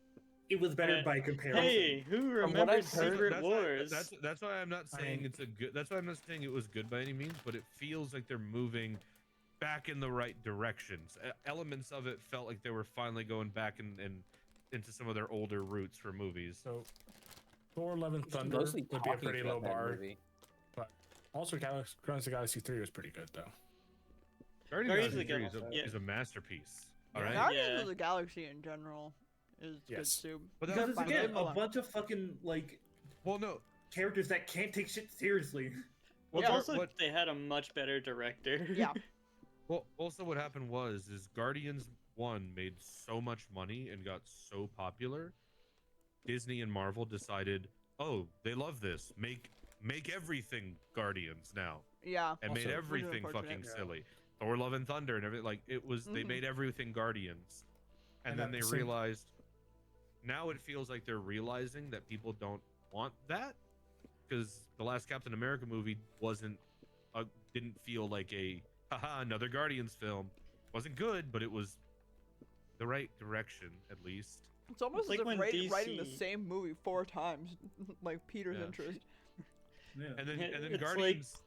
It was better by comparison. Hey, who what remembers I've heard- Secret that's Wars? That's why I'm not saying mean- it's a good. That's why I'm not saying it was good by any means. But it feels like they're moving back in the right directions. Elements of it felt like they were finally going back and into some of their older roots for movies. So, Thor: Love and Thunder Mostly would be a talking pretty about low that bar. movie. Also, Guardians of the Galaxy 3 was pretty good, though. Guardians of the Guardians Galaxy of the 3 Gal- is a masterpiece. Yeah. All right. Guardians Yeah. of the Galaxy in general is Yes. good soup. But Because it's but again that- a bunch of fucking like well, no. characters that can't take shit seriously. Well, Yeah. it's also What- they had a much better director. Yeah. Well, also what happened is Guardians 1 made so much money and got so popular. Disney and Marvel decided, oh, they love this. Make everything Guardians now, Yeah. and Also- made Which is everything unfortunate. fucking Yeah. silly. Thor: Love and Thunder and everything, like it was. They Mhm. made everything Guardians, and And then at they the same- realized, now it feels like they're realizing that people don't want that, because the last Captain America movie didn't feel like a another Guardians film. Wasn't good, but it was the right direction at least. It's almost like as if when writing the DC same movie 4 times, like Peter's Yeah. interest. Yeah. And then It's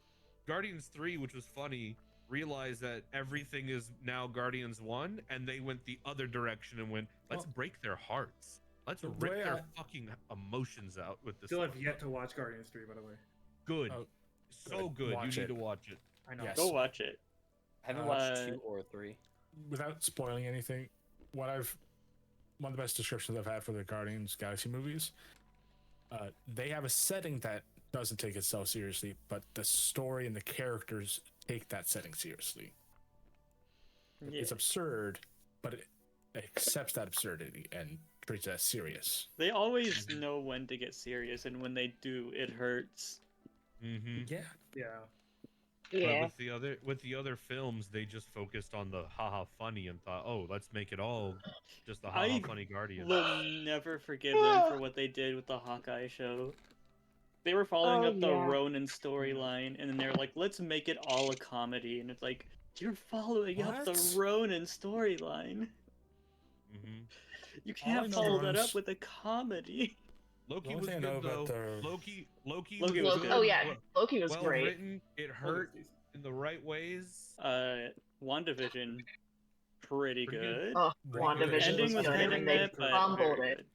Guardians 3, which was funny, realized that everything is now Guardians 1, and they went the other direction and went, let's Well, break their hearts. Let's the rip way their I- fucking emotions out with this. Still have yet to watch Guardians 3, by the way. Good. Oh, So good. watch You it. need to watch it. I know. Yes. Go watch it. I haven't watched Uh, 2 or 3. Without spoiling anything, one of the best descriptions I've had for the Guardians Galaxy movies, they have a setting that doesn't take itself seriously, but the story and the characters take that setting seriously. Yeah. It's absurd, but it accepts that absurdity and treats it as serious. They always know when to get serious, and when they do, it hurts. Mm-hmm. Yeah. Yeah. But Yeah. with the other films, they just focused on the haha funny and thought, oh, let's make it all just the haha I funny Guardians. Will never forgive them for what they did with the Hawkeye show. They were following Oh, up the yeah. Ronin storyline, and then they're like, let's make it all a comedy. And it's like, you're following up the What? Ronin storyline. Mm-hmm. You All I can't know follow that is- up with a comedy. Loki The only was thing I good know though. about the- Loki Loki was was good. good. Oh yeah, Well, Loki was well great. written. It hurt in the right ways. WandaVision, pretty Pretty good. good. Oh, Very WandaVision good. Ending was was good, kind of and they meh, but fumbled very it. good.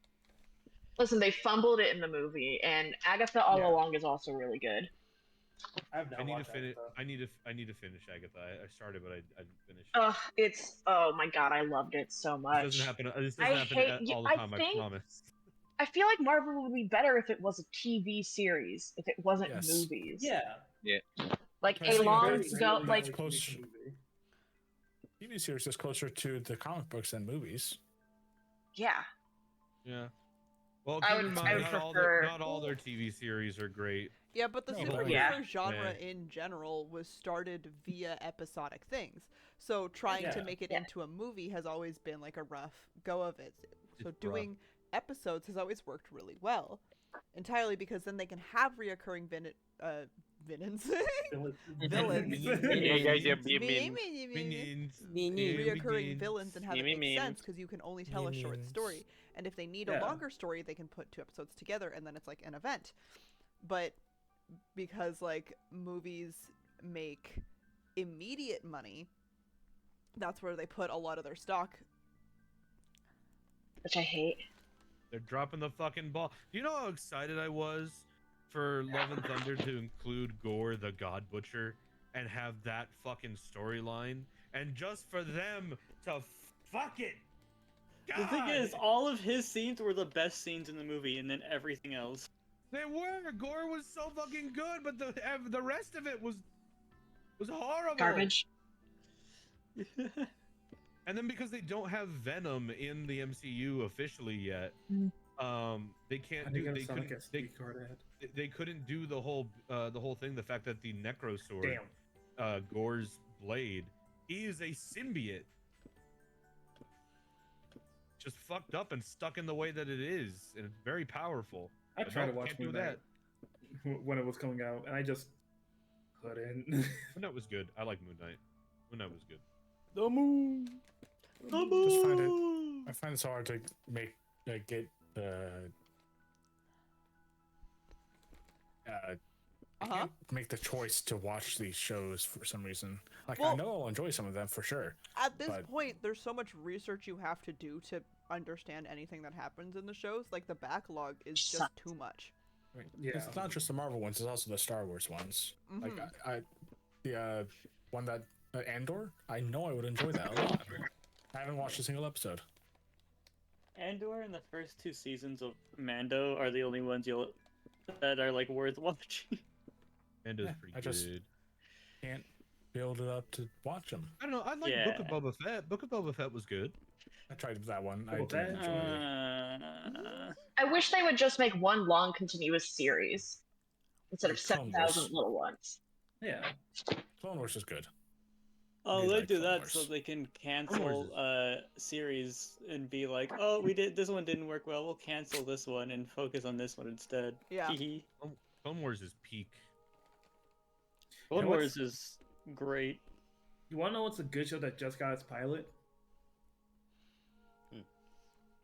Listen, they fumbled it in the movie, and Agatha all Yeah. along is also really good. I have not I need to watched finish. Agatha. I need to finish Agatha. I started, but I didn't finish. Oh my god, I loved it so This much. doesn't happen. This I doesn't happen hate you- all the I time. I think- promise. I feel like Marvel would be better if it was a TV series, if it wasn't Yes. movies. Yeah. Like I a see, long very go, rarely like it's close. TV series is closer to the comic books than movies. yeah. Yeah. Well, I keep would- in I mind, would not all prefer- not all their TV series are great. Yeah, but the No, superhero but- Yeah. genre Yeah. in general was started via episodic things. So trying to Yeah. make it Yeah. into a movie has always been like a rough go of it. So It's doing episodes has always worked really well. Entirely because then they can have reoccurring villains. Minions. Reoccurring villains and have it make Memes. sense because you can only tell a short Minions. story. And if they need a Yeah. longer story, they can put 2 episodes together and then it's like an event. But because like movies make immediate money, that's where they put a lot of their stock. Which I hate. They're dropping the fucking ball. Do you know how excited I was for Love and Thunder to include Gore the God Butcher and have that fucking storyline? And just for them to fuck it. The thing is, God! all of his scenes were the best scenes in the movie, and then everything else. They were. Gore was so fucking good, but the rest of it was horrible. Garbage. And then because they don't have Venom in the MCU officially yet, they can't do. They couldn't do the whole thing. The fact that the Necrosword, Gore's blade, he is a symbiote, just fucked up and stuck in the way that it is, and it's very powerful. I But tried to no, watch can't do Moon that. Knight when it was coming out, and I just couldn't. Moon Knight was good. I like Moon Knight. Moon Knight was good. The moon. The Just find it- moon. I find it's hard to make get I Uh-huh. can't make the choice to watch these shows for some reason. Like I Well- know I'll enjoy some of them for sure. At this But- point, there's so much research you have to do to understand anything that happens in the shows. Like the backlog is just Sucks. too much. I mean, Yeah. it's not just the Marvel ones; it's also the Star Wars ones. Like Mhm. the one that Andor. I know I would enjoy that a lot. I haven't watched a single episode. Andor and the first 2 seasons of Mando are the only ones that are like worth watching. Mando's Yeah, pretty I just- good. Can't build it up to watch them. I don't know. I like Book of Boba Fett. Book of Boba Fett was good. I tried that one. I Boba Fett? didn't enjoy it. I wish they would just make one long continuous series instead of Like Clone 7,000 Wars. little ones. Yeah. Clone Wars is good. Oh, They they like do Clone that so Wars. they can Wars cancel series and be like, oh, we did this one didn't work well. We'll cancel this one and focus on this one instead. Yeah. Hee hee. Clone Wars is peak. Clone know Wars what's- is great. You want to know what's a good show that just got its pilot?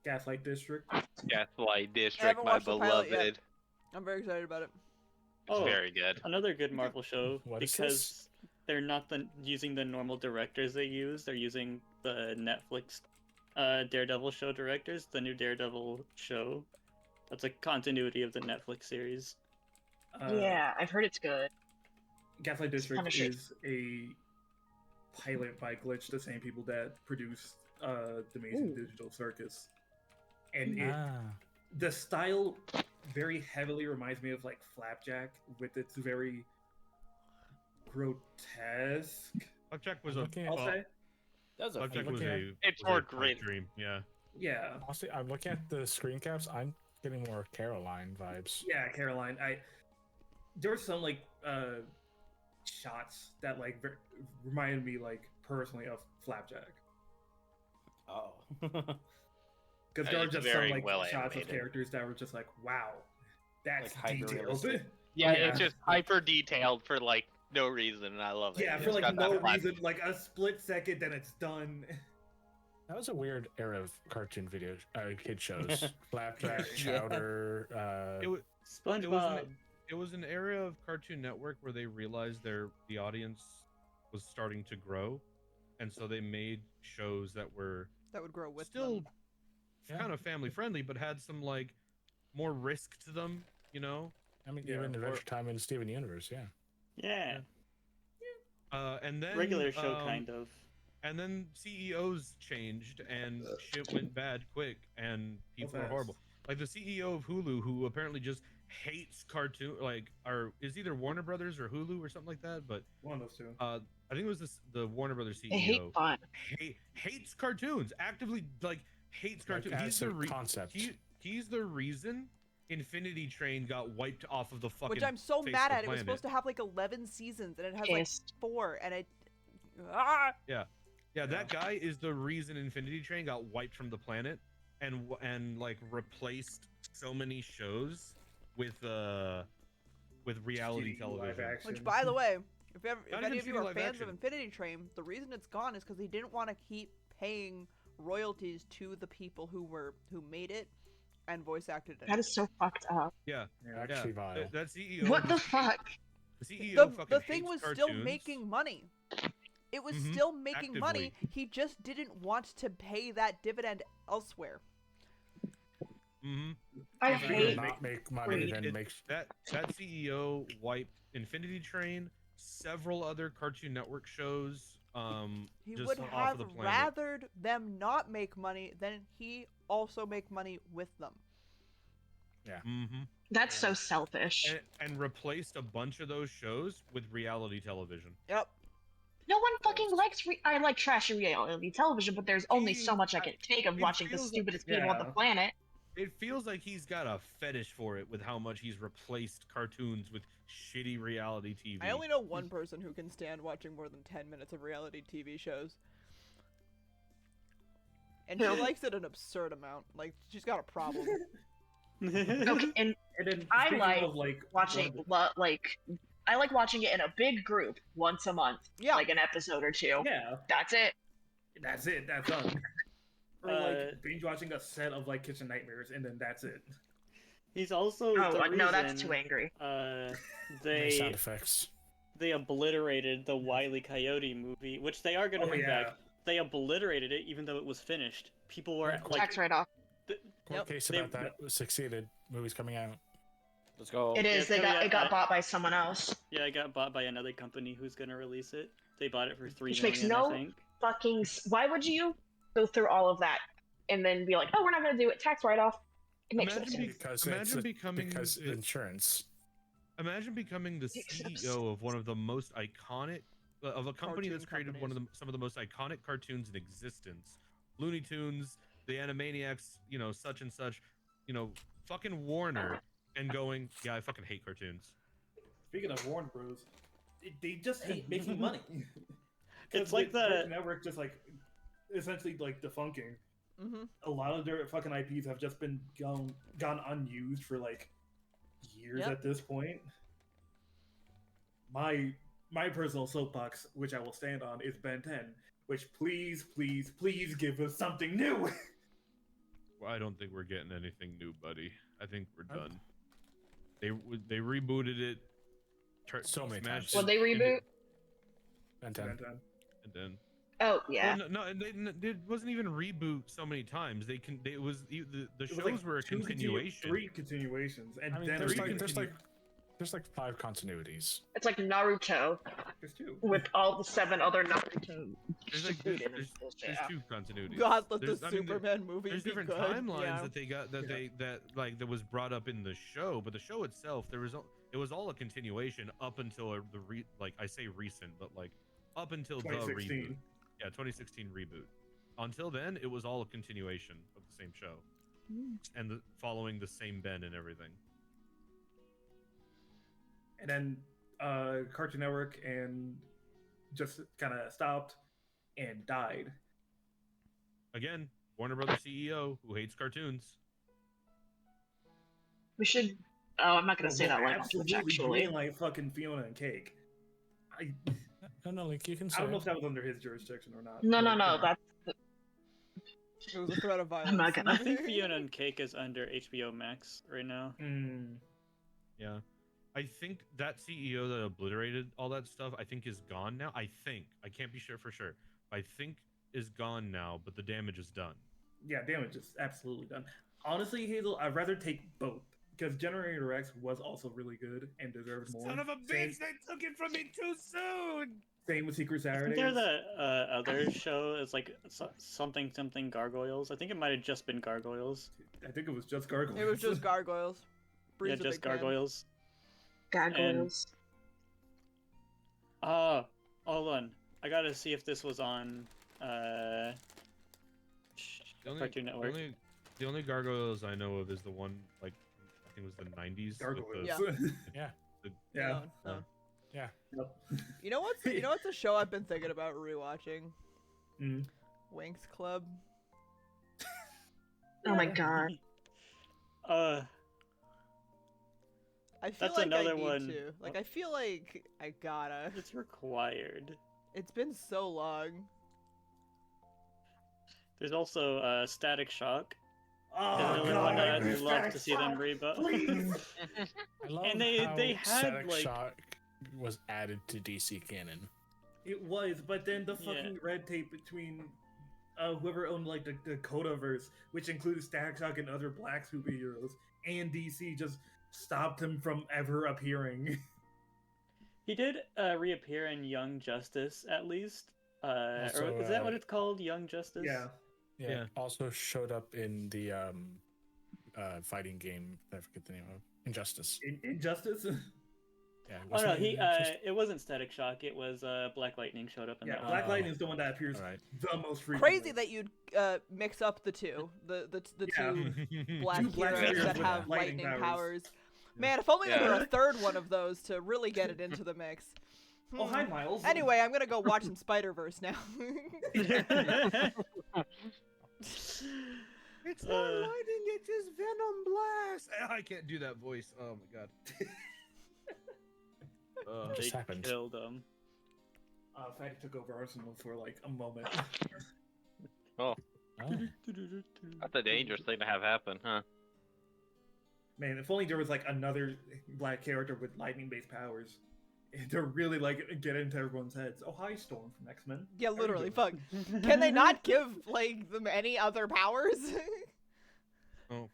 Gaslight District. Gaslight District, haven't my watched the pilot beloved. yet. I'm very excited about it. It's Oh. very good. Another good Marvel show What is because this? they're not using the normal directors they use. They're using the Netflix Daredevil show directors. The new Daredevil show. That's a continuity of the Netflix series. Yeah, I've heard it's good. Gaslight District kinda shit. is a pilot by Glitch, the same people that produced The Amazing Digital Circus. And the style very heavily reminds me of like Flapjack with its very grotesque. Flapjack was I'm a. looking at- I'll well, say. That was a Flapjack I'm was looking a. It's was more a pipe gritty. dream. Yeah. Yeah, Honestly, I'm looking at the screen caps. I'm getting more Caroline vibes. yeah, Caroline. There were some like shots that like reminded me like personally of Flapjack. Oh. Because there were It's just some very like well shots of animated. characters that were just like, wow, that's Like, detailed. hyper-realistic. Yeah, Yeah. it's just hyper detailed for like no reason, and I love it. Yeah, It's for like got no that flat- reason, like a split second, then it's done. That was a weird era of cartoon video kid shows. Flapjack, Yeah. Chowder. It was. SpongeBob. It was an era of Cartoon Network where they realized the audience was starting to grow, and so they made shows that were That would grow with still them. Yeah. kind of family friendly, but had some like more risk to them. You know, I mean, Yeah, even or- Adventure Time and Steven Universe. Yeah. Yeah. and then Regular show kind of. And then CEOs changed and shit went bad quick, and people are fast? horrible. Like the CEO of Hulu, who apparently just hates cartoon, like, or is either Warner Brothers or Hulu or something like that. But One of those two. I think it was the Warner Brothers CEO. I hate fun. Hates cartoons. Actively like hates Like, cartoons. as He's the a concept. He's the reason Infinity Train got wiped off of the fucking. Which I'm so face mad of at. the It was planet. supposed to have like 11 seasons, and it has like Pissed. 4, and it. Ah! Yeah, that guy is the reason Infinity Train got wiped from the planet, and like replaced so many shows with reality Shitty live television. action. Which, by the way, if Not any even of you shitty are live fans action. of Infinity Train, the reason it's gone is because they didn't want to keep paying royalties to the people who made it and voice acted it. That is so fucked up. Yeah, Yeah. Actually, vile. that CEO. What the just hates- fuck? The CEO The fucking thing hates was still cartoons. making money. It was Mhm, still making money. actively. He just didn't want to pay that dividend elsewhere. Mhm. I If If you you hate. not make money, It- then it- makes That CEO wiped Infinity Train, several other Cartoon Network shows. He just would off have of the planet. rathered them not make money than he also make money with them. Mm-hmm. That's so selfish. And replaced a bunch of those shows with reality television. Yep. No one fucking likes. I like trashy reality television, but there's only so See, much I can take of it watching the feels like- stupidest people on the yeah. planet. It feels like he's got a fetish for it with how much he's replaced cartoons with shitty reality TV. I only know one person who can stand watching more than 10 minutes of reality TV shows. And she Who? likes it an absurd amount. Like, she's got a problem. Okay, and And then I speaking like of, like watching one of I like watching it in a big group once a month, Yeah. like an episode or two. the- yeah, That's it. that's it. That's done. Or Uh, like binge watching a set of like Kitchen Nightmares, and then that's it. He's also Oh the no, that's reason, too angry. nice sound they effects. obliterated the Wile E. Coyote movie, which they are gonna Oh, bring yeah. back. They obliterated it even though it was finished. People were like, Tax write off. Court Yep. case They- about that succeeded. Movie's coming out. Let's go. It is. Yeah, They coming got out, it got bought by someone else. yeah, it got bought by another company who's gonna release it. They bought it for $3 Which makes million, no- I think. Fucking. Why would you go through all of that and then be like, oh, we're not gonna do it? Tax write off. It makes no Imagine sense. Because Imagine it's becoming because the- insurance. Imagine becoming the Makes no CEO of one of the most iconic of a company that's Cartoon created one of some of the most iconic cartoons in existence. Looney Tunes, the Animaniacs, such and such, fucking Warner, and going, yeah, I fucking hate cartoons. Speaking of Warner Bros, they just hate making money. 'Cause It's like with Cartoon the Network just like essentially like defunking. Mm-hmm. A lot of their fucking IPs have just been gone unused for like years Yep. at this point. My personal soapbox, which I will stand on, is Ben 10. Which please give us something new. Well, I don't think we're getting anything new, buddy. I think we're done. They rebooted it. So many smashed times. Will it, they reboot? Ben Ben 10. 10. and then Oh yeah. well, no, and it wasn't even reboot so many times. The It was shows like were a 2 continuation. 3 continuations, and I mean, then there's a like reboot. there's like 5 continuities. It's like Naruto There's 2. with all the 7 other Naruto. There's like included in there's bullshit. two continuities. God, let There's- the I mean, there- Superman movie There's be different good. timelines Yeah. that they got that was brought up in the show, but the show itself it was all a continuation up until I say recent, but like up until the 2016. reboot. Yeah, 2016 reboot. Until then, it was all a continuation of the same show, and following the same Ben and everything. And then Cartoon Network and just kind of stopped and died. Again, Warner Brothers CEO who hates cartoons. We should. Oh, I'm not gonna say that like absolutely actually. like fucking Fiona and Cake. I No, like you can say. don't know if that was under his jurisdiction or not. No, but, that's It was a threat of violence. I'm not gonna. I think Fiona and Cake is under HBO Max right now. Yeah. I think that CEO that obliterated all that stuff, I think is gone now. I can't be sure for sure. I think is gone now, but the damage is done. Yeah, damage is absolutely done. Honestly, Hazel, I'd rather take both because Generator X was also really good and deserved more. Son of a Same- bitch, they took it from me too soon. Same with Secret Isn't Saturdays. there the other show is like something Gargoyles? I think it might have just been Gargoyles. I think it was just Gargoyles. It was just gargoyles. Bree's Yeah, a just big fan. Gargoyles. Gargoyles. Hold on. I gotta see if this was on The Cartoon Network. The only gargoyles I know of is the one like I think it was the 90s. Gargoyles. Yeah. Yeah. No. Yeah. Yep. You know what's a show I've been thinking about rewatching? Mm. Winx Club. Oh my god. I feel That's like another I need one. to. Like I feel like I gotta. It's required. It's been so long. There's also Static Shock. Oh, Another God, one I I'd miss love that to see them song. reboot. Please. I love And they- how they had, Static like- Shock was added to DC canon. It was, but then the Yeah. fucking red tape between whoever owned like the Codaverse, which included Static Shock and other Black superheroes, and DC just stopped him from ever appearing. He did reappear in Young Justice, at least. Also, or is that what it's called? Young Justice? Yeah. Yeah. Also showed up in the fighting game. I forget the name of Injustice. Injustice. Yeah. Oh no, wasn't he it Injustice? it wasn't Static Shock. It was Black Lightning showed up in Yeah, that Black one. Lightning is the one that appears All right. the most frequently. Crazy that you'd mix up the two. The Yeah. two black Two black heroes heroes that with have lightning lightning powers. powers. Man, if only there were Yeah. a third one of those to really get it into the mix. Oh, hi, Hmm. Miles. Anyway, I'm gonna go watch some Spider Verse now. It's not lightning, it's just Venom Blast. I can't do that voice. Oh my god. What They just happened? killed him. Fatty took over Arsenal for like a moment. Oh. That's a dangerous thing to have happen, huh? Man, if only there was like another black character with lightning-based powers. To really like get into everyone's heads. Oh, hi, Storm from X-Men. Yeah, How you literally. doing? Fuck. Can they not give like them any other powers? Oh,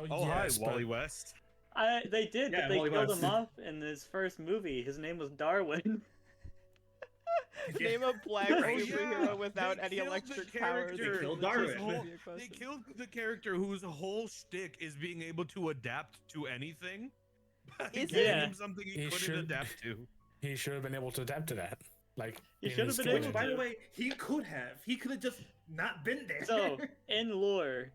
Oh, hi, yes, but- Wally West. They did, Yeah, but they Wally killed West. him off in his first movie. His name was Darwin. Name a black Oh, superhero yeah. without They any killed the electric powers. character. They killed This Darwin. is Whole- be a They question. killed the character whose whole shtick is being able to adapt to anything. Is Giving it? him something he He couldn't should- adapt to. He should have been able to adapt to that. Like He in should his have been able canon. Which, by the to. way, he could have. He could have just not been there. So, in lore,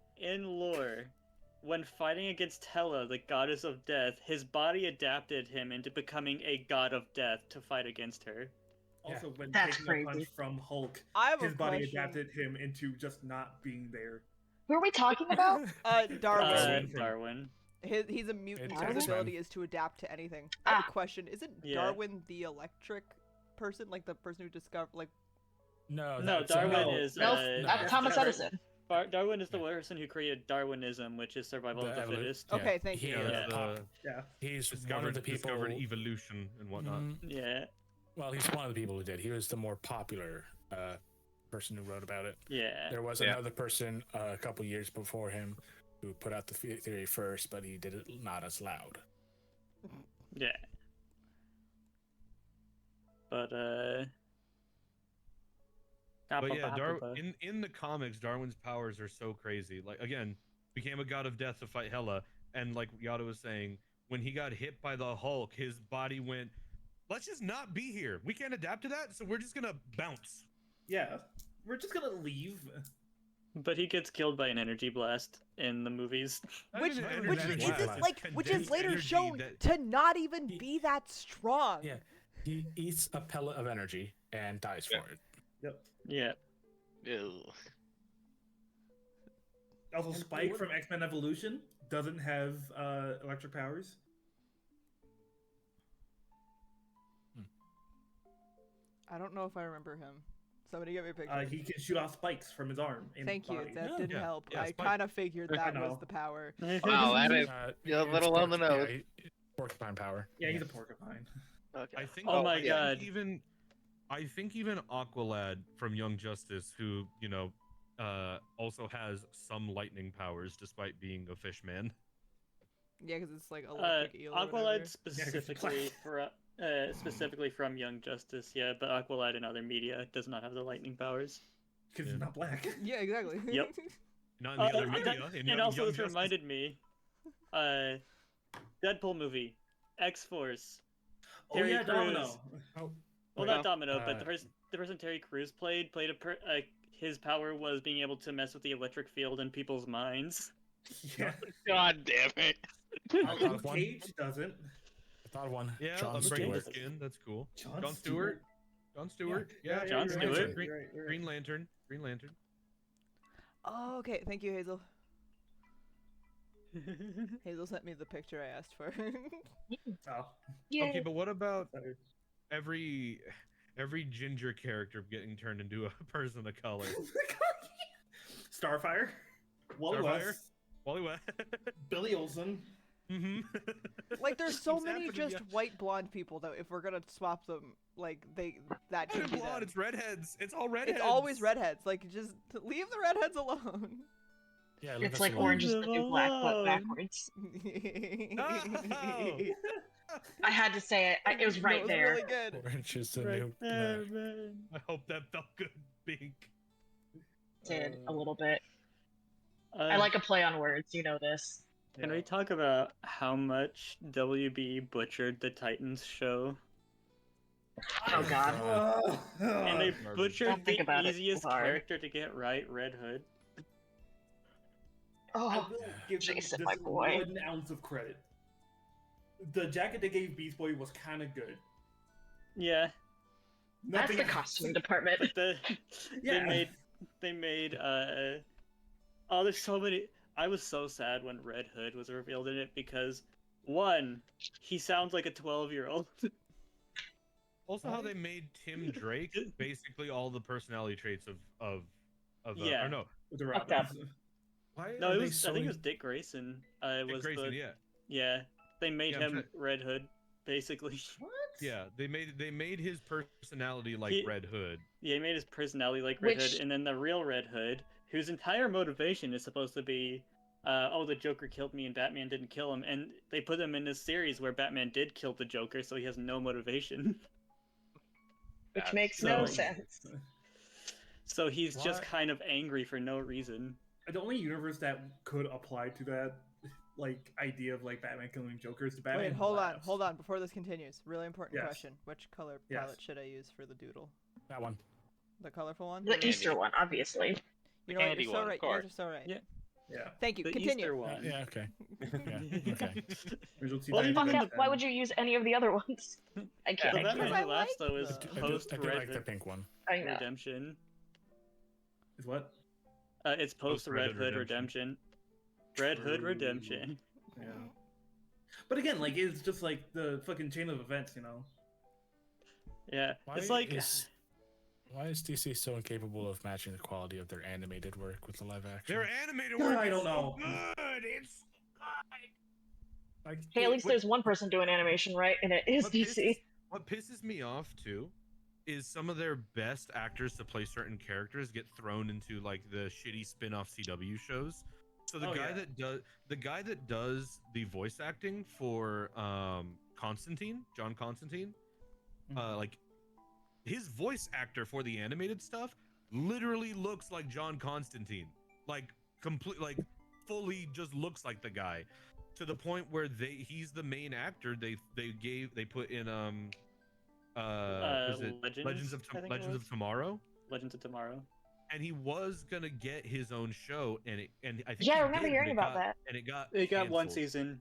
when fighting against Hela, the goddess of death, his body adapted him into becoming a god of death to fight against her. Also, when That's taking a punch crazy. from Hulk, I have his a body question. adapted him into just not being there. Who are we talking about? Darwin. Darwin. He's a mutant. It's His X-Men. ability is to adapt to anything. I have a question. Isn't Yeah. Darwin the electric person, like the person who discovered, like? No, No, that's, Darwin no. is. No, that's Thomas different. Edison. Darwin is the person who created Darwinism, which is survival of the evolu- fittest. yeah, Okay, thank you. he, Yeah, that's Yeah. he's one discovered of the people. discovered evolution and whatnot. Mhm. Yeah, Well, he's one of the people who did. He was the more popular person who wrote about it. yeah. There was Yeah. another person a couple years before him who put out the theory first, but he did it not as loud. Yeah. But yeah, in the comics, Darwin's powers are so crazy. Like again, became a god of death to fight Hela, and like Yada was saying, when he got hit by the Hulk, his body went, "Let's just not be here. We can't adapt to that, so we're just gonna bounce." Yeah. We're just gonna leave. But he gets killed by an energy blast in the movies. Which Not even which energy is blast, like it's which is condensed later energy shown that- to not even be that strong. Yeah, he eats a pellet of energy and dies Yeah. for it. Yep. Yeah. Ew. Also, And Spike what- from X-Men Evolution doesn't have electric powers. I don't know if I remember him. Somebody get me a picture. He can shoot off spikes from his arm. And Thank you. body. That Yeah. didn't Yeah, help. yeah, I Spike. kind of figured I that was know. the power. Wow, that is Yeah, a it's little on the nose. porcupine power. Yeah, he's a porcupine. okay. I think. Oh my I think God. I think even Aqualad from Young Justice, who also has some lightning powers despite being a fish man. Yeah, because it's like electric eel. or whatever. Aqualad 'cause it's specifically from Young Justice, yeah, but Aqualad in other media does not have the lightning powers. Because Yeah. he's not black. Yeah, exactly. Yep. Not in the other and media. that- in and Young also, this Justice. reminded me, Deadpool movie, X Force. Oh Terry yeah, Crews. Domino. Oh, Well, Okay. not Domino, but Uh, the person Terry Crews played his power was being able to mess with the electric field in people's minds. Yeah. God damn it. thought Luke of one. Cage doesn't. I thought of one. Yeah, John breaking the Stewart. skin. That's cool. John, John Stewart. John Stewart. Yeah, John you're right, Stewart. you're right, you're right. Green Lantern. Green Lantern. Oh, okay. Thank you, Hazel. Hazel sent me the picture I asked for. Oh. Yeah. Okay, but what about Sorry. every ginger character getting turned into a person of color? Starfire. Wally Starfire? West. Wally West. Billy Olsen. Mm-hmm. Like, there's so Keeps many happening, just yeah. white blonde people that if we're gonna swap them, like that It's could be blonde. them. It's redheads. It's all redheads. It's always redheads. Like, just leave the redheads alone. Yeah, leave It's us like alone. Orange is the New Black, but alone. backwards. Oh. I had to say it. It was right That was there. really good. Orange is the Right new. there, man. I hope that felt good, Bink. Did a little bit. Uh, I like a play on words. You know this. Can we talk about how much WB butchered the Titans show? Oh God. And they Garbage. butchered Don't think the about it easiest too hard. character to get right, Red Hood. I Oh, will give them Jason, this my boy. 1 ounce of credit. The jacket they gave Beast Boy was kind of good. Yeah, that's Nothing the else. costume department. but Yeah. they made oh, there's so many. I was so sad when Red Hood was revealed in it because one, he sounds like a 12-year-old. Also, how they made Tim Drake basically all the personality traits of Yeah. or no, With the Fucked up. Robins. Why No, are it they was. I think sewing- it was Dick Grayson. Dick Was Grayson, the yeah. yeah. They made Yeah, I'm him Red Hood, basically. What? Yeah, they made his personality like He- Red Hood. Yeah, he made his personality like Red Which- Hood, and then the real Red Hood, whose entire motivation is supposed to be, oh, the Joker killed me and Batman didn't kill him, and they put him in this series where Batman did kill the Joker, so he has no motivation. Which That's makes so- no sense. So he's just Why- kind of angry for no reason. The only universe that could apply to that, like, idea of like Batman killing Joker is the Batman. Wait, Who hold on, Laughs. hold on. Before this continues, really important Yes. question: which color Yes. palette should I use for the doodle? That one. The colorful one? The Easter one, obviously. You know what? candy You're so one, of right. You guys course. are so right. Yeah. Yeah. Thank you. The Continue. Easter one. Yeah, okay. Yeah, okay. Original Well, 2010. Fuck up. Why would you use any of the other ones? I can't. The Batman I Who Laughs though is I post do Red like the Hood pink one. I know. Redemption. Is what? It's post Red Red Hood Hood Redemption. Red Hood Redemption. Yeah. But again, like it's just like the fucking chain of events, you know. Yeah, Why it's like Why is DC so incapable of matching the quality of their animated work with the live action? Their animated God, work I is don't so know. good. It's Like, Hey, at least What- there's one person doing animation, right? And it is What DC. What pisses me off too is some of their best actors to play certain characters get thrown into like the shitty spin-off CW shows. So the Oh, guy yeah. that does the voice acting for Constantine, John Constantine, like his voice actor for the animated stuff literally looks like John Constantine. Like fully just looks like the guy. To the point where he's the main actor. They put in was it Legends, I think it Legends was. of Tomorrow, Legends of Tomorrow. and he was gonna get his own show, and I think Yeah, I he remember did, hearing but about that. and it got It got one canceled. season.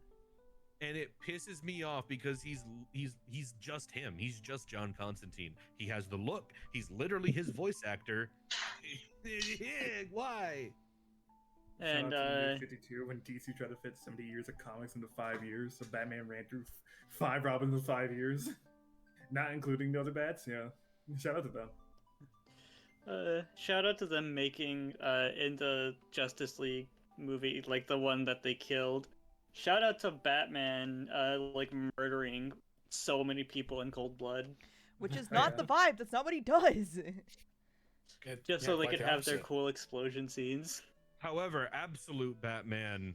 And it pisses me off because he's just him. He's just John Constantine. He has the look. He's literally his voice actor. Why? And Shout out to the New 52 when DC tried to fit 70 years of comics into 5 years, so Batman ran through 5 Robins in 5 years, not including the other bats. Yeah, shout out to them. Shout out to them making in the Justice League movie, like the one that they killed. Shout out to Batman, like murdering so many people in cold blood, Which is Oh, not yeah. the vibe. That's not what he does. just so they quite could the have their opposite. cool explosion scenes. However, absolute Batman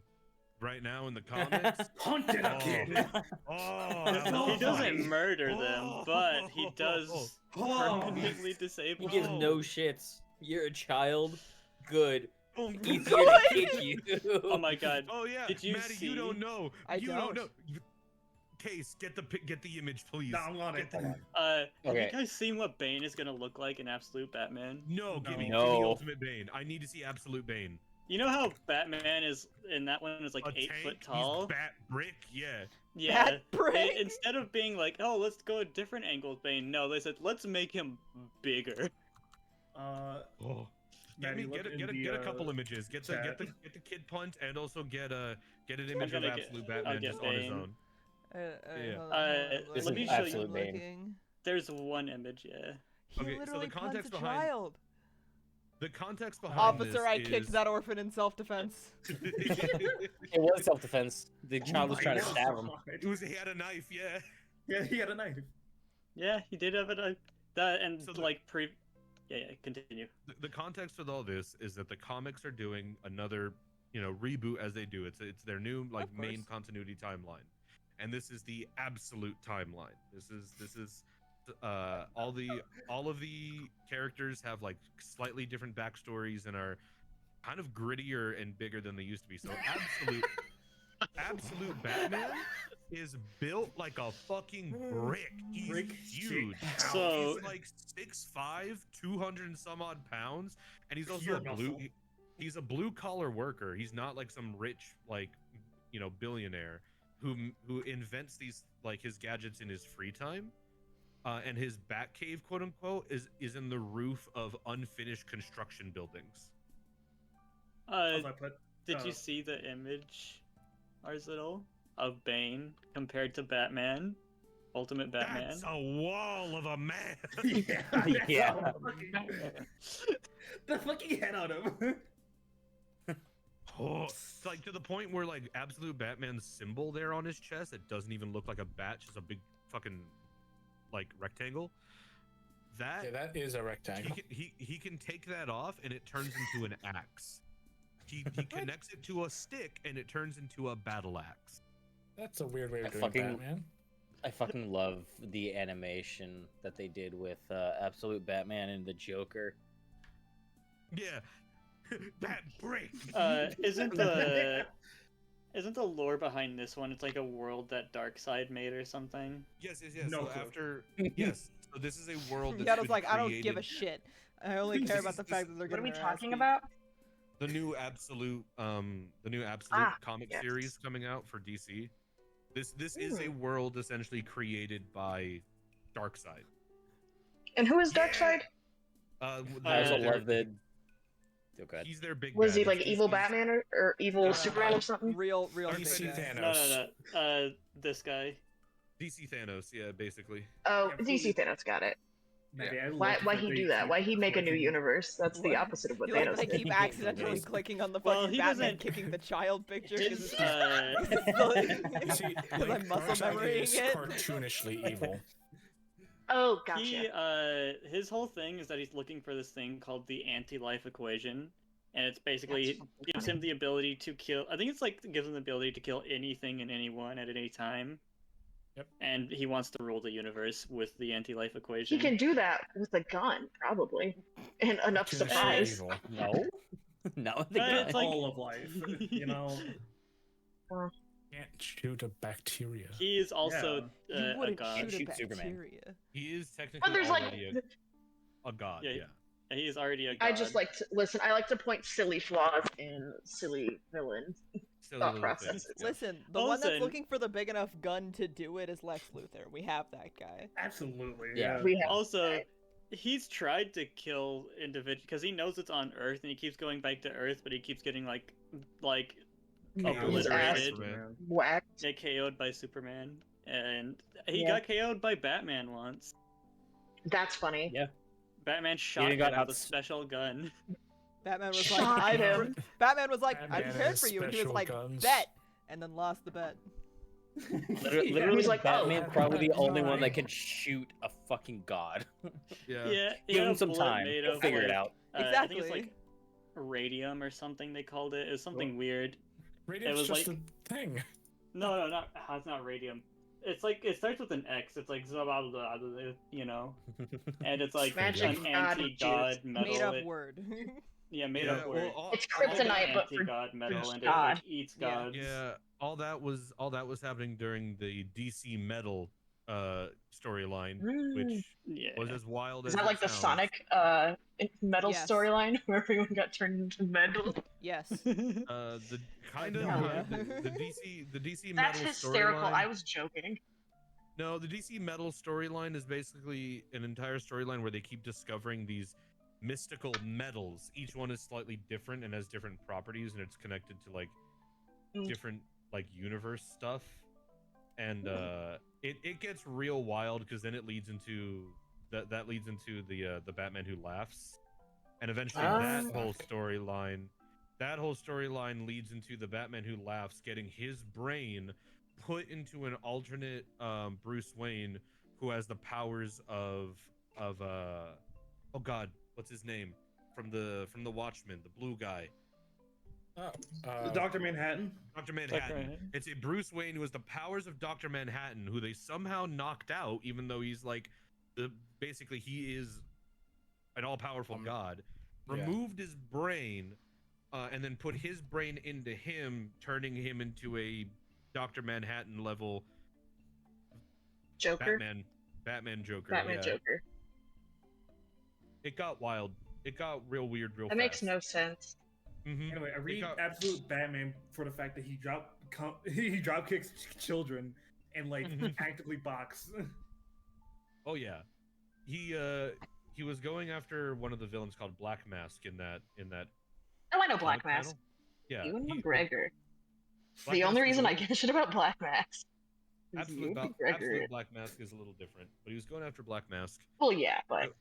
right now in the comics. Haunted a kid. Oh, He doesn't murder them, but he does Oh. permanently He disable gives them. no shits. You're a child. Good. Oh, Easier to Good. kick you. Oh my god. oh yeah, Did you Maddie, you see- don't know. I you don't. know. Case, get the image, please. No, I'm on it. Get the- Have Okay. you guys seen what Bane is gonna look like in Absolute Batman? No, give me No. Ultimate Bane. I need to see Absolute Bane. You know how Batman is in that one is like A 8 tank, foot he's tall? Bat brick, yeah. Yeah. Bat brick. Instead of being like, oh, let's go a different angle with Bane, no, they said let's make him bigger. Oh. Get Maddie, me look in get the, a couple images. Get the chat. get the kid punt and also get an image of gonna get- Absolute I'll Batman get just on his Bane. own. Hold Yeah. on, Let I'm me show you- Absolute Bane. looking. There's one image, yeah. He Okay, so the literally punts context a behind- child. The context behind Officer, I this kicked is... that orphan in self-defense. It was self-defense. The child was trying to stab him. He had a knife, yeah. Yeah, he had a knife. Yeah, he did have it. That and So Yeah, continue. The context with all this is that the comics are doing another, reboot as they do. It's their new like Of main course. continuity timeline, and this is the absolute timeline. This is all of the characters have like slightly different backstories and are kind of grittier and bigger than they used to be. So absolute Batman is built like a fucking brick. He's Brick huge. shit. So- He's like 6'5", 200 and some odd pounds, and he's also Pure a blue. muscle. He's a blue collar worker. He's not like some rich billionaire who invents these like his gadgets in his free time. And his Batcave, quote unquote, is in the roof of unfinished construction buildings. As I put, Did you see the image, Arzettel, of Bane compared to Batman? Ultimate Batman? That's a wall of a man. yeah, Yeah. the fucking head on him. Oh, it's like to the point where like absolute Batman's symbol there on his chest, it doesn't even look like a bat, just a big fucking like rectangle. That Yeah, that is a rectangle. he can take that off and it turns into an axe. He connects it to a stick and it turns into a battle axe. That's a weird way of I doing fucking- Batman. I fucking love the animation that they did with Absolute Batman and the Joker. Yeah. Bat brick. Isn't the lore behind this one? It's like a world that Darkseid made or something. Yes. No So clue. after yes, so this is a world that's Yada's been like, I don't give a created- shit. I only care about the fact that they're What are getting we their ass talking beat." about? the new absolute comic yes. series coming out for DC. This is a world essentially created by Darkseid. And who is Darkseid? I also they're- love the. Okay. He's their big. Was bad. he It's- like evil he's- Batman or evil Superman or something? Real DC big guy. Thanos. No. This guy. DC Thanos, yeah, basically. Oh, Yeah, DC Thanos got it. Maybe I Why looked why at he the do that? Why he make a new collection. universe? That's the What? opposite of what You like Thanos they did. keep accidentally clicking on the Well, fucking he Batman doesn't- kicking the child picture His, because You see, I'm like, muscle Darkseid memorying is it. cartoonishly evil. Oh, gotcha. He his whole thing is that he's looking for this thing called the anti-life equation, and it's basically gives him the ability to kill. I think it's like gives him the ability to kill anything and anyone at any time. Yep. And he wants to rule the universe with the anti-life He equation. can do that with a gun, probably, and enough Cartoonishly surprise. evil. No. No, the It's guy. like- All of life, you know. Can't shoot a bacteria. He is also you a wouldn't god. shoot a Shoot Superman. bacteria. He is technically But there's like, already a god. Yeah, Yeah. He is already a god. I just like to listen. I like to point silly flaws in silly villains. Silly Thought little process. things, yeah. Listen, the one that's Listen. looking for the big enough gun to do it is Lex Luthor. We have that guy. Absolutely. Yeah. We have Also, he's tried to kill individuals because he knows it's on Earth, and he keeps going back to Earth, but he keeps getting like His obliterated, Superman. whacked. get KO'd by Superman, and he Yeah. got KO'd by Batman once. That's funny. Yeah. Batman shot even him got with a outs- special gun. Batman was Shock like, him. Batman was like, I Batman prepared has for you, and he was special like, guns. bet, and then lost the bet. Literally, He's like, oh, Batman's probably the only one fine. that can shoot a fucking god. Yeah. Yeah, he Give had him a some bullet time. made He'll of, figure it like, out. I think Exactly. it's like radium or something they called it. It was something weird. Radium's was just like- a thing. No, it's not radium. It's like it starts with an X. It's like blah, blah, blah, blah, you know, and it's like Magic an god anti-god juice. metal. Made up it- word. Yeah, made Yeah, up word. It's All the kryptonite, but for anti-god metal, and it God. like, eats Yeah. gods. Yeah, all that was happening during the DC Metal storyline, which Yeah. was as wild Is as that it like the sounds. Sonic metal Yes. storyline where everyone got turned into metal? Yes. The kind of Hell yeah. the DC That's Metal hysterical. storyline. I was joking. No, the DC Metal storyline is basically an entire storyline where they keep discovering these mystical metals. Each one is slightly different and has different properties, and it's connected to like Mm. different like universe stuff. And it gets real wild because then it leads into that leads into the Batman Who Laughs, and eventually that whole storyline leads into the Batman Who Laughs getting his brain put into an alternate Bruce Wayne who has the powers of oh god, what's his name from the Watchmen, the blue guy, Dr. Manhattan. Dr. Manhattan. It's a Bruce Wayne who has the powers of Dr. Manhattan, who they somehow knocked out, even though he's like basically he is an all-powerful god. yeah. Removed his brain, and then put his brain into him, turning him into a Dr. Manhattan level Joker. Batman Joker. Batman yeah. Joker. It got wild. It got real weird real That fast. makes no sense. Mhm. Anyway, I It read got- absolute Batman for the fact that he drop kicks children and like actively box. Oh yeah, he was going after one of the villains called Black Mask in that Oh, I know Black comic Mask. title. Yeah, Ewan he- McGregor. Black The only Mask is reason a I little- give a shit about Black Mask is Absolute, Ewan Ba- McGregor. Absolute Black Mask is a little different, but he was going after Black Mask. Well, yeah, but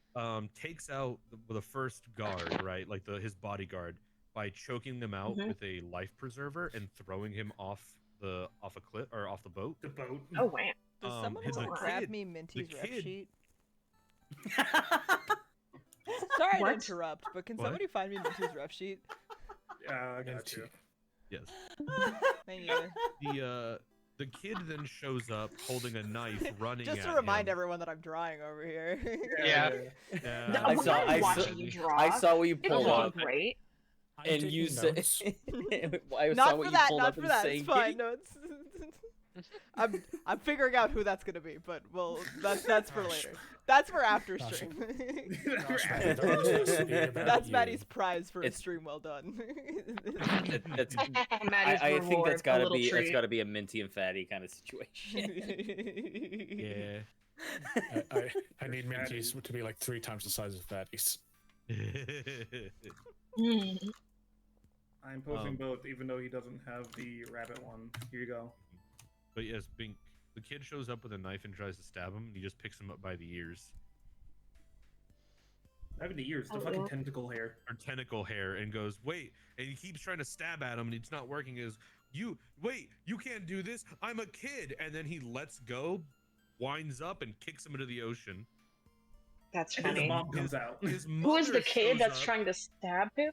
Takes out the first guard, right, like his bodyguard, by choking them out Mhm. with a life preserver and throwing him off a cliff or off the boat. The boat. oh wow. Does someone the want to grab kid- me Minty's ref kid- sheet? Sorry to What? interrupt, but can What? somebody find me Minty's ref sheet? I got you. Yes. Thank you. The kid then shows up holding a knife, running Just to at remind him. everyone that I'm drawing over here. Yeah. Yeah. No, I we're saw- not I saw- watching you draw. I saw what you You're pulled doing up, great. I'm and you taking said, notes. I saw Not what for you that, pulled not up for and that. saying, It's fine. "Kitty?" No, it's I'm figuring out who that's gonna be, but well, that's for later. That's for after Gosh. stream. Gosh, Maddie, don't let this be about That's you. Maddie's prize for a It's- stream well done. That's, Maddie's I think reward, that's a gotta little be treat. a minty and fatty kind of situation. Yeah. I need Minties to be like 3 times the size of Fatties. I'm posting Um, both, even though he doesn't have the rabbit one. Here you go. But yes, Bink, the kid shows up with a knife and tries to stab him, and he just picks him up by the ears I have the ears, the Oh, fucking yeah. tentacle hair. or tentacle hair, and goes, "Wait!" And he keeps trying to stab at him, and it's not working. Is you wait? You can't do this. I'm a kid. And then he lets go, winds up, and kicks him into the ocean. That's And then funny. his mom comes out. His Who is the mother kid shows that's up- trying to stab him?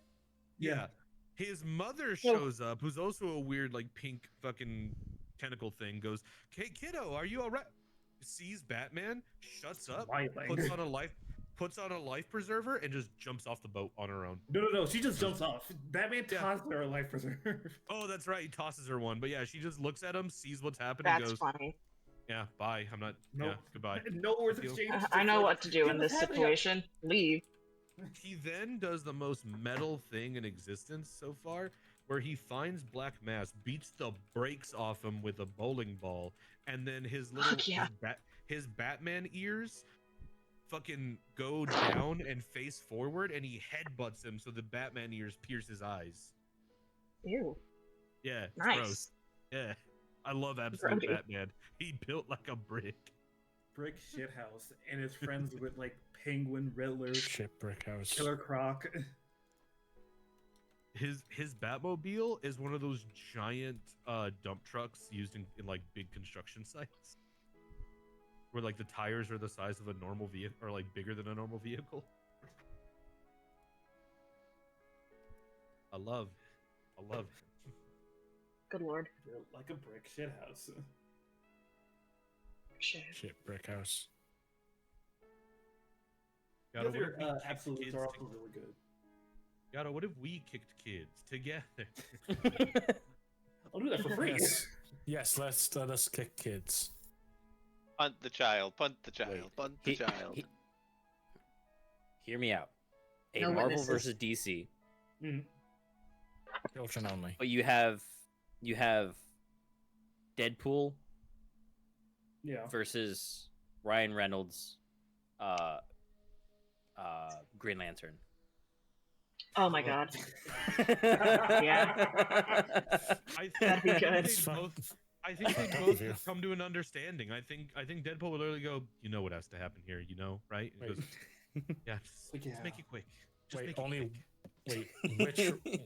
Yeah. His mother No. shows up, who's also a weird, like, pink fucking tentacle thing, goes, "Hey, kiddo, are you alright?" Sees Batman, shuts up, Wildling. puts on a life preserver, and just jumps off the boat on her own. No, she just jumps off. Batman Yeah. tosses her a life preserve. Oh, that's right, he tosses her one. But yeah, she just looks at him, sees what's happening, That's goes, funny. "Yeah, bye. I'm not, Nope. yeah, goodbye." No words Deal. exchanged. I know what to do in this What's happening? situation. Leave. He then does the most metal thing in existence so far, where he finds Black Mass, beats the brakes off him with a bowling ball, and then his little yeah. his Batman ears fucking go down and face forward, and he headbutts him so the Batman ears pierce his eyes. Ew. Yeah, it's Nice. gross. Yeah, I love Absolute Grody. Batman. He built like a brick. Brick shithouse, and is friends with like Penguin, Riddler, Shit, brick house. Killer Croc. His Batmobile is one of those giant dump trucks used in like big construction sites, where like the tires are the size of a normal vehicle, or like bigger than a normal vehicle. I love him. Good lord. Built like a brick shithouse. Shit. Shit, brick house. Yada, Those what if are, we kicked absolutes kids are to- also really good. Yada, what if we kicked kids together? I'll do that for free. Yes, yes. Let's kick kids. Punt the child. Punt the child. Wait, Punt the he- child. he- Hear me out. A No Marvel witnesses. versus DC, Children only. but you have Deadpool Yeah. versus Ryan Reynolds, Green Lantern. Oh my god. I That'd be think good. they'd both- I think they Fucked up both of you. would come to an understanding. I think Deadpool would literally go, "You know what has to happen here, you know, right?" And he Wait. goes, "Yeah, just make it quick. Just Wait, make it only quick." wait.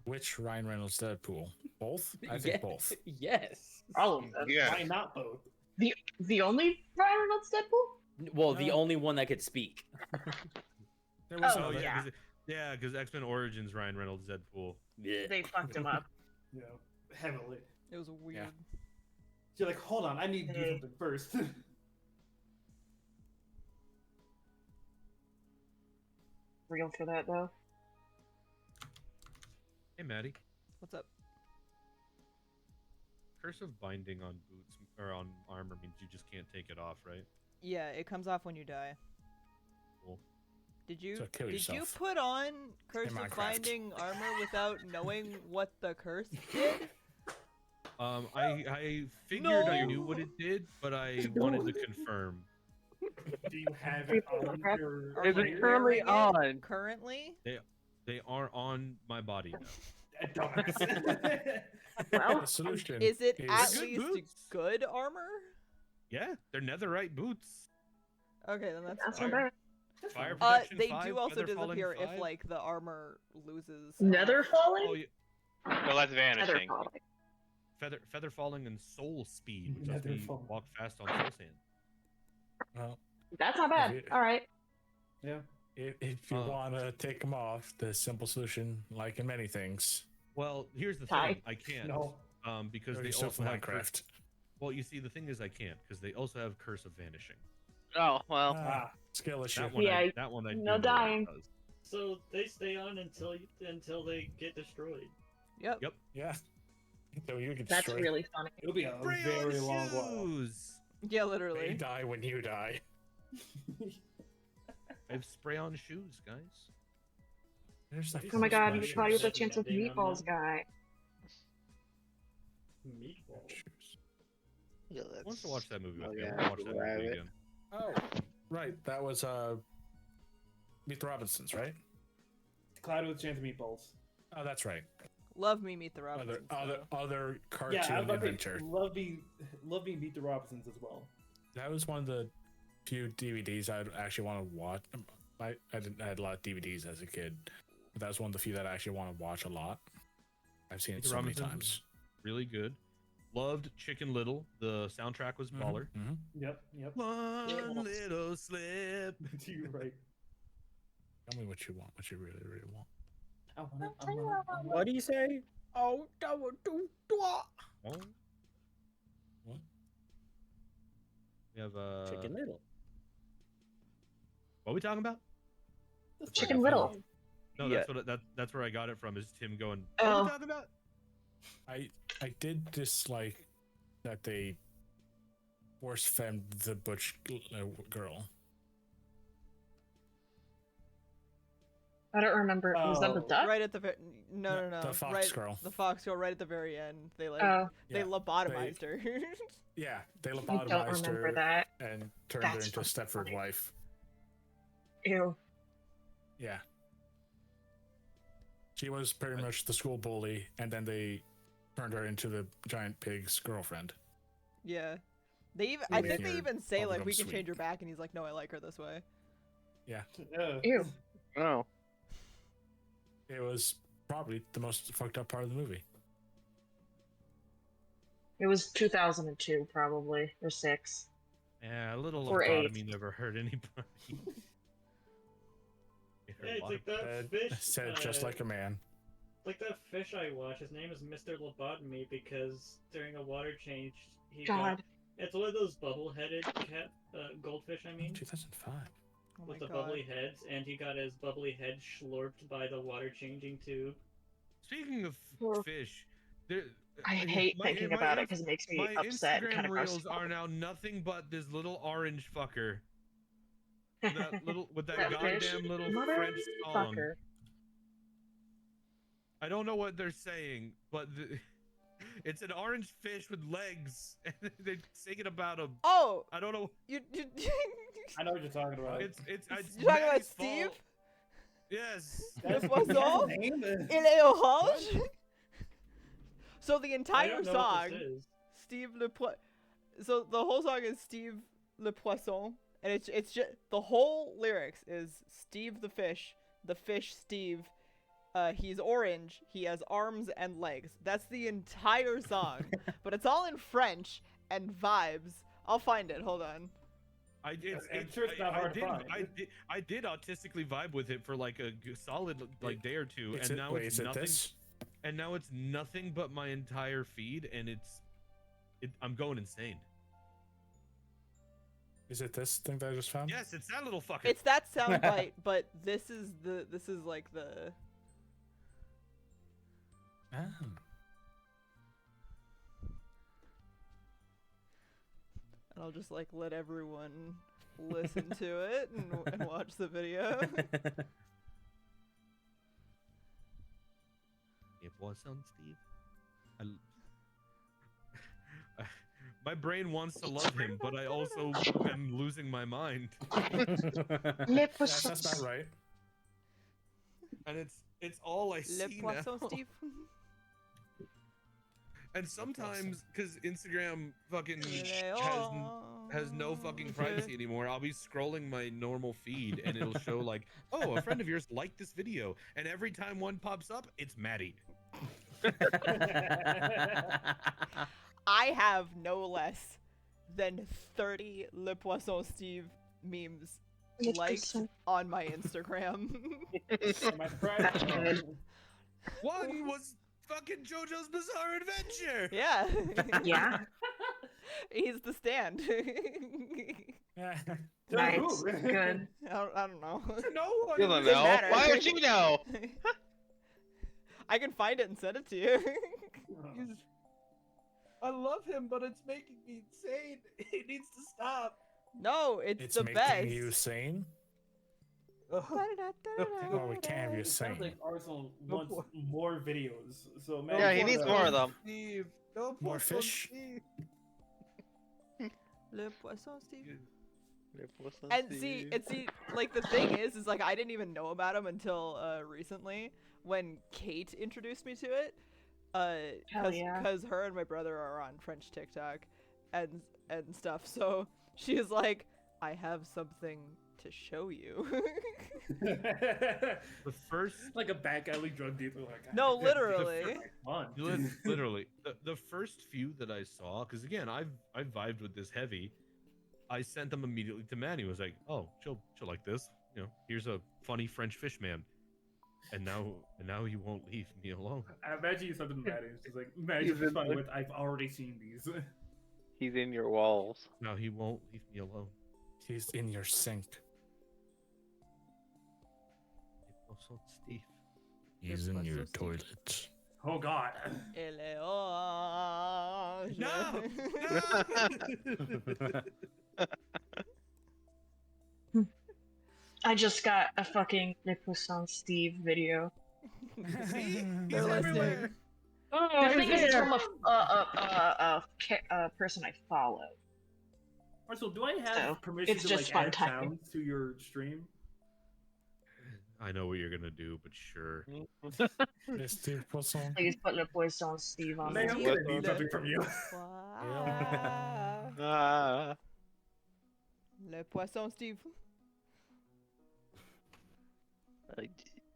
Which Ryan Reynolds Deadpool? Both? I think both. Yes. All of them. Yeah. Why not both? The only Ryan Reynolds Deadpool? Well, the No. only one that could speak. There was Oh, another. yeah. Yeah, because X-Men Origins Ryan Reynolds Deadpool. Yeah. They fucked him up. Yeah. Heavily. It was weird. You're like, hold on, I need to do Hey. something first. Real for that though. Hey, Maddie. What's up? Cursive binding on boots or on armor means you just can't take it off, right? Yeah, it comes off when you die. Cool. Did you So kill did you yourself. put on cursive Minecraft. binding armor without knowing what the curse did? I figured I No. knew what it did, but I wanted to confirm. Do you have it on your? Are Is you it currently wearing it on? Currently? They are on my body now. Dumbass. Well, The solution Is it at Good least boots. good armor? Yeah, they're netherite boots. Okay, then that's that's fine. not bad. Fire protection They 5, do also feather falling disappear if 5. like the armor loses. Nether falling? Oh, yeah. Well, that's Nether vanishing. falling. Feather falling and soul speed, which lets Nether me falling. walk fast on soul sand. well, That's not bad. it- All right. Yeah. if you Uh. want to take them off, the simple solution, like in many things, Well, here's the Ty? thing. I can't. No. Because throw they yourself also in have Minecraft. Well, you see, the thing is, I can't because they also have Curse of Vanishing. Oh well. Ah, skill issue. That one, Yeah, that one I do no know what it dying. does. So they stay on until they get destroyed. Yep. Yep. Yeah. So you can That's straight- really funny. It'll be a Spray on very long while. shoes. Yeah, They literally. die when you die. I have spray on shoes, guys. There's the Oh Oh my first god, one. you thought you had the Shoes. chance with Landing on Meatballs them. guy. Meatball. Yeah, I want to watch that movie with Oh, you. I yeah, want to watch that grab movie it. again. Oh, right. That was Meet the Robinsons, right? Cloud with chance of Meatballs. Oh, that's right. Love me, Meet the Other Robinsons. other cartoon Yeah, I was about to adventure. say, love being Meet the Robinsons as well. That was one of the few DVDs I'd actually want to watch. I had a lot of DVDs as a kid, but that was one of the few that I actually want to watch a lot. I've seen it The so many Robinsons times. Really good. Loved Chicken Little. The soundtrack was baller. Mhm. Yep. One little slip. You're right. Tell me what you want, what you really, really want. I want it. What do you say? Oh, Oh. What? We have Chicken Little. What are we talking about? Chicken Little. No, Yeah. that's where I got it from. Is Tim going? Oh. What are we talking about? I did dislike that they force femmed the butch girl. I don't remember. Was that the Oh. duck? Right at the very no, The fox right, girl. The fox girl right at the very end. They like Oh, they Yeah, lobotomized her. Yeah, they I don't lobotomized remember her that. and turned That's her into fucking Stepford funny. wife. Ew. Yeah. She was pretty much the school bully, and then they turned her into the giant pig's girlfriend. Yeah. They even I With think they your even say like bubblegum we can sweet. change her back and he's like, no, I like her this way. Ew. Oh. It was probably the most fucked up part of the movie. It was 2002 probably or 6. Yeah, a little Or lobotomy never hurt anybody. It hurt Yeah, a it's lot like of- that fish. Said just like a man. Like that fish I watch. His name is Mr. Lobotomy because during a water change, he God. got. It's one of those bubble-headed goldfish. I mean, 2005. Oh my with the god. bubbly heads, and he got his bubbly head schlorped by the water changing tube. Speaking of Well, fish, there, I hate thinking about it because it makes me my upset and Instagram kind of reels gross. are now nothing but this little orange fucker. That little with that That fish? goddamn little French song. Motherfucker. I don't know what they're saying, but it's an orange fish with legs, and they're singing about him. Oh, I don't know. you I know what you're talking about. It's you're talking about Maddie's Steve? fault. Yes. That's Le Poisson? his name? Il est orange? So the I entire don't know song, what this is. Steve Le Poisson. So the whole song is Steve Le Poisson, and it's just the whole lyrics is Steve the fish Steve. He's orange. He has arms and legs. That's the entire song, but it's all in French and vibes. I'll find it. Hold on. I'm sure it's not hard to find. I did autistically vibe with it for like a solid like day or two, Is and it, now wait, it's is it nothing. this? And now it's nothing but my entire feed, and I'm going insane. Is it this thing that I just found? Yes, it's that little fucker. It's that soundbite, but this is like the. Ah. And I'll just like let everyone listen to it and watch the video. It was on Steve. My brain wants to love him, but I also am losing my mind. Le That's Poisson. about right. And it's all I Le see Poisson, now. Steve. And sometimes, because Instagram fucking Il est has no fucking orange. privacy anymore, I'll be scrolling my normal feed and it'll show like, oh, a friend of yours liked this video, and every time one pops up, it's Maddie. I have no less than 30 Le Poisson Steve memes Le liked Poisson. on my Instagram. Am I surprised? That's good. One was fucking JoJo's Bizarre Adventure. Yeah. Yeah. He's the stand. Nice. Good. I don't know. No one. You don't Doesn't know. matter. Why would you know? I can find it and send it to you. I love him, but it's making me insane. It needs to stop. No, it's the making best. you sane. Ugh. Well, we can't have you It sounds sane. like Arsenal No wants more. more videos. So No Yeah, he imagine needs that. more of them. Steve. No More poison fish? Steve. Le Poisson Steve. And see, like the thing is like I didn't even know about him until recently when Kate introduced me to it. Hell yeah. Because her and my brother are on French TikTok, and stuff. So she was like, "I have something to show you." The first, like a back alley drug dealer. Like, No, "God, this is literally. perfect fun." literally, the first few that I saw, because again, I've vibed with this heavy. I sent them immediately to Manny. Was like, oh, she'll like this. You know, here's a funny French fish man. And now he won't leave me alone. I imagine you something bad. It's just like, imagine responding with, I've already seen these. He's in your walls. Now he won't leave me alone. He's in your sink. Also, Steve. He's in your toilet. Oh God. Eleange. I just got a fucking Le Poisson Steve video. They're listening. The thing is, it's from a person I follow. Also, do I have So, permission it's to just like fun add timing. sounds to your stream? I know what you're gonna do, but sure. Yes, Steve Poisson. Please put Le Poisson Steve on Like, there. I'm gonna need something from you. Ah. Le Poisson Steve.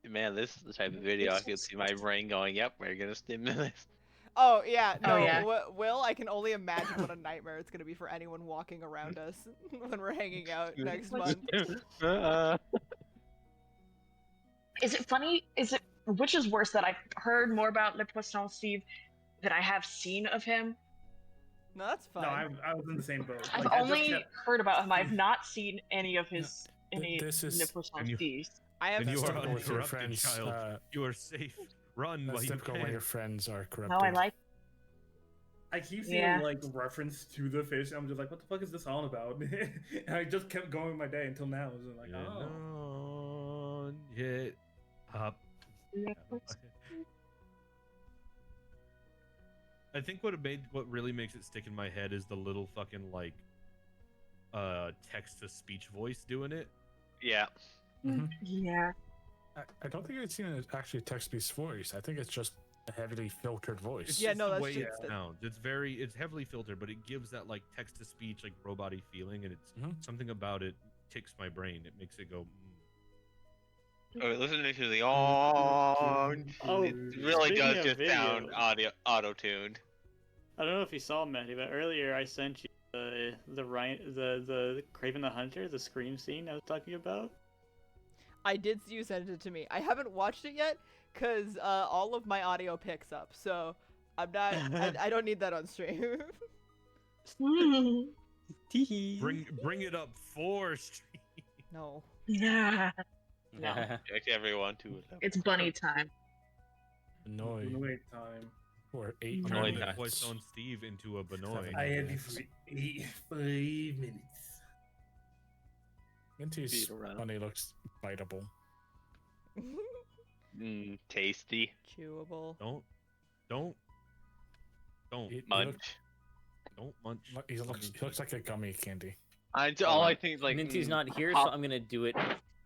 Man, this is the type of video I can see my brain going, yep, we're gonna stimulate. Oh yeah, no, Oh, yeah. Will, I can only imagine what a nightmare it's gonna be for anyone walking around us when we're hanging out next month. Is it funny? Which is worse, that I've heard more about Le Poisson Steve than I have seen of him? No, that's fine. No, I was in the same boat. I've Like, I just only kept- heard about him. I've not seen any of his This is- Le Poisson and you- Steves. I have And you That's are typical with your uninterrupted, friends. child. You are safe. Run while That's you typical when can. your friends are corrupted. No, I like. I keep seeing Yeah. like reference to the fish. I'm just like, what the fuck is this all about? And I just kept going with my day until now. I was like, oh. Hit up. Le Yeah, Poisson- okay. I think what really makes it stick in my head is the little fucking like text to speech voice doing it. Yeah. Yeah. I don't think I've seen it actually text-based voice. I think it's just a heavily filtered voice. It's Yeah, just no, the that's way true. it sounds. It's heavily filtered, but it gives that like text to speech, like robot-y feeling, and it's Mhm. something about it ticks my brain. It makes it go. Oh, listening to the orange. Oh, It really speaking does of just sound videos. auto-tuned. I don't know if you saw Matty, but earlier I sent you the Craven the Hunter, the scream scene I was talking about. I did see you send it to me. I haven't watched it yet because all of my audio picks up, so I'm not. I don't need that on stream. Bring it up for stream. No. Yeah. Direct everyone to it. It's bunny time. Annoy Wait time. for 8 Annoy Turn minutes. the voice on Steve into a Benoy. I had you for 5 minutes. Minty's Beat around. funny looks biteable. Tasty. Chewable. Don't He Munch. don't munch. he looks like a gummy candy. All I think is like Minty's not here, so I'm gonna do it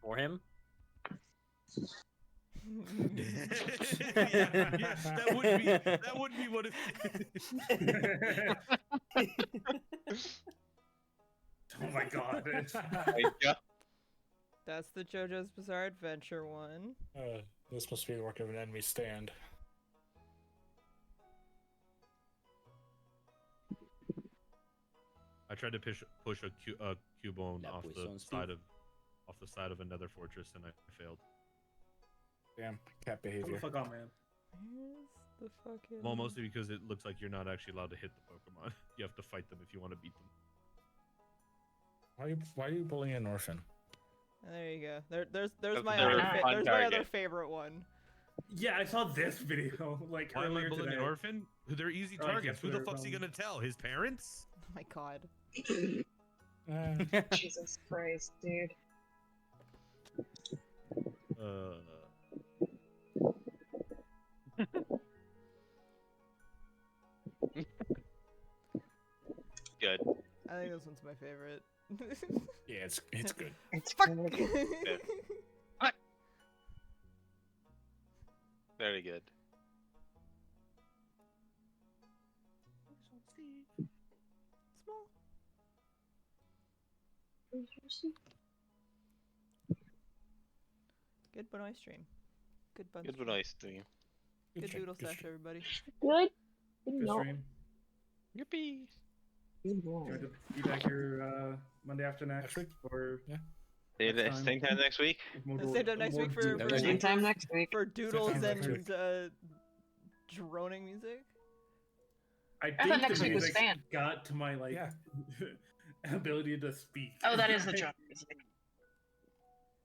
for him. Yeah, that would be what it Oh my god. That's the JoJo's Bizarre Adventure one. This must be the work of an enemy stand. I tried to push a Cubone That off voice the on Steve. side of another fortress, and I failed. Damn, cat What the behavior. fuck on, man? Where's the fucking? Well, mostly because it looks like you're not actually allowed to hit the Pokemon. You have to fight them if you want to beat them. Why are you bullying an orphan? There you go. There's That's my their other fun there's my other target. favorite one. Yeah, I saw this video like Why am I earlier bullying today. an orphan? They're easy Oh, I targets. guess Who the we're fuck's he wrong. gonna tell? His parents? Oh my god. Jesus Christ, dude. Good. I think this one's my favorite. Yeah, it's good. It's Fuck. good. Very good. Small. Good Benoist stream. Good bun. Good stream. nice stream. Good stream, doodle good sesh, stream. everybody. Good. Good No. stream. Yippee. Good You boy. want to be back here Monday after next week? or Same time. time next week. Same time next week for Next Same week. time next week. for doodles time next and week. droning music. I thought think next the week was music fan. got to my like Yeah. ability to speak. Oh, that is the joke.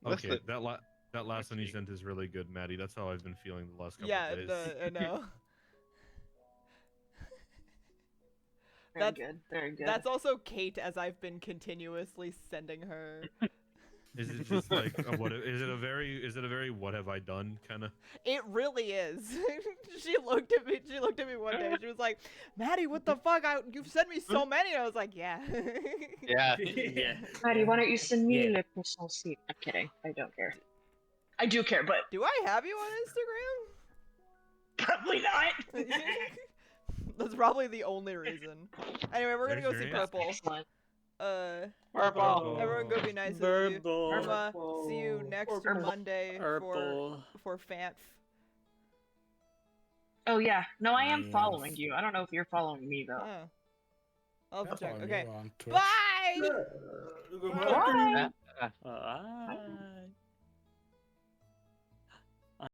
What's Okay, the- that last one you week? sent is really good, Maddie. That's how I've been feeling the last couple Yeah, of days. I know. Very That's- good. Very good. That's also Kate, as I've been continuously sending her. Is it just like a what? Is it a very what have I done kind of? It really is. She looked at me. She looked at me one day. She was like, "Maddie, what the fuck? You've sent me so many." And I was like, "Yeah." Yeah. Yeah. Maddie, why don't you send me Yeah. le personal seat? I'm kidding. I don't care. I do care, but Do I have you on Instagram? probably not. That's probably the only reason. Anyway, we're gonna go There's see your answer. Purple. Excellent. Purple. Everyone go be nice. to you. Purple. Irma, see you next Purple. Monday Purple. for Fanf. Oh yeah. No, I am Yes. following you. I don't know if you're following me though. Oh. I'll Yeah, check. follow me Okay. on Twitch. Bye. Bye. Ah.